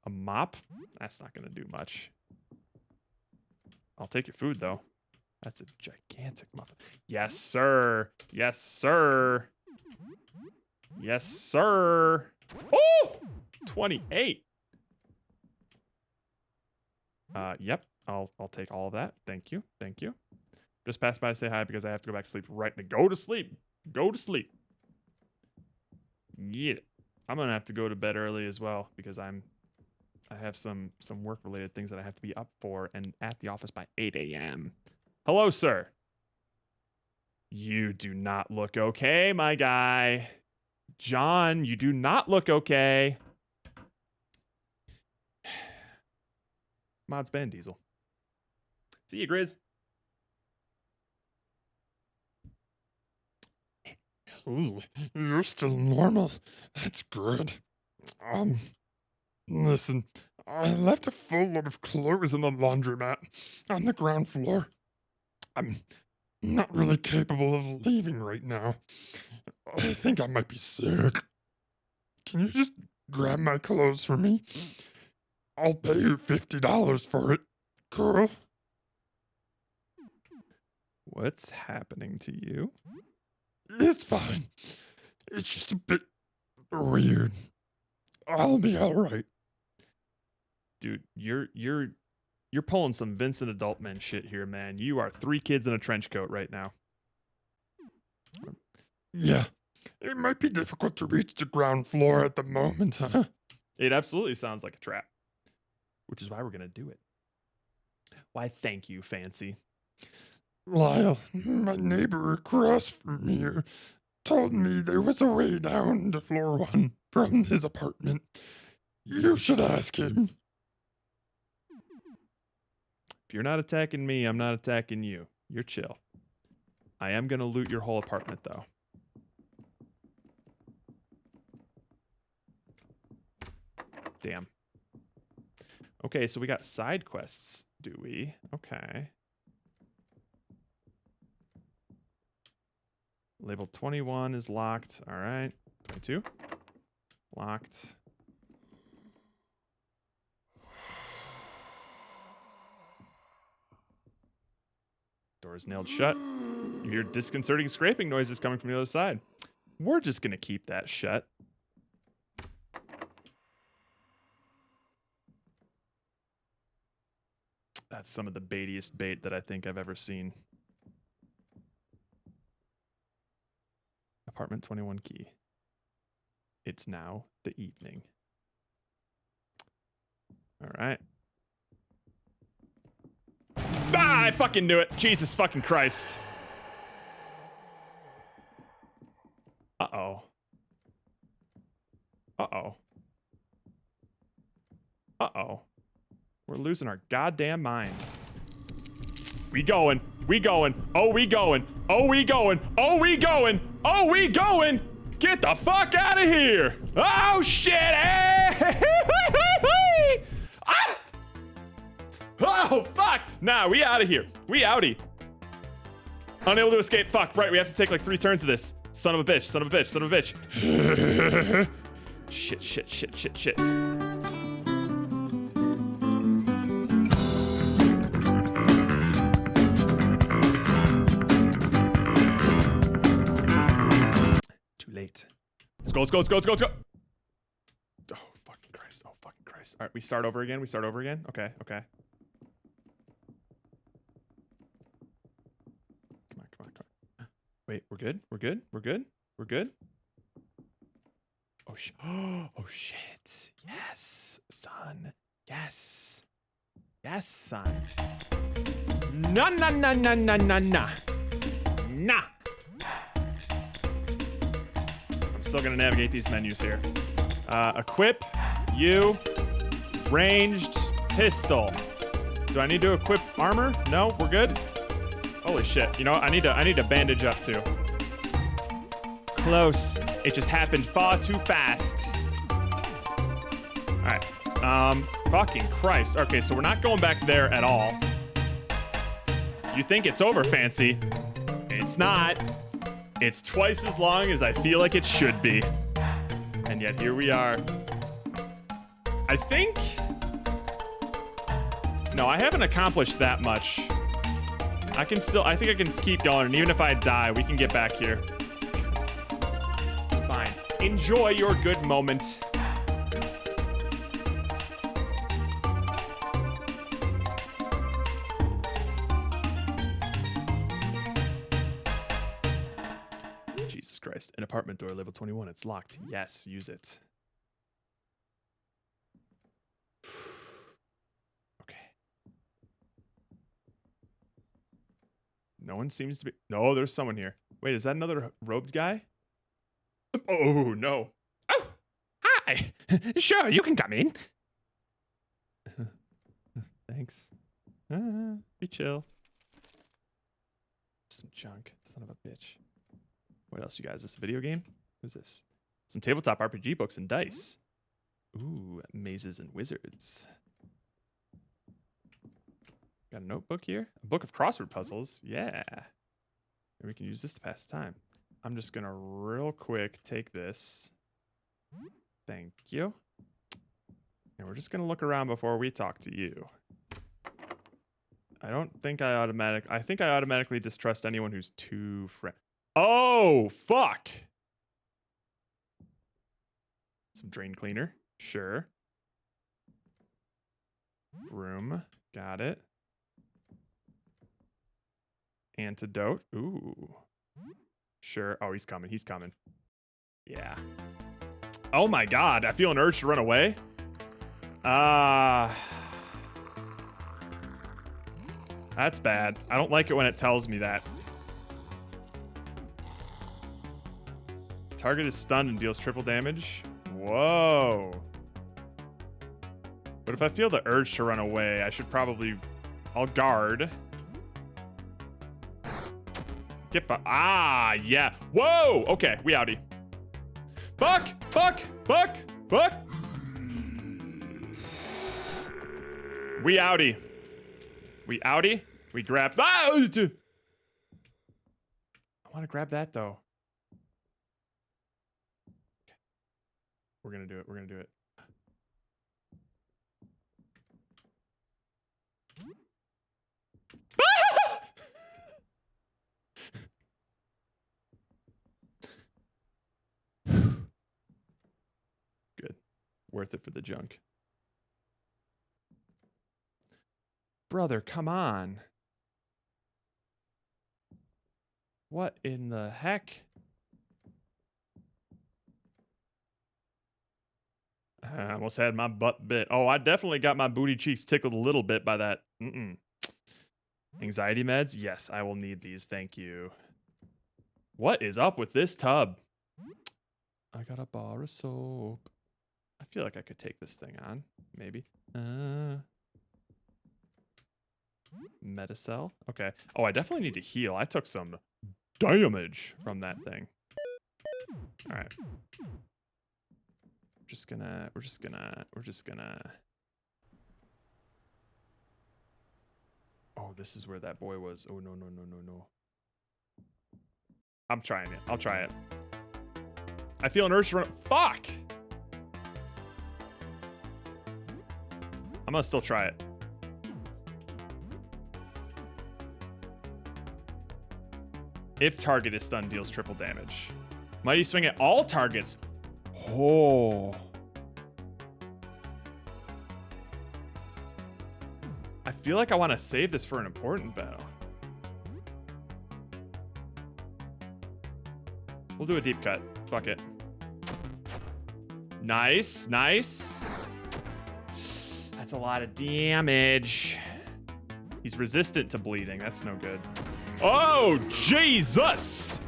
A mop? That's not gonna do much. I'll take your food, though. That's a gigantic muffin. Yes, sir. Yes, sir. Yes, sir. Oh! 28. Yep. I'll take all of that. Thank you. Just pass by to say hi because I have to go back to sleep right now. Go to sleep. Yeah. I'm gonna have to go to bed early as well because I have some work related things that I have to be up for and at the office by 8 a.m. Hello, sir. You do not look okay, my guy. John, you do not look okay. Mods ban Diesel. See you, Grizz. Ooh, you're still normal. That's good. Listen, I left a full load of clothes in the laundromat on the ground floor. I'm not really capable of leaving right now. I think I might be sick. Can you just grab my clothes for me? I'll pay you $50 for it. Cool. What's happening to you? It's fine. It's just a bit weird. I'll be all right. Dude, you're pulling some Vincent Adultman shit here, man. You are 3 kids in a trench coat right now. Yeah. It might be difficult to reach the ground floor at the moment, huh? It absolutely sounds like a trap. Which is why we're gonna do it. Why, thank you, Fancy. Lyle, my neighbor across from here, told me there was a way down to floor 1 from his apartment. You should ask him. If you're not attacking me, I'm not attacking you. You're chill. I am gonna loot your whole apartment, though. Damn. Okay, so we got side quests, do we? Okay. Label 21 is locked. All right. 22. Locked. Door is nailed shut. You hear disconcerting scraping noises coming from the other side. We're just going to keep that shut. That's some of the baitiest bait that I think I've ever seen. Apartment 21 key. It's now the evening. All right. Ah, I fucking knew it. Jesus fucking Christ. Uh-oh. Uh-oh. Uh-oh. We're losing our goddamn mind. We going. We going. Oh, we going. Oh, we going. Oh, we going. Oh, we going. Get the fuck out of here. Oh, shit. Hey. Ah! Oh, fuck. Nah, we out of here. We outie. Unable to escape. Fuck. Right, we have to take like 3 turns of this. Son of a bitch. Son of a bitch. Son of a bitch. Shit, shit, shit, shit, shit. Too late. Let's go, let's go, let's go, let's go, let's go. Oh, fucking Christ. Oh, fucking Christ. All right, we start over again. We start over again. Okay, okay. Come on, come on, come on. Wait, we're good? We're good? We're good? We're good? Oh, oh, shit. Yes, son. Yes. Yes, son. Nah, nah, nah, nah, nah, nah, nah. Nah. I'm still gonna navigate these menus here. Equip, you, ranged, pistol. Do I need to equip armor? No, we're good. Holy shit. You know what? I need to bandage up too. Close. It just happened far too fast. All right. Fucking Christ. Okay, so we're not going back there at all. You think it's over, Fancy? It's not. It's twice as long as I feel like it should be. And yet here we are. I think... No, I haven't accomplished that much. I think I can keep going, and even if I die, we can get back here. Fine. Enjoy your good moment. Jesus Christ. An apartment door, level 21. It's locked. Yes, use it. Okay. No one seems to be... No, there's someone here. Wait, is that another robed guy? Oh, no. Oh, hi. Sure, you can come in. Thanks. Be chill. Some junk. Son of a bitch. What else, you guys? Is this a video game? Who's this? Some tabletop RPG books and dice. Ooh, mazes and wizards. Got a notebook here? A book of crossword puzzles. Yeah. Maybe we can use this to pass time. I'm just gonna real quick take this. Thank you. And we're just gonna look around before we talk to you. I think I automatically distrust anyone who's too friendly. Oh, fuck. Some drain cleaner. Sure. Room. Got it. Antidote. Ooh. Sure. Oh, he's coming. He's coming. Yeah. Oh my god. I feel an urge to run away. That's bad. I don't like it when it tells me that. Target is stunned and deals triple damage. Whoa. But if I feel the urge to run away, I should probably... I'll guard. Yeah. Whoa! Okay, we outie. Fuck! Fuck! Fuck! Fuck! We outie. We outie? We grab... Ah! I want to grab that, though. Okay. We're going to do it. We're going to do it. Good. Worth it for the junk. Brother, come on. What in the heck? I almost had my butt bit. Oh, I definitely got my booty cheeks tickled a little bit by that. Anxiety meds? Yes, I will need these. Thank you. What is up with this tub? I got a bar of soap. I feel like I could take this thing on. Maybe. Metacell. Okay. Oh, I definitely need to heal. I took some damage from that thing. All right. We're just gonna. Oh, this is where that boy was. Oh, no. I'm trying it. I'll try it. I feel an urge to run. Fuck! I'm gonna still try it. If target is stunned, deals triple damage. Mighty swing at all targets. Oh. I feel like I want to save this for an important battle. We'll do a deep cut. Fuck it. Nice. That's a lot of damage. He's resistant to bleeding. That's no good. Oh, Jesus!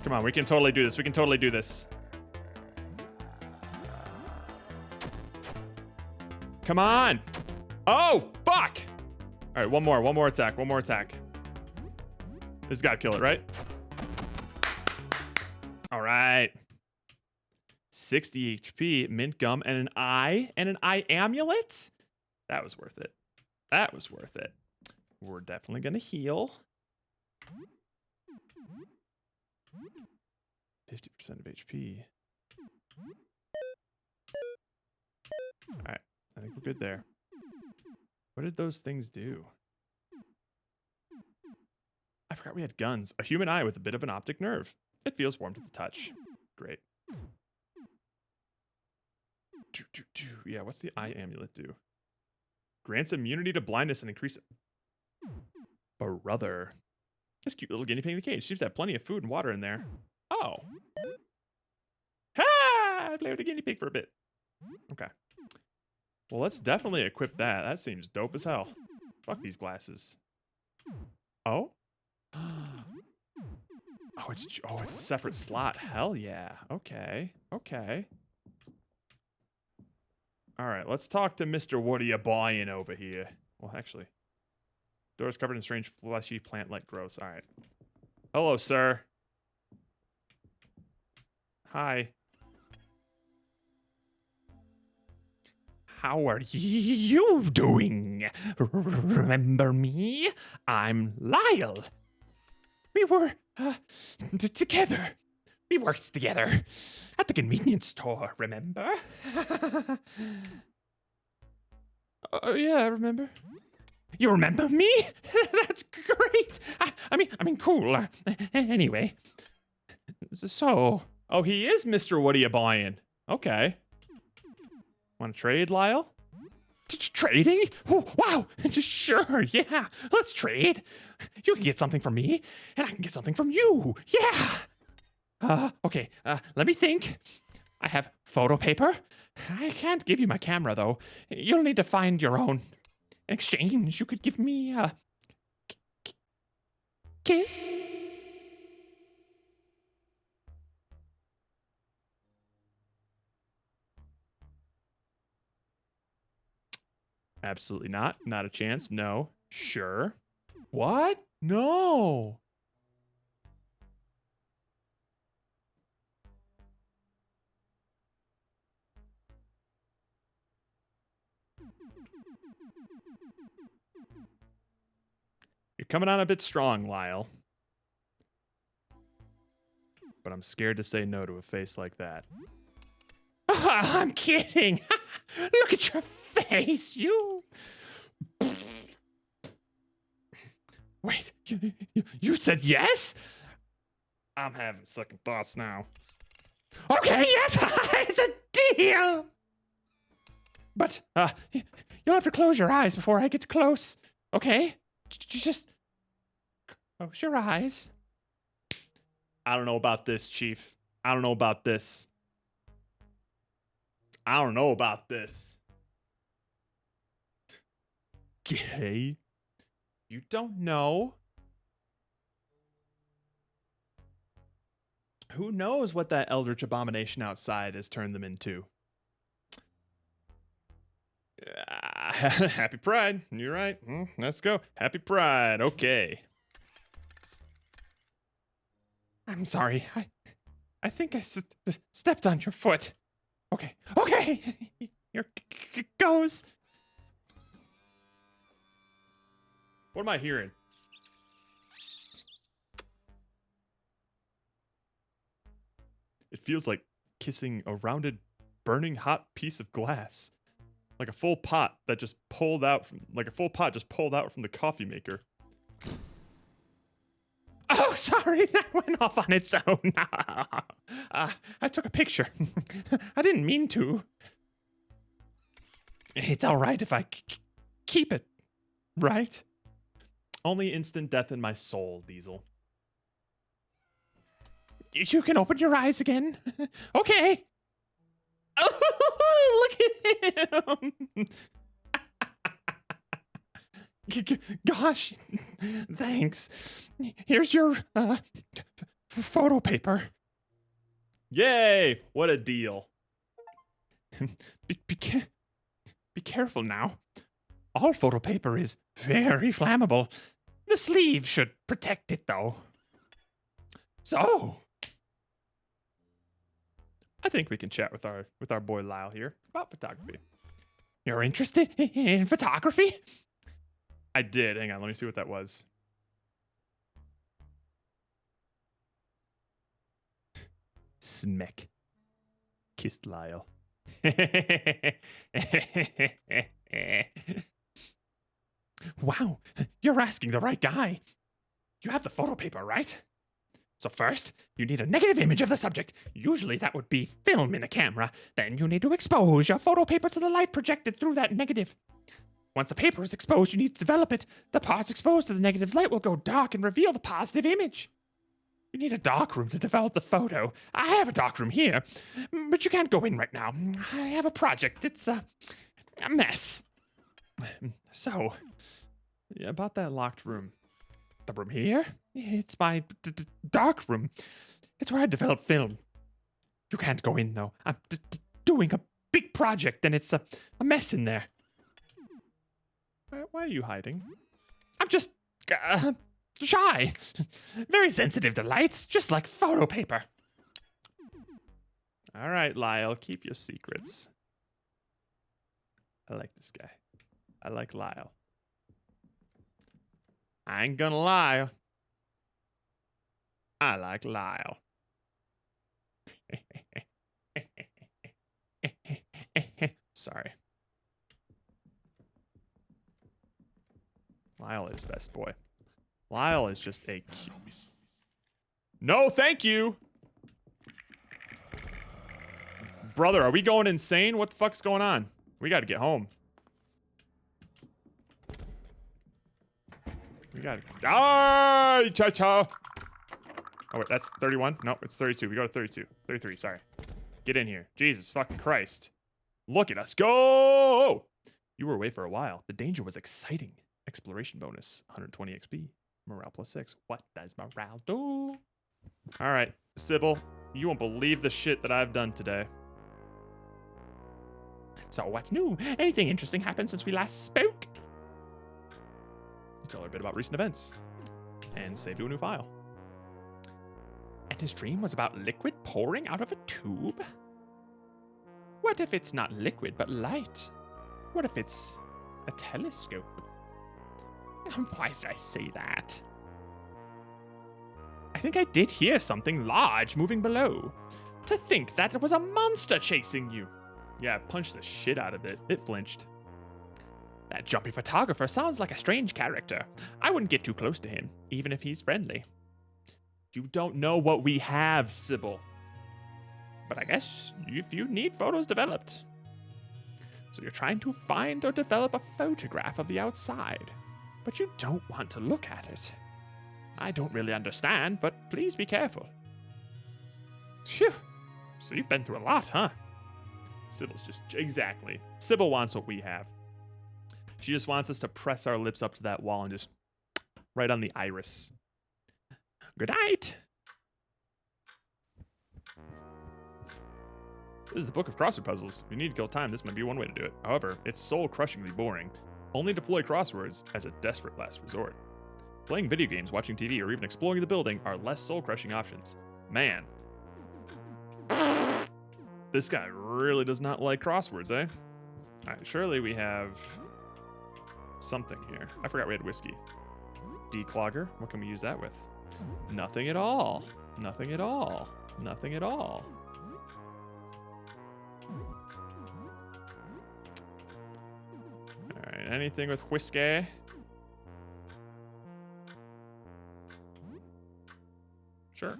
Come on, we can totally do this. Come on! Oh, fuck! All right, one more attack. This has got to kill it, right? All right. 60 HP, mint gum, and an eye amulet? That was worth it. We're definitely gonna heal. 50% of HP. All right, I think we're good there. What did those things do? I forgot we had guns. A human eye with a bit of an optic nerve. It feels warm to the touch. Great. Yeah, what's the eye amulet do? Grants immunity to blindness and increase... Brother. This cute little guinea pig in the cage seems to have plenty of food and water in there. Oh. Ha! I played with a guinea pig for a bit. Okay. Well, let's definitely equip that. That seems dope as hell. Fuck these glasses. Oh? Oh, it's a separate slot. Hell yeah. Okay. All right, let's talk to Mr. What are you buying over here? Well, actually, door's covered in strange fleshy plant-like growths. All right. Hello, sir. Hi. How are you doing? Remember me? I'm Lyle. We were together. We worked together at the convenience store, remember? Yeah, I remember. You remember me? That's great. I mean, cool. Anyway, so, oh, he is Mr. What are you buying? Okay. Want to trade, Lyle? Trading? Oh, wow. Sure, yeah. Let's trade. You can get something from me, and I can get something from you. Yeah. Okay, let me think. I have photo paper. I can't give you my camera, though. You'll need to find your own. In exchange, you could give me a kiss. Absolutely not. Not a chance. No. Sure. What? No. You're coming on a bit strong, Lyle. But I'm scared to say no to a face like that. I'm kidding. Look at your face, you. Wait, you said yes? I'm having second thoughts now. Okay, yes, it's a deal. But you'll have to close your eyes before I get close. Okay? Just close your eyes. I don't know about this, Chief. I don't know about this. Okay. You don't know. Who knows what that eldritch abomination outside has turned them into? Happy Pride. You're right. Let's go. Happy Pride. Okay. I'm sorry. I think I stepped on your foot. Okay. Okay. Here goes. What am I hearing? It feels like kissing a rounded, burning hot piece of glass. Like a full pot that just pulled out from, like a full pot just pulled out from the coffee maker. Oh, sorry, that went off on its own. I took a picture. I didn't mean to. It's all right if I keep it, right? Only instant death in my soul, Diesel. You can open your eyes again. Okay. Oh, look at him. Gosh, thanks. Here's your photo paper. Yay! What a deal. Be careful now. All photo paper is very flammable. The sleeve should protect it, though. So, I think we can chat with our boy Lyle here about photography. You're interested in photography? I did. Hang on, let me see what that was. Smack. Kissed Lyle. Wow, you're asking the right guy. You have the photo paper, right? So first, you need a negative image of the subject. Usually that would be film in a camera. Then you need to expose your photo paper to the light projected through that negative. Once the paper is exposed, you need to develop it. The parts exposed to the negative light will go dark and reveal the positive image. You need a darkroom to develop the photo. I have a darkroom here, but you can't go in right now. I have a project. It's a mess. So, yeah, about that locked room. The room here? It's my dark room. It's where I develop film. You can't go in, though. I'm doing a big project, and it's a mess in there. Why are you hiding? I'm just shy. Very sensitive to light, just like photo paper. All right, Lyle, keep your secrets. I like this guy. I like Lyle. I ain't gonna lie. I like Lyle. Sorry. Lyle is best boy. Lyle is just a cute. No, thank you. Brother, are we going insane? What the fuck's going on? We gotta get home. We gotta. Ah, cha-cha. Oh, wait, that's 31? No, it's 32. We go to 32. 33, sorry. Get in here. Jesus fucking Christ. Look at us go! You were away for a while. The danger was exciting. Exploration bonus, 120 XP. Morale plus 6. What does morale do? All right, Sybil, you won't believe the shit that I've done today. So what's new? Anything interesting happened since we last spoke? Tell her a bit about recent events. And save you a new file. And his dream was about liquid pouring out of a tube? What if it's not liquid, but light? What if it's a telescope? Why did I say that? I think I did hear something large moving below. To think that it was a monster chasing you. Yeah, punch the shit out of it. It flinched. That jumpy photographer sounds like a strange character. I wouldn't get too close to him, even if he's friendly. You don't know what we have, Sybil. But I guess if you need photos developed. So you're trying to find or develop a photograph of the outside. But you don't want to look at it. I don't really understand, but please be careful. Phew. So you've been through a lot, huh? Sybil's just... Exactly. Sybil wants what we have. She just wants us to press our lips up to that wall and just... right on the iris. Good night. This is the book of crossword puzzles. If you need to kill time, this might be one way to do it. However, it's soul-crushingly boring. Only deploy crosswords as a desperate last resort. Playing video games, watching TV, or even exploring the building are less soul-crushing options. Man. This guy really does not like crosswords, eh? Alright, surely we have something here. I forgot we had whiskey. Declogger. What can we use that with? Nothing at all. Nothing at all. Nothing at all. Alright, anything with whiskey? Sure.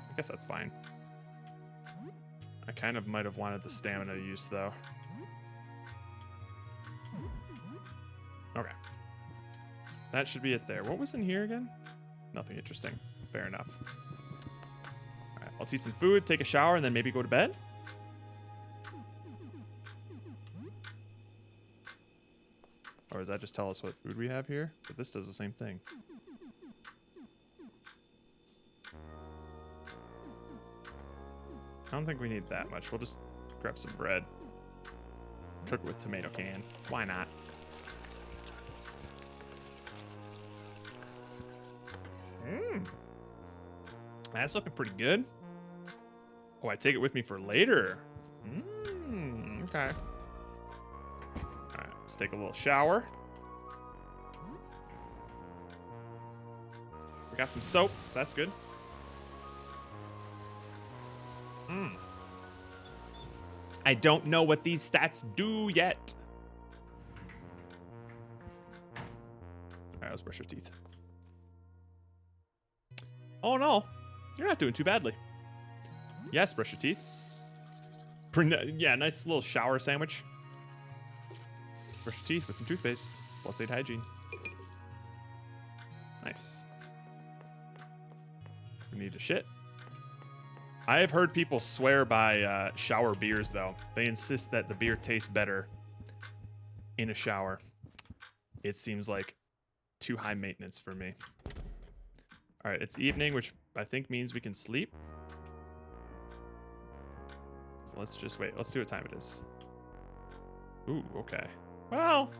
I guess that's fine. I kind of might have wanted the stamina use, though. Okay. That should be it there. What was in here again? Nothing interesting. Fair enough. Alright, let's eat some food, take a shower, and then maybe go to bed? Or does that just tell us what food we have here? But this does the same thing. I don't think we need that much. We'll just grab some bread. Cook it with tomato can. Why not? Mmm. That's looking pretty good. Oh, I take it with me for later. Mmm. Okay. Alright, let's take a little shower. We got some soap, so that's good. I don't know what these stats do yet. Alright, let's brush your teeth. Oh no, you're not doing too badly. Yes, brush your teeth. Yeah, nice little shower sandwich. Brush your teeth with some toothpaste. Plus 8 hygiene. Nice. We need to shit. I have heard people swear by shower beers, though. They insist that the beer tastes better in a shower. It seems like too high maintenance for me. All right, it's evening, which I think means we can sleep. So let's just wait. Let's see what time it is. Ooh, okay. Well,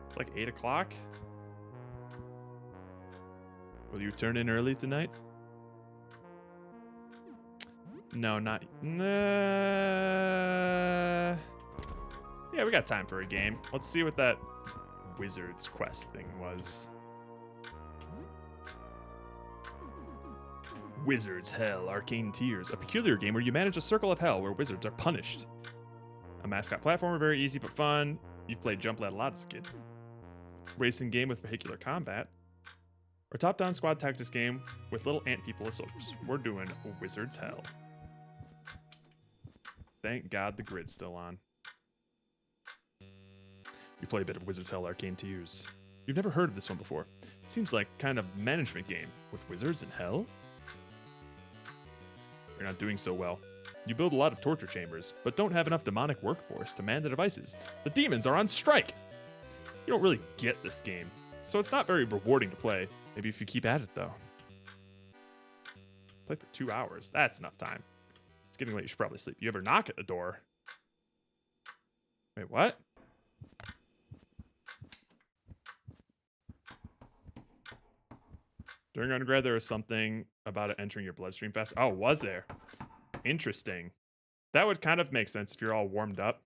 it's like 8 o'clock. Will you turn in early tonight? No, not... Nah. Yeah, we got time for a game. Let's see what that Wizard's Quest thing was. Wizard's Hell Arcane Tears, a peculiar game where you manage a circle of hell where wizards are punished. A mascot platformer, very easy but fun. You've played Jump Lad a lot as a kid. Racing game with vehicular combat. Or top-down squad tactics game with little ant people as soldiers. We're doing Wizard's Hell. Thank God the grid's still on. You play a bit of Wizard's Hell Arcane Tears. You've never heard of this one before. It seems like kind of management game with wizards in hell. You're not doing so well. You build a lot of torture chambers, but don't have enough demonic workforce to man the devices. The demons are on strike! You don't really get this game, so it's not very rewarding to play. Maybe if you keep at it, though. Play for 2 hours. That's enough time. It's getting late. You should probably sleep. You ever knock at the door? Wait, what? During undergrad, there was something about it entering your bloodstream fast. Oh, was there? Interesting. That would kind of make sense if you're all warmed up.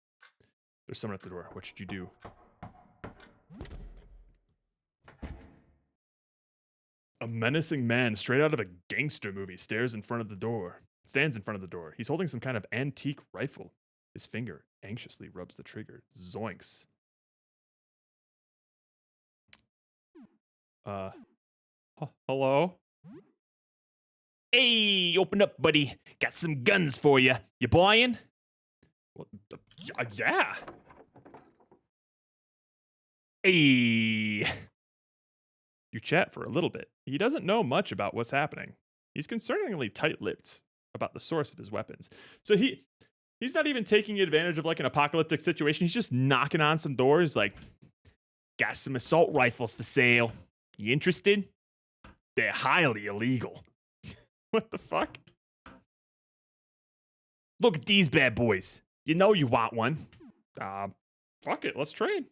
There's someone at the door. What should you do? A menacing man straight out of a gangster movie stands in front of the door. He's holding some kind of antique rifle. His finger anxiously rubs the trigger. Zoinks. Hello? Hey, open up, buddy. Got some guns for you. You buying? Well, yeah. Hey. You chat for a little bit. He doesn't know much about what's happening. He's concerningly tight-lipped about the source of his weapons. So he's not even taking advantage of like an apocalyptic situation. He's just knocking on some doors like, got some assault rifles for sale. You interested? they're highly illegal. What the fuck? Look at these bad boys. You know you want one. Fuck it, let's trade.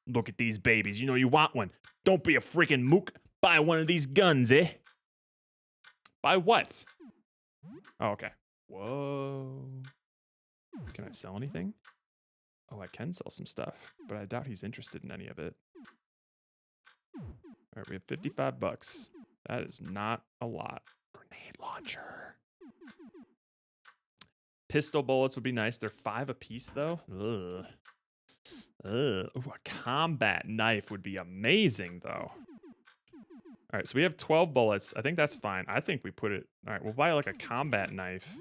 Look at these babies. You know you want one. Don't be a freaking mook. Buy one of these guns, eh? Buy what? Oh, okay. Whoa. Can I sell anything? Oh, I can sell some stuff, but I doubt he's interested in any of it. All right, we have 55 bucks. That is not a lot. Grenade launcher. Pistol bullets would be nice. They're 5 apiece, though. Ugh. Ugh. Ooh, a combat knife would be amazing, though. All right, so we have 12 bullets. I think that's fine. I think we put it... All right, we'll buy, like, a combat knife.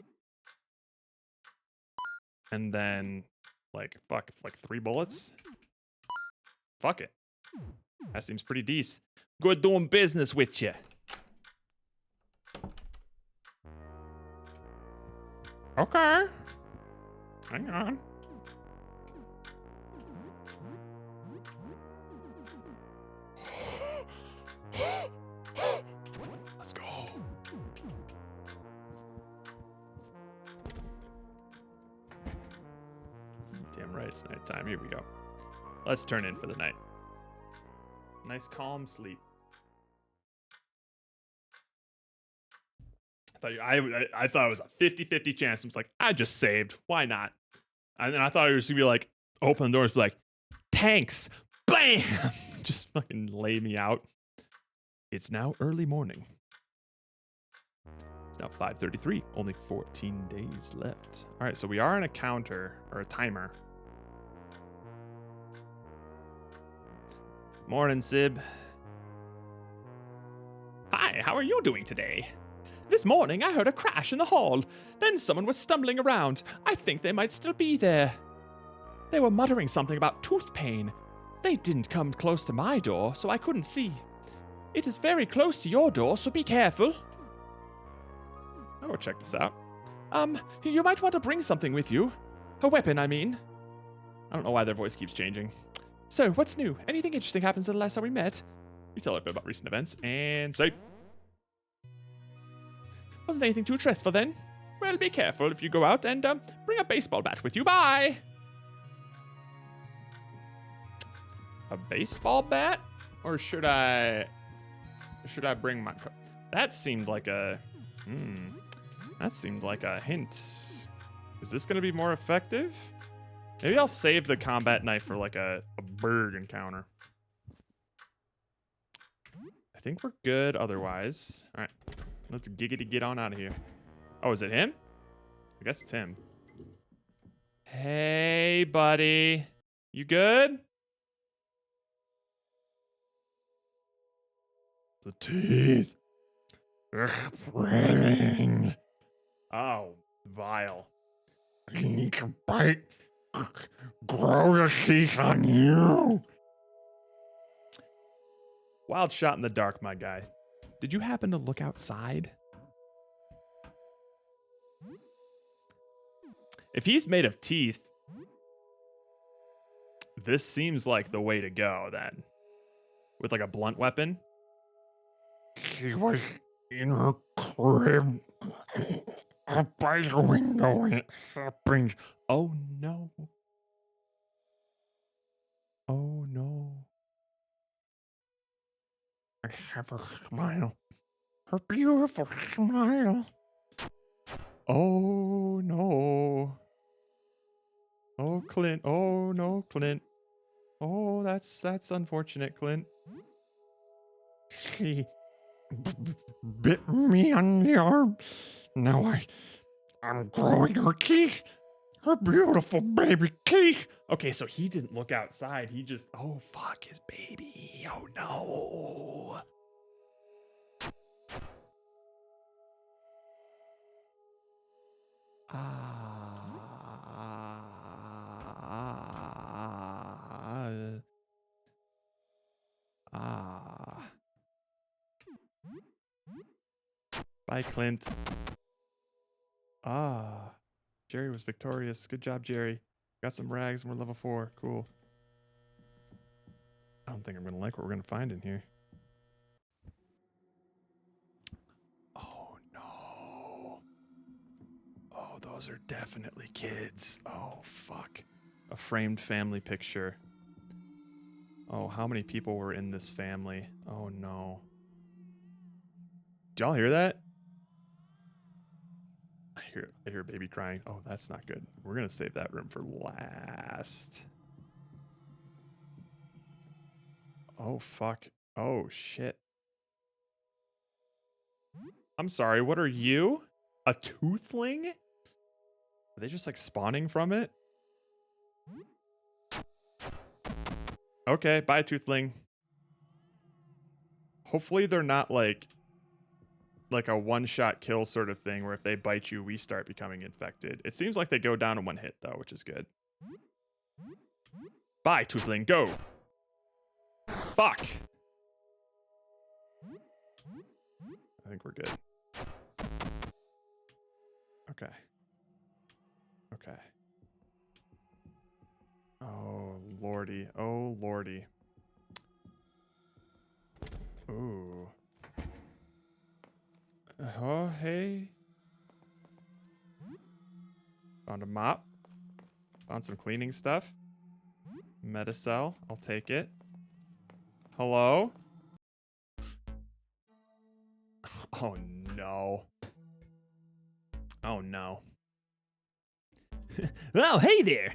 And then, like, fuck, like 3 bullets? Fuck it. That seems pretty decent. Good doing business with you. Okay. Hang on. Let's go. Damn right, it's nighttime. Here we go. Let's turn in for the night. Nice calm sleep. I thought it was a 50-50 chance. I was like, I just saved. Why not? And then I thought it was gonna be like, open the doors, be like, tanks, bam, just fucking lay me out. It's now early morning. It's now 5:33. Only 14 days left. All right, so we are on a counter or a timer. Morning, Sib. Hi, how are you doing today? This morning I heard a crash in the hall. Then someone was stumbling around. I think they might still be there. They were muttering something about tooth pain. They didn't come close to my door, so I couldn't see. It is very close to your door, so be careful. I'll go check this out. You might want to bring something with you. A weapon, I mean. I don't know why their voice keeps changing. So, what's new? Anything interesting happened since the last time we met? We tell a bit about recent events, and save. Wasn't anything too stressful then? Well, be careful if you go out, and bring a baseball bat with you. Bye! A baseball bat? Or should I bring my... That seemed like a... That seemed like a hint. Is this going to be more effective? Maybe I'll save the combat knife for like a bird encounter. I think we're good otherwise. All right, let's giggity get on out of here. Oh, is it him? I guess it's him. Hey, buddy. You good? The teeth. Spreading. Oh, vile. I need to bite. Grow the teeth on you. Wild shot in the dark, my guy. Did you happen to look outside? If he's made of teeth, this seems like the way to go then. With like a blunt weapon. She was in her crib. Up by the window and it happened. Oh no. Oh no. I have her smile. Her beautiful smile. Oh no. Oh Clint. Oh no, Clint. Oh, that's unfortunate, Clint. She bit me on the arm. Now I'm growing her teeth. Her beautiful baby teeth. Okay, so he didn't look outside. He just, oh, fuck his baby. Oh, no. Bye, Clint. Jerry was victorious. Good job, Jerry. Got some rags and we're level 4. Cool. I don't think I'm going to like what we're going to find in here. those are definitely kids. Oh, fuck. A framed family picture. Oh, how many people were in this family? Oh, no. Did y'all hear that? I hear baby crying. Oh, that's not good. We're going to save that room for last. Oh, fuck. Oh, shit. I'm sorry, what are you? A toothling? Are they just like spawning from it? Okay, bye, toothling. Hopefully they're not like a one-shot kill sort of thing where if they bite you, we start becoming infected. It seems like they go down in one hit though, which is good. Bye, toothling, go. Fuck. I think we're good. Okay. Okay. Oh, lordy. Oh, lordy. Ooh. Oh, hey. Found a mop. Found some cleaning stuff. Metacell. I'll take it. Hello? Oh, no. Oh, no. Oh, hey there.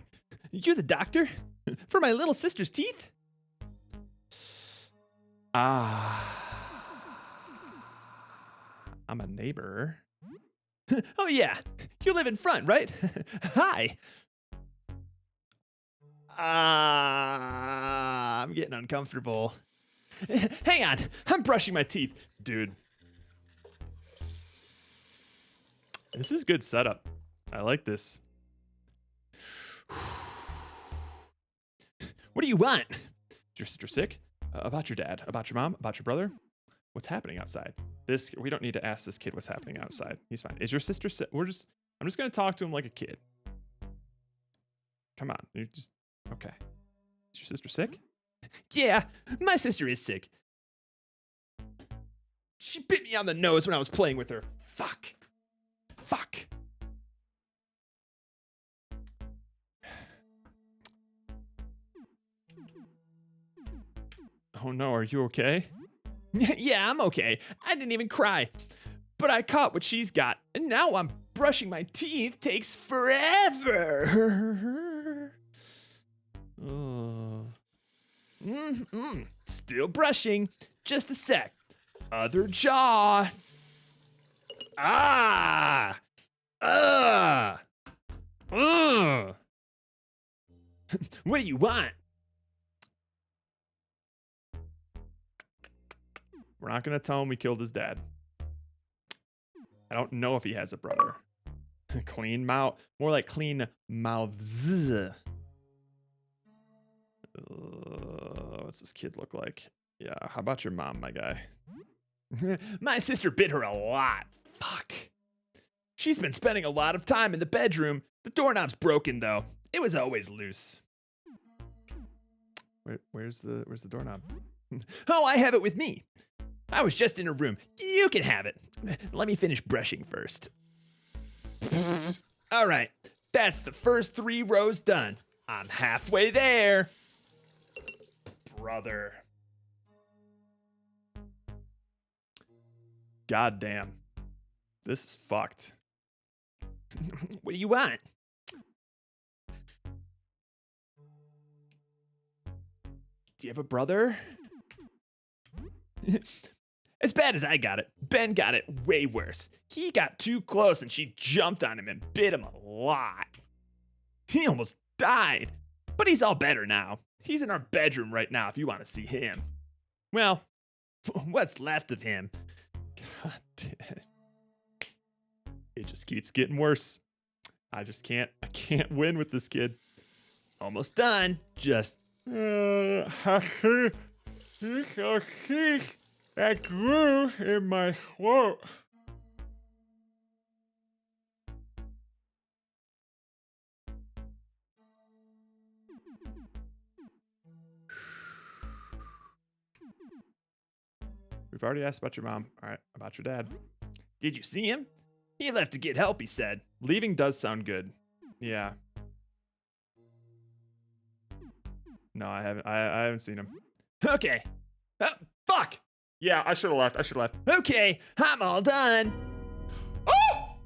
You're the doctor? For my little sister's teeth? I'm a neighbor. Oh, yeah. You live in front, right? Hi. I'm getting uncomfortable. Hang on. I'm brushing my teeth. Dude. This is good setup. I like this. What do you want? Is your sister sick? About your dad? About your mom? About your brother? What's happening outside? We don't need to ask this kid what's happening outside. He's fine. Is your sister sick? I'm just gonna talk to him like a kid. Come on. Okay. Is your sister sick? Yeah, my sister is sick. She bit me on the nose when I was playing with her. Fuck. Fuck. Oh no, are you okay? Yeah, I'm okay. I didn't even cry. But I caught what she's got, and now I'm brushing my teeth takes forever. Still brushing. Just a sec. Other jaw. What do you want? We're not gonna tell him we killed his dad. I don't know if he has a brother. Clean mouth. More like clean mouths. What's this kid look like? Yeah, how about your mom, my guy? My sister bit her a lot. Fuck. She's been spending a lot of time in the bedroom. The doorknob's broken, though. It was always loose. Where's the doorknob? Oh, I have it with me. I was just in her room. You can have it. Let me finish brushing first. All right, that's the first 3 rows done. I'm halfway there. Brother. God damn. This is fucked. What do you want? Do you have a brother? As bad as I got it, Ben got it way worse. He got too close and she jumped on him and bit him a lot. He almost died, but he's all better now. He's in our bedroom right now if you want to see him. Well, what's left of him. God damn. It just keeps getting worse. I can't win with this kid. Almost done. Just that grew in my throat. We've already asked about your mom. All right, about your dad. Did you see him? He left to get help, he said. Leaving does sound good. Yeah. No, I haven't seen him. Okay. Fuck! Yeah, I should have left. I should have left. Okay, I'm all done. Oh!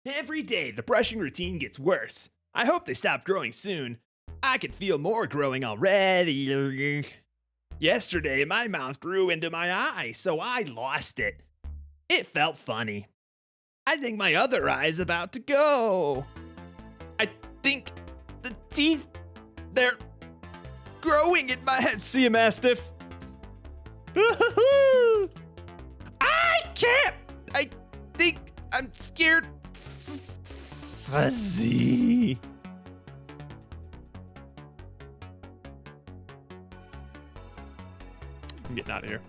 Every day, the brushing routine gets worse. I hope they stop growing soon. I could feel more growing already. Yesterday, my mouth grew into my eye, so I lost it. It felt funny. I think my other eye's about to go. I think the teeth, they're growing in my head. See you, Mastiff. I can't. I think I'm scared. Fuzzy. I'm getting out of here.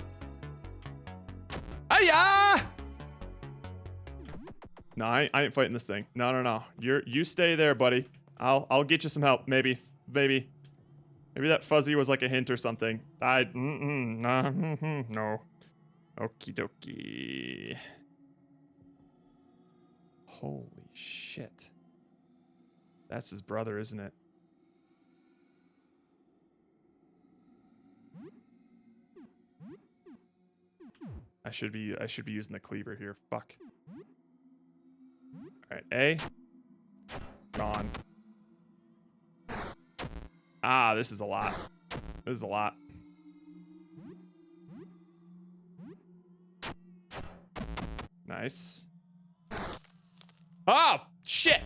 Hiya! No, I ain't fighting this thing. No. You stay there, buddy. I'll get you some help. Maybe that fuzzy was like a hint or something. No. Okie dokie. Holy shit. That's his brother, isn't it? I should be using the cleaver here. Fuck. All right, A. Gone. Ah, this is a lot. This is a lot. Nice. Oh, shit.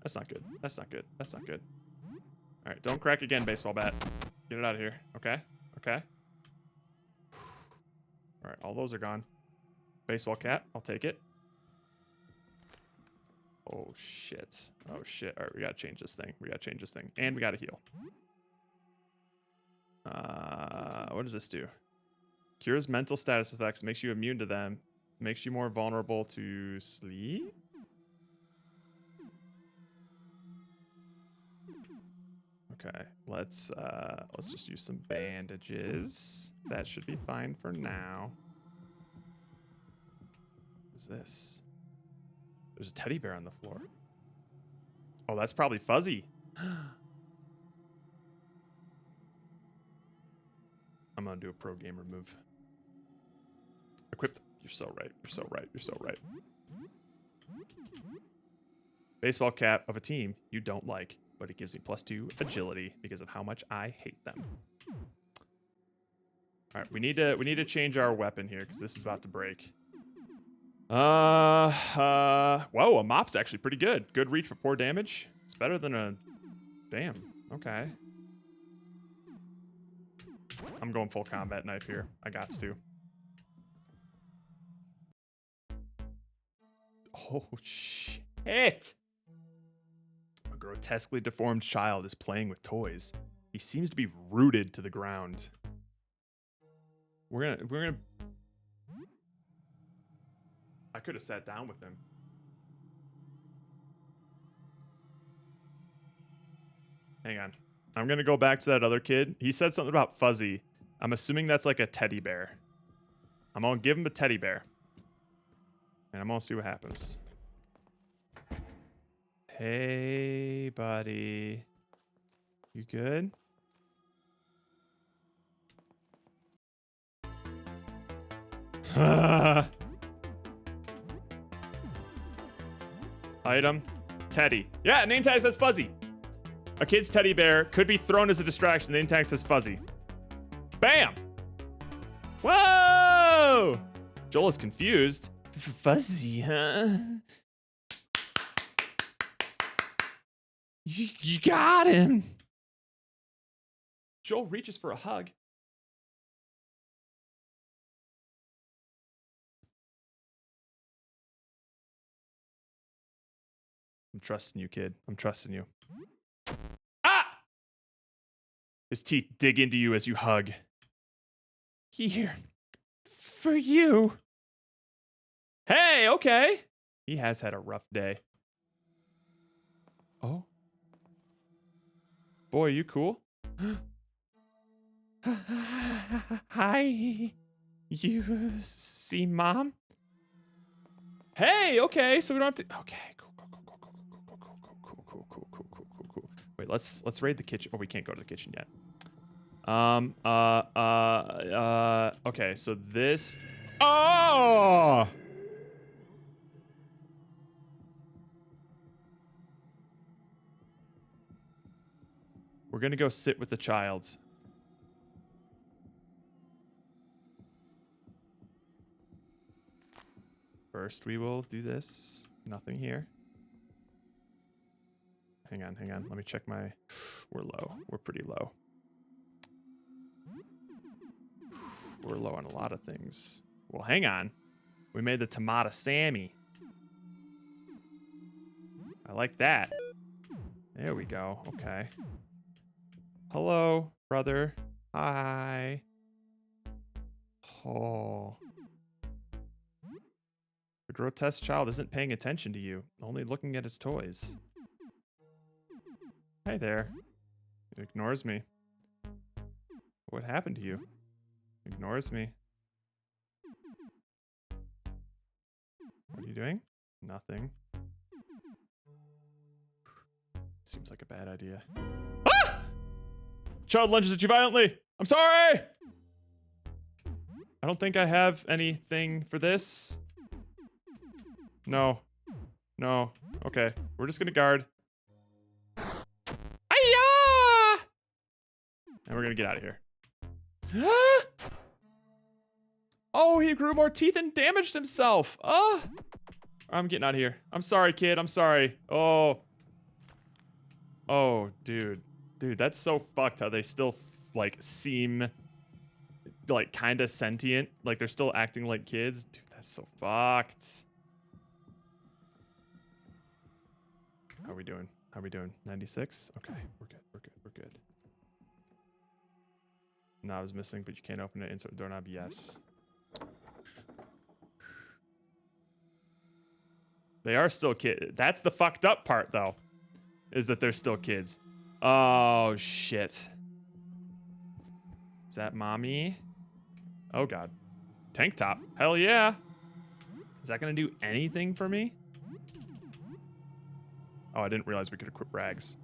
That's not good. That's not good. That's not good. All right, don't crack again, baseball bat. Get it out of here. Okay? Okay. All right, all those are gone. Baseball cap, I'll take it. Oh, shit. Oh, shit. All right, we gotta change this thing. We gotta change this thing. And we gotta heal. What does this do? Cures mental status effects, makes you immune to them, makes you more vulnerable to sleep? Okay, let's just use some bandages. That should be fine for now. What is this? There's a teddy bear on the floor. Oh, that's probably Fuzzy. I'm gonna do a pro gamer move. Equip. You're so right. You're so right. You're so right. Baseball cap of a team you don't like, but it gives me +2 agility because of how much I hate them. All right, we need to change our weapon here because this is about to break. Whoa, a mop's actually pretty good. Good reach for poor damage. It's better than a, damn, okay. I'm going full combat knife here. I got to. Oh, shit. A grotesquely deformed child is playing with toys. He seems to be rooted to the ground. We're gonna I could have sat down with him. Hang on. I'm gonna go back to that other kid. He said something about Fuzzy. I'm assuming that's like a teddy bear. I'm gonna give him a teddy bear. And I'm gonna see what happens. Hey, buddy. You good? Item. Teddy. Yeah, name tag says Fuzzy. A kid's teddy bear could be thrown as a distraction. The name tag says Fuzzy. Bam! Whoa! Joel is confused. Fuzzy, huh? You got him. Joel reaches for a hug. I'm trusting you, kid. I'm trusting you. Ah! His teeth dig into you as you hug. Here. For you. Hey, okay. He has had a rough day. Oh. Boy, you cool? Hi. You see Mom? Hey, okay, so we don't have to. Okay, cool. Wait, let's raid the kitchen. Oh, we can't go to the kitchen yet. Okay, so this. Oh! We're gonna go sit with the child. First, we will do this. Nothing here. Hang on. Let me check my... We're low. We're pretty low. We're low on a lot of things. Well, hang on. We made the tomato Sammy. I like that. There we go. Okay. Hello, brother. Hi. Oh. The grotesque child isn't paying attention to you, only looking at his toys. Hey there. He ignores me. What happened to you? Ignores me. What are you doing? Nothing. Seems like a bad idea. Ah! Child lunges at you violently. I'm sorry! I don't think I have anything for this. No. Okay. We're just gonna guard. Hiya! And we're gonna get out of here. Oh, he grew more teeth and damaged himself. I'm getting out of here. I'm sorry, kid. I'm sorry. Oh, dude. Dude, that's so fucked how they still, like, seem, like, kind of sentient. Like, they're still acting like kids. Dude, that's so fucked. How are we doing? 96? Okay, we're good. No, I was missing, but you can't open it. Insert doorknob, yes. They are still kids. That's the fucked up part, though, is that they're still kids. Oh, shit. Is that mommy? Oh, God. Tank top. Hell yeah. Is that going to do anything for me? Oh, I didn't realize we could equip rags.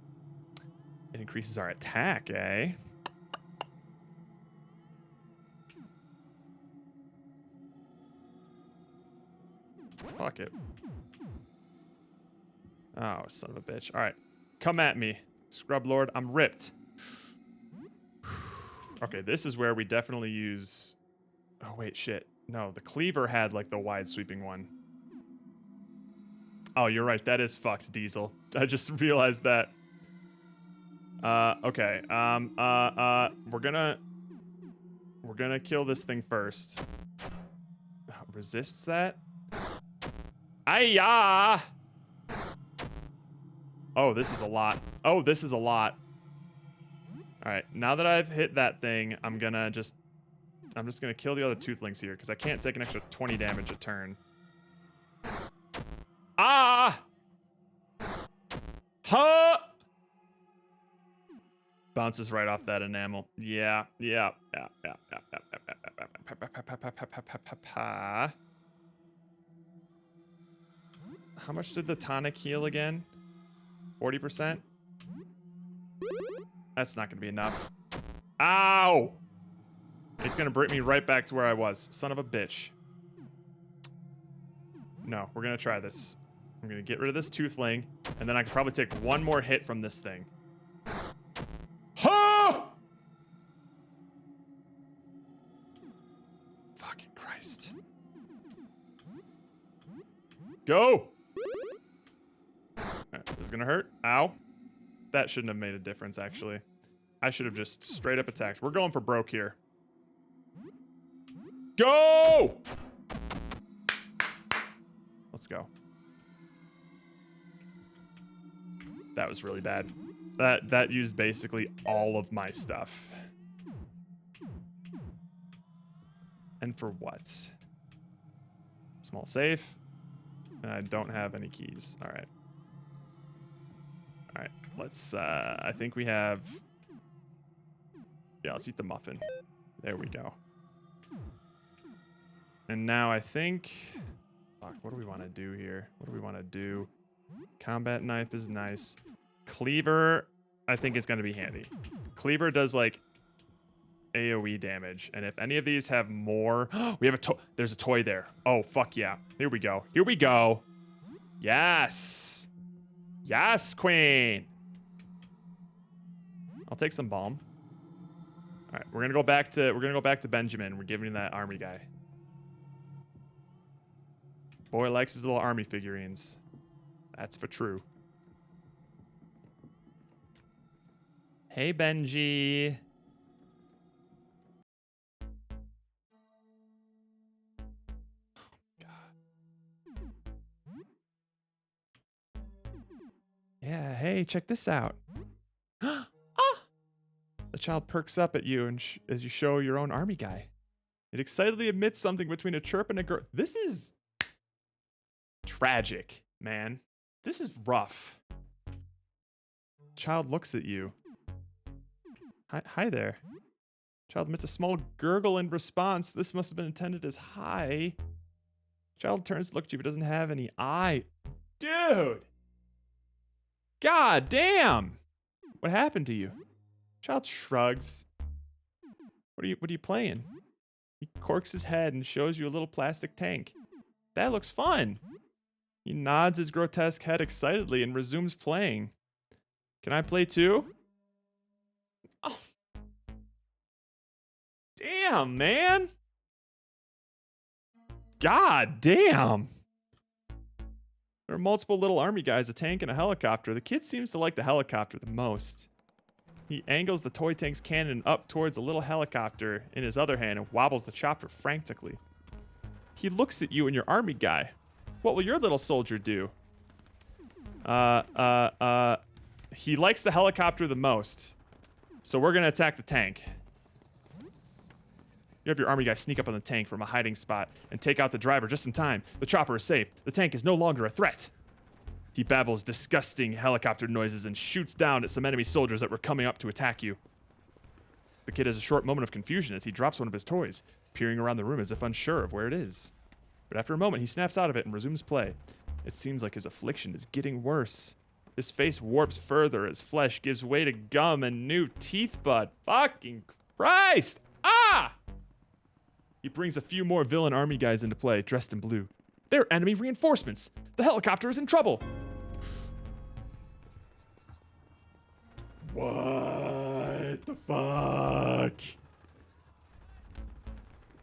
It increases our attack, eh? Fuck it. Oh, son of a bitch. All right. Come at me, Scrub Lord. I'm ripped. Okay, this is where we definitely use... Oh, wait, shit. No, the cleaver had, like, the wide sweeping one. Oh, you're right. That is fucked, Diesel. I just realized that. Okay. We're gonna kill this thing first. Resists that? Ayah! Oh, this is a lot. Oh, this is a lot. All right, now that I've hit that thing, I'm just gonna kill the other toothlings here because I can't take an extra 20 damage a turn. Ah! Huh! Bounces right off that enamel. Yeah. How much did the tonic heal again? 40%? That's not gonna be enough. Ow! It's gonna bring me right back to where I was. Son of a bitch. No, we're gonna try this. I'm gonna get rid of this toothling, and then I can probably take one more hit from this thing. Huh! Fucking Christ. Go! Right, this is gonna hurt. Ow. That shouldn't have made a difference, actually. I should have just straight up attacked. We're going for broke here. Go! Let's go. That was really bad. That used basically all of my stuff. And for what? Small safe. And I don't have any keys. All right. All right. Let's, I think we have... Yeah, let's eat the muffin. There we go. And now I think... Fuck, what do we want to do here? What do we want to do? Combat knife is nice. Cleaver, I think, is going to be handy. Cleaver does, like, AoE damage. And if any of these have more... we have a toy. There's a toy there. Oh, fuck yeah. Here we go. Here we go. Yes. Yes, queen. I'll take some balm. All right, we're gonna go back to Benjamin. We're giving him that army guy. Boy likes his little army figurines. That's for true. Hey, Benji. Yeah, hey, check this out. Ah! The child perks up at you and as you show your own army guy. It excitedly emits something between a chirp and a girl. This is tragic, man. This is rough. Child looks at you. Hi there. Child emits a small gurgle in response. This must have been intended as hi. Child turns to look at you but doesn't have any eye. Dude! God damn! What happened to you? Child shrugs. What are you playing? He corks his head and shows you a little plastic tank. That looks fun. He nods his grotesque head excitedly and resumes playing. Can I play too? Oh. Damn, man. God damn. There are multiple little army guys, a tank, and a helicopter. The kid seems to like the helicopter the most. He angles the toy tank's cannon up towards a little helicopter in his other hand and wobbles the chopper frantically. He looks at you and your army guy. What will your little soldier do? He likes the helicopter the most. So we're gonna attack the tank. You have your army guy sneak up on the tank from a hiding spot and take out the driver just in time. The chopper is safe. The tank is no longer a threat. He babbles disgusting helicopter noises and shoots down at some enemy soldiers that were coming up to attack you. The kid has a short moment of confusion as he drops one of his toys, peering around the room as if unsure of where it is. But after a moment, he snaps out of it and resumes play. It seems like his affliction is getting worse. His face warps further as flesh gives way to gum and new teeth bud. Fucking Christ! Ah! He brings a few more villain army guys into play, dressed in blue. They're enemy reinforcements. The helicopter is in trouble. What the fuck?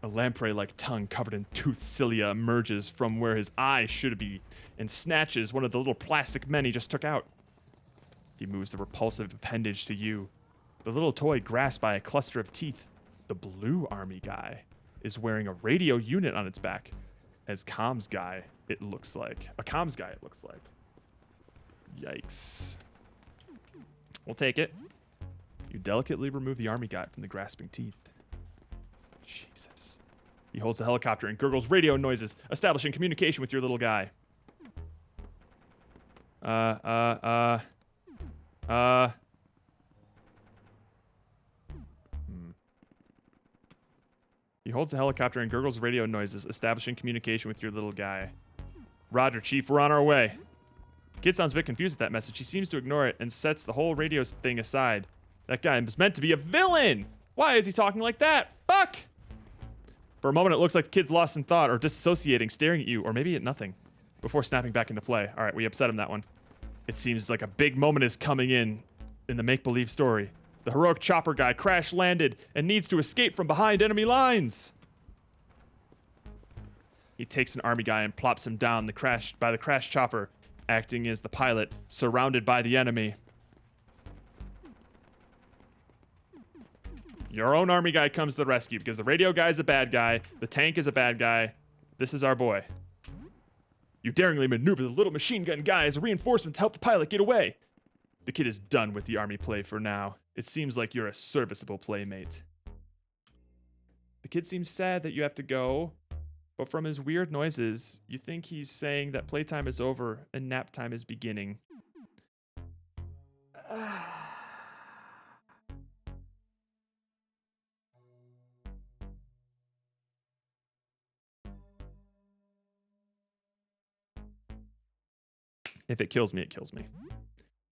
A lamprey-like tongue covered in toothed cilia emerges from where his eye should be and snatches one of the little plastic men he just took out. He moves the repulsive appendage to you. The little toy grasped by a cluster of teeth. The blue army guy is wearing a radio unit on its back. As comms guy, it looks like. A comms guy, it looks like. Yikes. We'll take it. You delicately remove the army guy from the grasping teeth. Jesus. He holds the helicopter and gurgles radio noises, establishing communication with your little guy. He holds the helicopter and gurgles radio noises, establishing communication with your little guy. Roger, Chief, we're on our way. The kid sounds a bit confused at that message. He seems to ignore it and sets the whole radio thing aside. That guy was meant to be a villain! Why is he talking like that? Fuck! For a moment, it looks like the kid's lost in thought or disassociating, staring at you, or maybe at nothing, before snapping back into play. All right, we upset him that one. It seems like a big moment is coming in the make-believe story. The heroic chopper guy crash-landed and needs to escape from behind enemy lines. He takes an army guy and plops him down by the crashed chopper, acting as the pilot, surrounded by the enemy. Your own army guy comes to the rescue because the radio guy's a bad guy, the tank is a bad guy. This is our boy. You daringly maneuver the little machine gun guy as a reinforcement to help the pilot get away. The kid is done with the army play for now. It seems like you're a serviceable playmate. The kid seems sad that you have to go, but from his weird noises, you think he's saying that playtime is over and nap time is beginning. If it kills me, it kills me.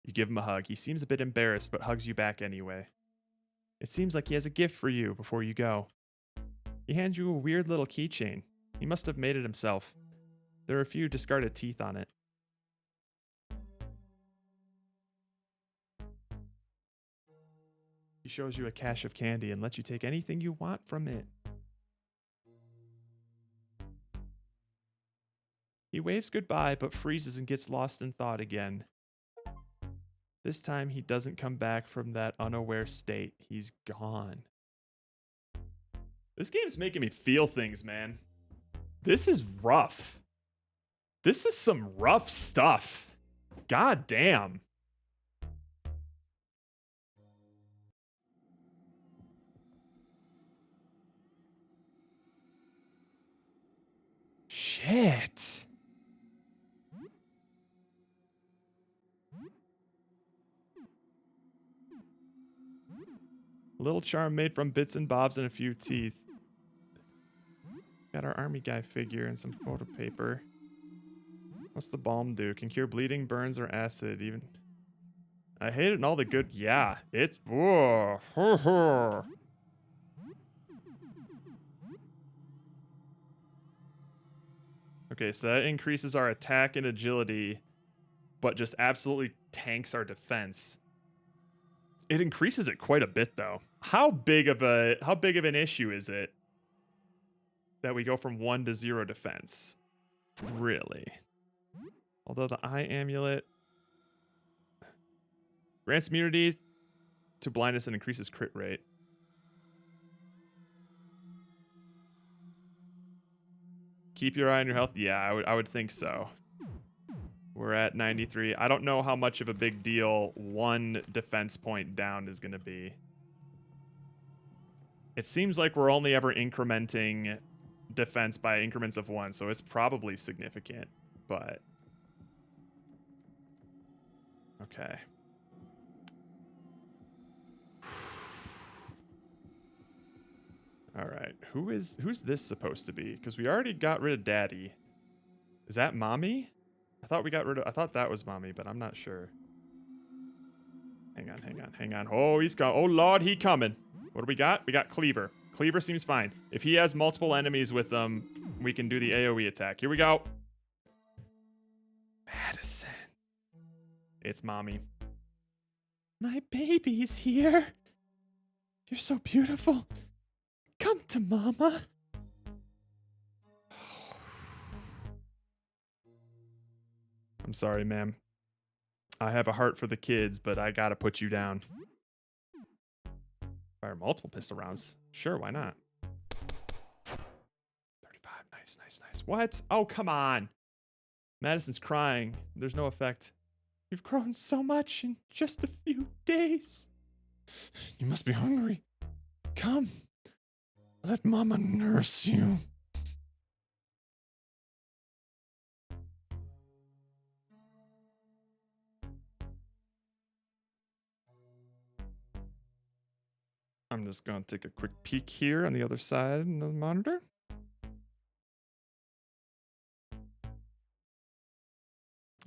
You give him a hug. He seems a bit embarrassed, but hugs you back anyway. It seems like he has a gift for you before you go. He hands you a weird little keychain. He must have made it himself. There are a few discarded teeth on it. He shows you a cache of candy and lets you take anything you want from it. He waves goodbye, but freezes and gets lost in thought again. This time, he doesn't come back from that unaware state. He's gone. This game's making me feel things, man. This is rough. This is some rough stuff. God damn. Shit. A little charm made from bits and bobs and a few teeth. Got our army guy figure and some photo paper. What's the balm do? Can cure bleeding, burns, or acid. Even I hate it and all the good. Yeah, it's. Whoa. Okay, so that increases our attack and agility, but just absolutely tanks our defense. It increases it quite a bit, though. How big of an issue is it that we go from 1 to 0 defense? Really? Although the eye amulet grants immunity to blindness and increases crit rate. Keep your eye on your health. Yeah, I would think so. We're at 93. I don't know how much of a big deal 1 defense point down is going to be. It seems like we're only ever incrementing defense by increments of 1, so it's probably significant, but... Okay. All right. Who's this supposed to be? Because we already got rid of Daddy. Is that Mommy? I thought that was Mommy, but I'm not sure. Hang on. Oh, he's gone. Oh, Lord, he coming. What do we got? We got Cleaver. Cleaver seems fine. If he has multiple enemies with them, we can do the AoE attack. Here we go. Madison. It's Mommy. My baby's here. You're so beautiful. Come to Mama. I'm sorry, ma'am. I have a heart for the kids, but I gotta put you down. Fire multiple pistol rounds. Sure, why not? 35. Nice. What? Oh, come on. Madison's crying. There's no effect. You've grown so much in just a few days. You must be hungry. Come. Let Mama nurse you. I'm just going to take a quick peek here on the other side of the monitor.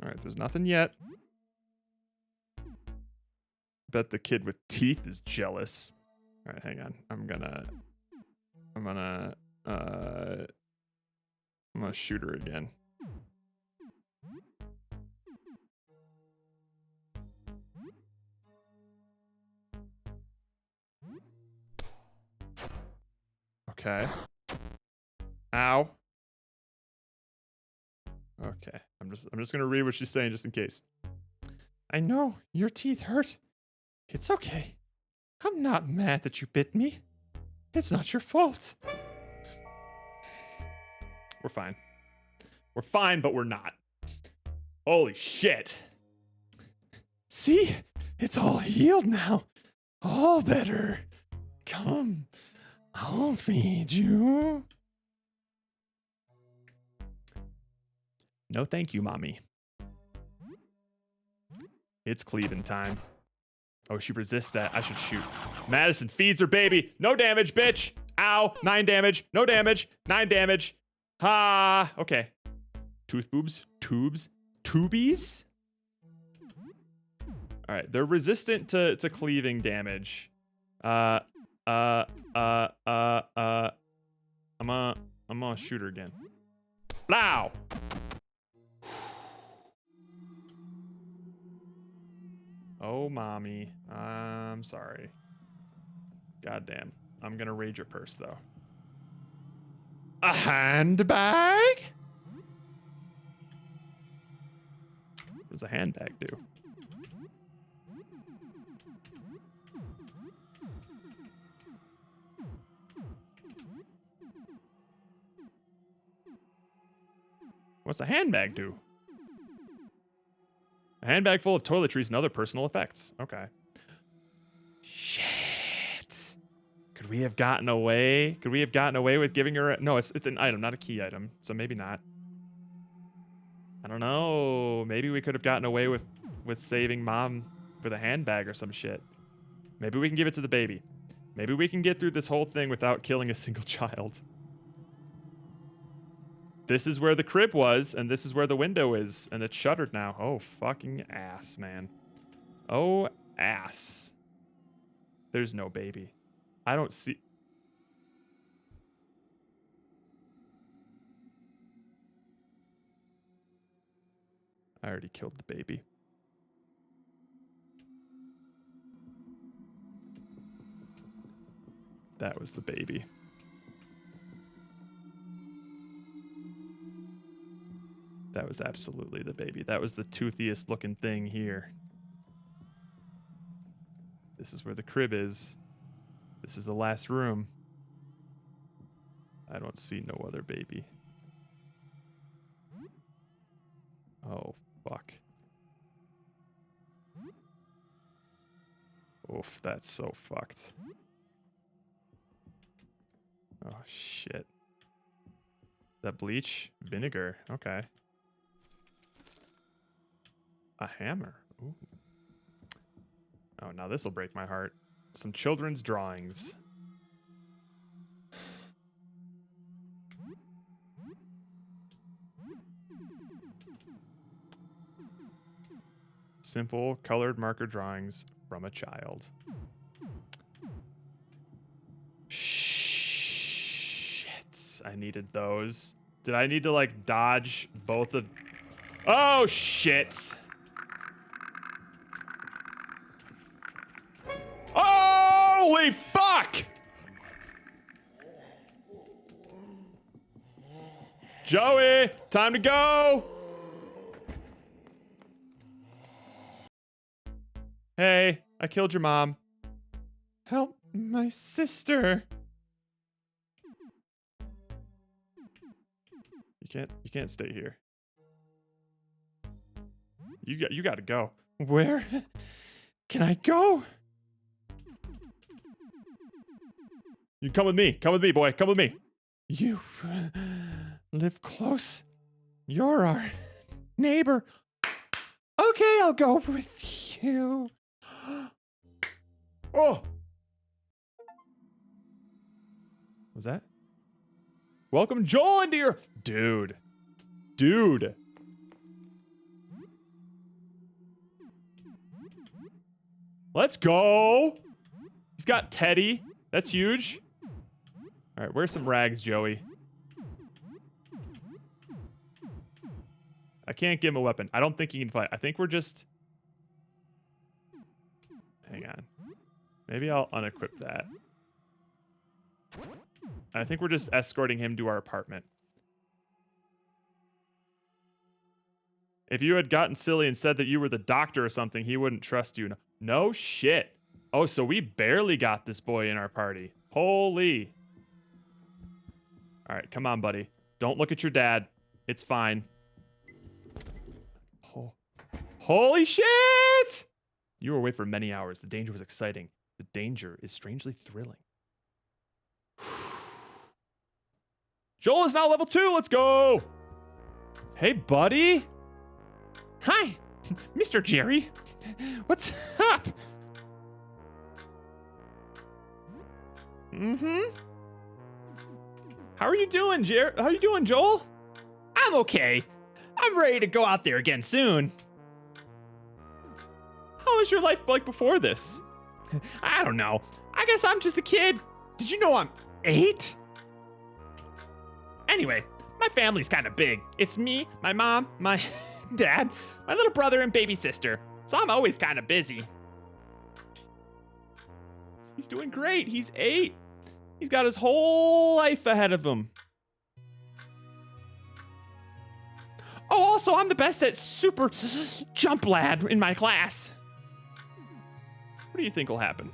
All right, there's nothing yet. Bet the kid with teeth is jealous. All right, hang on. I'm gonna shoot her again. Okay. Ow. Okay. I'm just gonna read what she's saying just in case. I know your teeth hurt. It's okay. I'm not mad that you bit me. It's not your fault. We're fine. We're fine, but we're not. Holy shit. See? It's all healed now. All better. Come. I'll feed you. No thank you, Mommy. It's cleaving time. Oh, she resists that. I should shoot. Madison feeds her baby. No damage, bitch. Ow. 9 damage. No damage. 9 damage. Ha. Okay. Tooth boobs. Tubes. Tubies? All right, they're resistant to cleaving damage. I'm gonna shoot her again. Blow! Oh, mommy. I'm sorry. Goddamn. I'm gonna raid your purse, though. A handbag? What does a handbag do? What's a handbag do? A handbag full of toiletries and other personal effects. Okay. Shit. Could we have gotten away? Could we have gotten away with giving her a... No, it's an item, not a key item. So maybe not. I don't know. Maybe we could have gotten away with saving mom with a handbag or some shit. Maybe we can give it to the baby. Maybe we can get through this whole thing without killing a single child. This is where the crib was, and this is where the window is, and it's shuttered now. Oh, fucking ass, man. Oh, ass. There's no baby. I don't see... I already killed the baby. That was the baby. That was absolutely the baby. That was the toothiest looking thing here. This is where the crib is. This is the last room. I don't see no other baby. Oh, fuck. Oof, that's so fucked. Oh, shit. That bleach? Vinegar. Okay. A hammer. Ooh. Oh, now this will break my heart. Some children's drawings. Simple colored marker drawings from a child. Shit. I needed those. Did I need to, like, dodge both of... Oh, shit. Holy fuck! Joey, time to go! Hey, I killed your mom. Help my sister. You can't stay here. You gotta go. Where can I go? You come with me. Come with me, boy. Come with me. You live close. You're our neighbor. Okay, I'll go with you. Oh! Was that? Welcome Joel into your... Dude. Dude. Let's go. He's got Teddy. That's huge. All right, where's some rags, Joey? I can't give him a weapon. I don't think he can fight. I think we're just... Hang on. Maybe I'll unequip that. I think we're just escorting him to our apartment. If you had gotten silly and said that you were the doctor or something, he wouldn't trust you. No shit. Oh, so we barely got this boy in our party. Holy. All right, come on, buddy. Don't look at your dad. It's fine. Oh. Holy shit! You were away for many hours. The danger was exciting. The danger is strangely thrilling. Joel is now level 2. Let's go. Hey, buddy. Hi, Mr. Jerry. What's up? How are you doing, How are you doing, Joel? I'm okay. I'm ready to go out there again soon. How was your life like before this? I don't know. I guess I'm just a kid. Did you know I'm 8? Anyway, my family's kind of big. It's me, my mom, my dad, my little brother, and baby sister. So I'm always kind of busy. He's doing great. He's 8. He's got his whole life ahead of him. Oh, also, I'm the best at super jump lad in my class. What do you think will happen?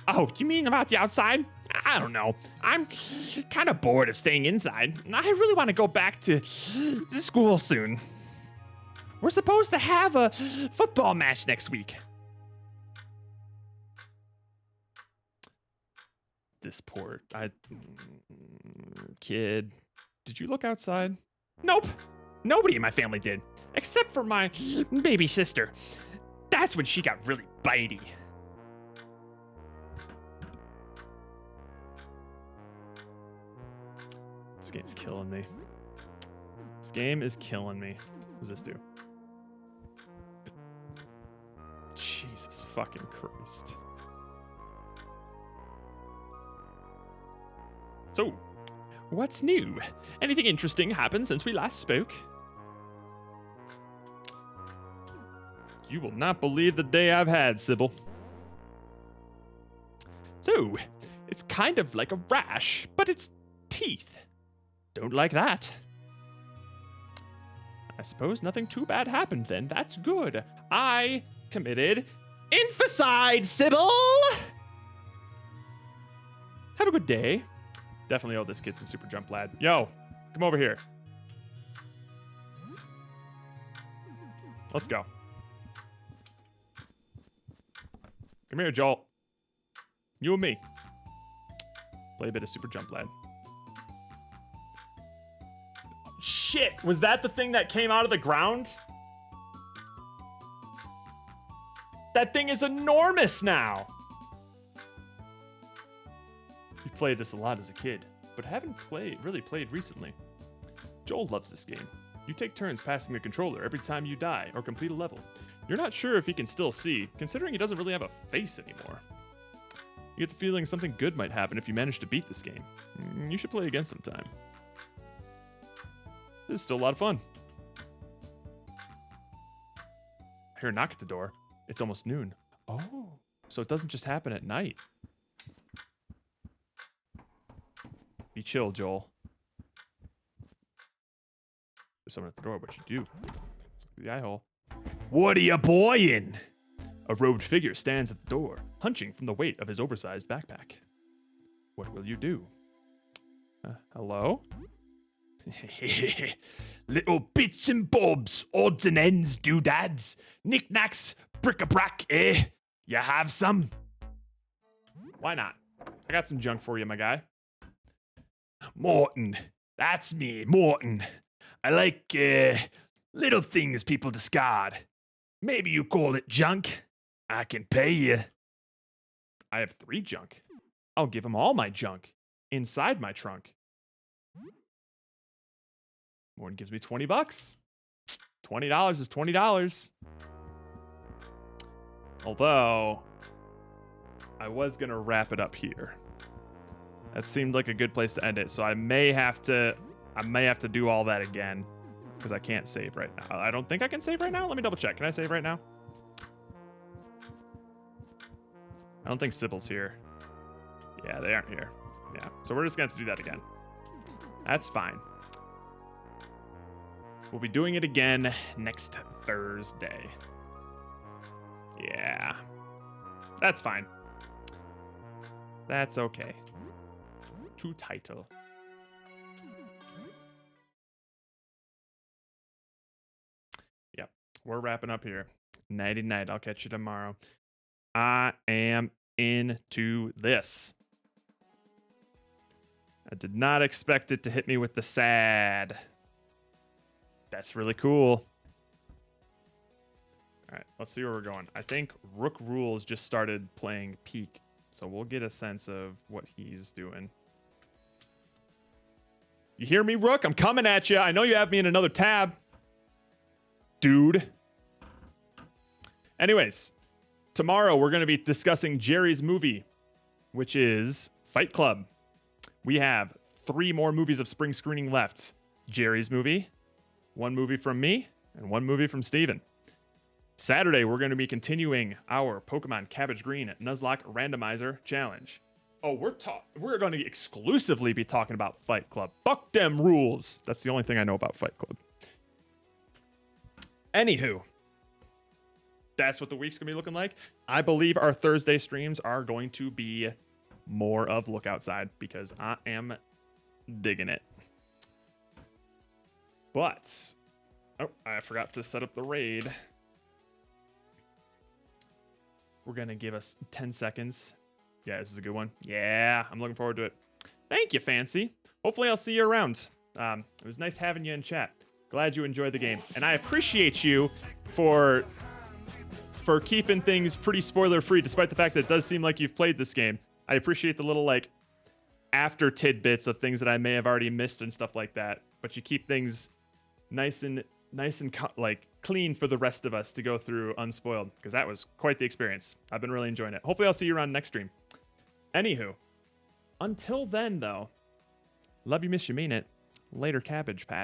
Oh, you mean about the outside? I don't know. I'm kind of bored of staying inside. I really want to go back to school soon. We're supposed to have a football match next week. This poor kid. Did you look outside? Nope. Nobody in my family did, except for my baby sister. That's when she got really bitey. This game's killing me. This game is killing me. What does this do? Jesus fucking Christ. So, what's new? Anything interesting happened since we last spoke? You will not believe the day I've had, Sybil. So, it's kind of like a rash, but it's teeth. Don't like that. I suppose nothing too bad happened then. That's good. I committed inficide, Sybil! Have a good day. Definitely owe this kid some super jump, lad. Yo, come over here. Let's go. Come here, Joel. You and me. Play a bit of super jump, lad. Shit, was that the thing that came out of the ground? That thing is enormous now. We played this a lot as a kid, but haven't really played recently. Joel loves this game. You take turns passing the controller every time you die or complete a level. You're not sure if he can still see, considering he doesn't really have a face anymore. You get the feeling something good might happen if you manage to beat this game. You should play again sometime. This is still a lot of fun. I hear a knock at the door. It's almost noon. Oh, so it doesn't just happen at night. Be chill, Joel. There's someone at the door. What you do? Let's look through the eye hole. What are you boying? A robed figure stands at the door, hunching from the weight of his oversized backpack. What will you do? Hello? Little bits and bobs, odds and ends, doodads, knickknacks, bric-a-brac, eh? You have some? Why not? I got some junk for you, my guy. Morton. That's me, Morton. I like, little things people discard. Maybe you call it junk. I can pay you. I have 3 junk. I'll give him all my junk. Inside my trunk. Morton gives me $20. $20 is $20. Although, I was gonna wrap it up here. That seemed like a good place to end it, so I may have to do all that again, because I can't save right now. I don't think I can save right now. Let me double check. Can I save right now? I don't think Sybil's here. Yeah, they aren't here. Yeah, so we're just gonna have to do that again. That's fine. We'll be doing it again next Thursday. Yeah. That's fine. That's okay. To title. Yep. We're wrapping up here. Nighty night. I'll catch you tomorrow. I am into this. I did not expect it to hit me with the sad. That's really cool. All right, let's see where we're going. I think Rook Rules just started playing Peak, so we'll get a sense of what he's doing. You hear me, Rook? I'm coming at you. I know you have me in another tab. Dude. Anyways, tomorrow we're going to be discussing Jerry's movie, which is Fight Club. We have 3 more movies of spring screening left. Jerry's movie, 1 movie from me, and 1 movie from Steven. Saturday, we're going to be continuing our Pokemon Cabbage Green Nuzlocke Randomizer Challenge. Oh, we're going to exclusively be talking about Fight Club. Fuck them rules. That's the only thing I know about Fight Club. Anywho, that's what the week's going to be looking like. I believe our Thursday streams are going to be more of Look Outside because I am digging it. But, oh, I forgot to set up the raid. We're going to give us 10 seconds. Yeah, this is a good one. Yeah, I'm looking forward to it. Thank you, Fancy. Hopefully I'll see you around. It was nice having you in chat. Glad you enjoyed the game. And I appreciate you for keeping things pretty spoiler-free, despite the fact that it does seem like you've played this game. I appreciate the little, like, after tidbits of things that I may have already missed and stuff like that. But you keep things nice and like clean for the rest of us to go through unspoiled, because that was quite the experience. I've been really enjoying it. Hopefully I'll see you around next stream. Anywho, until then though, love you, miss you, mean it. Later, Cabbage Patch.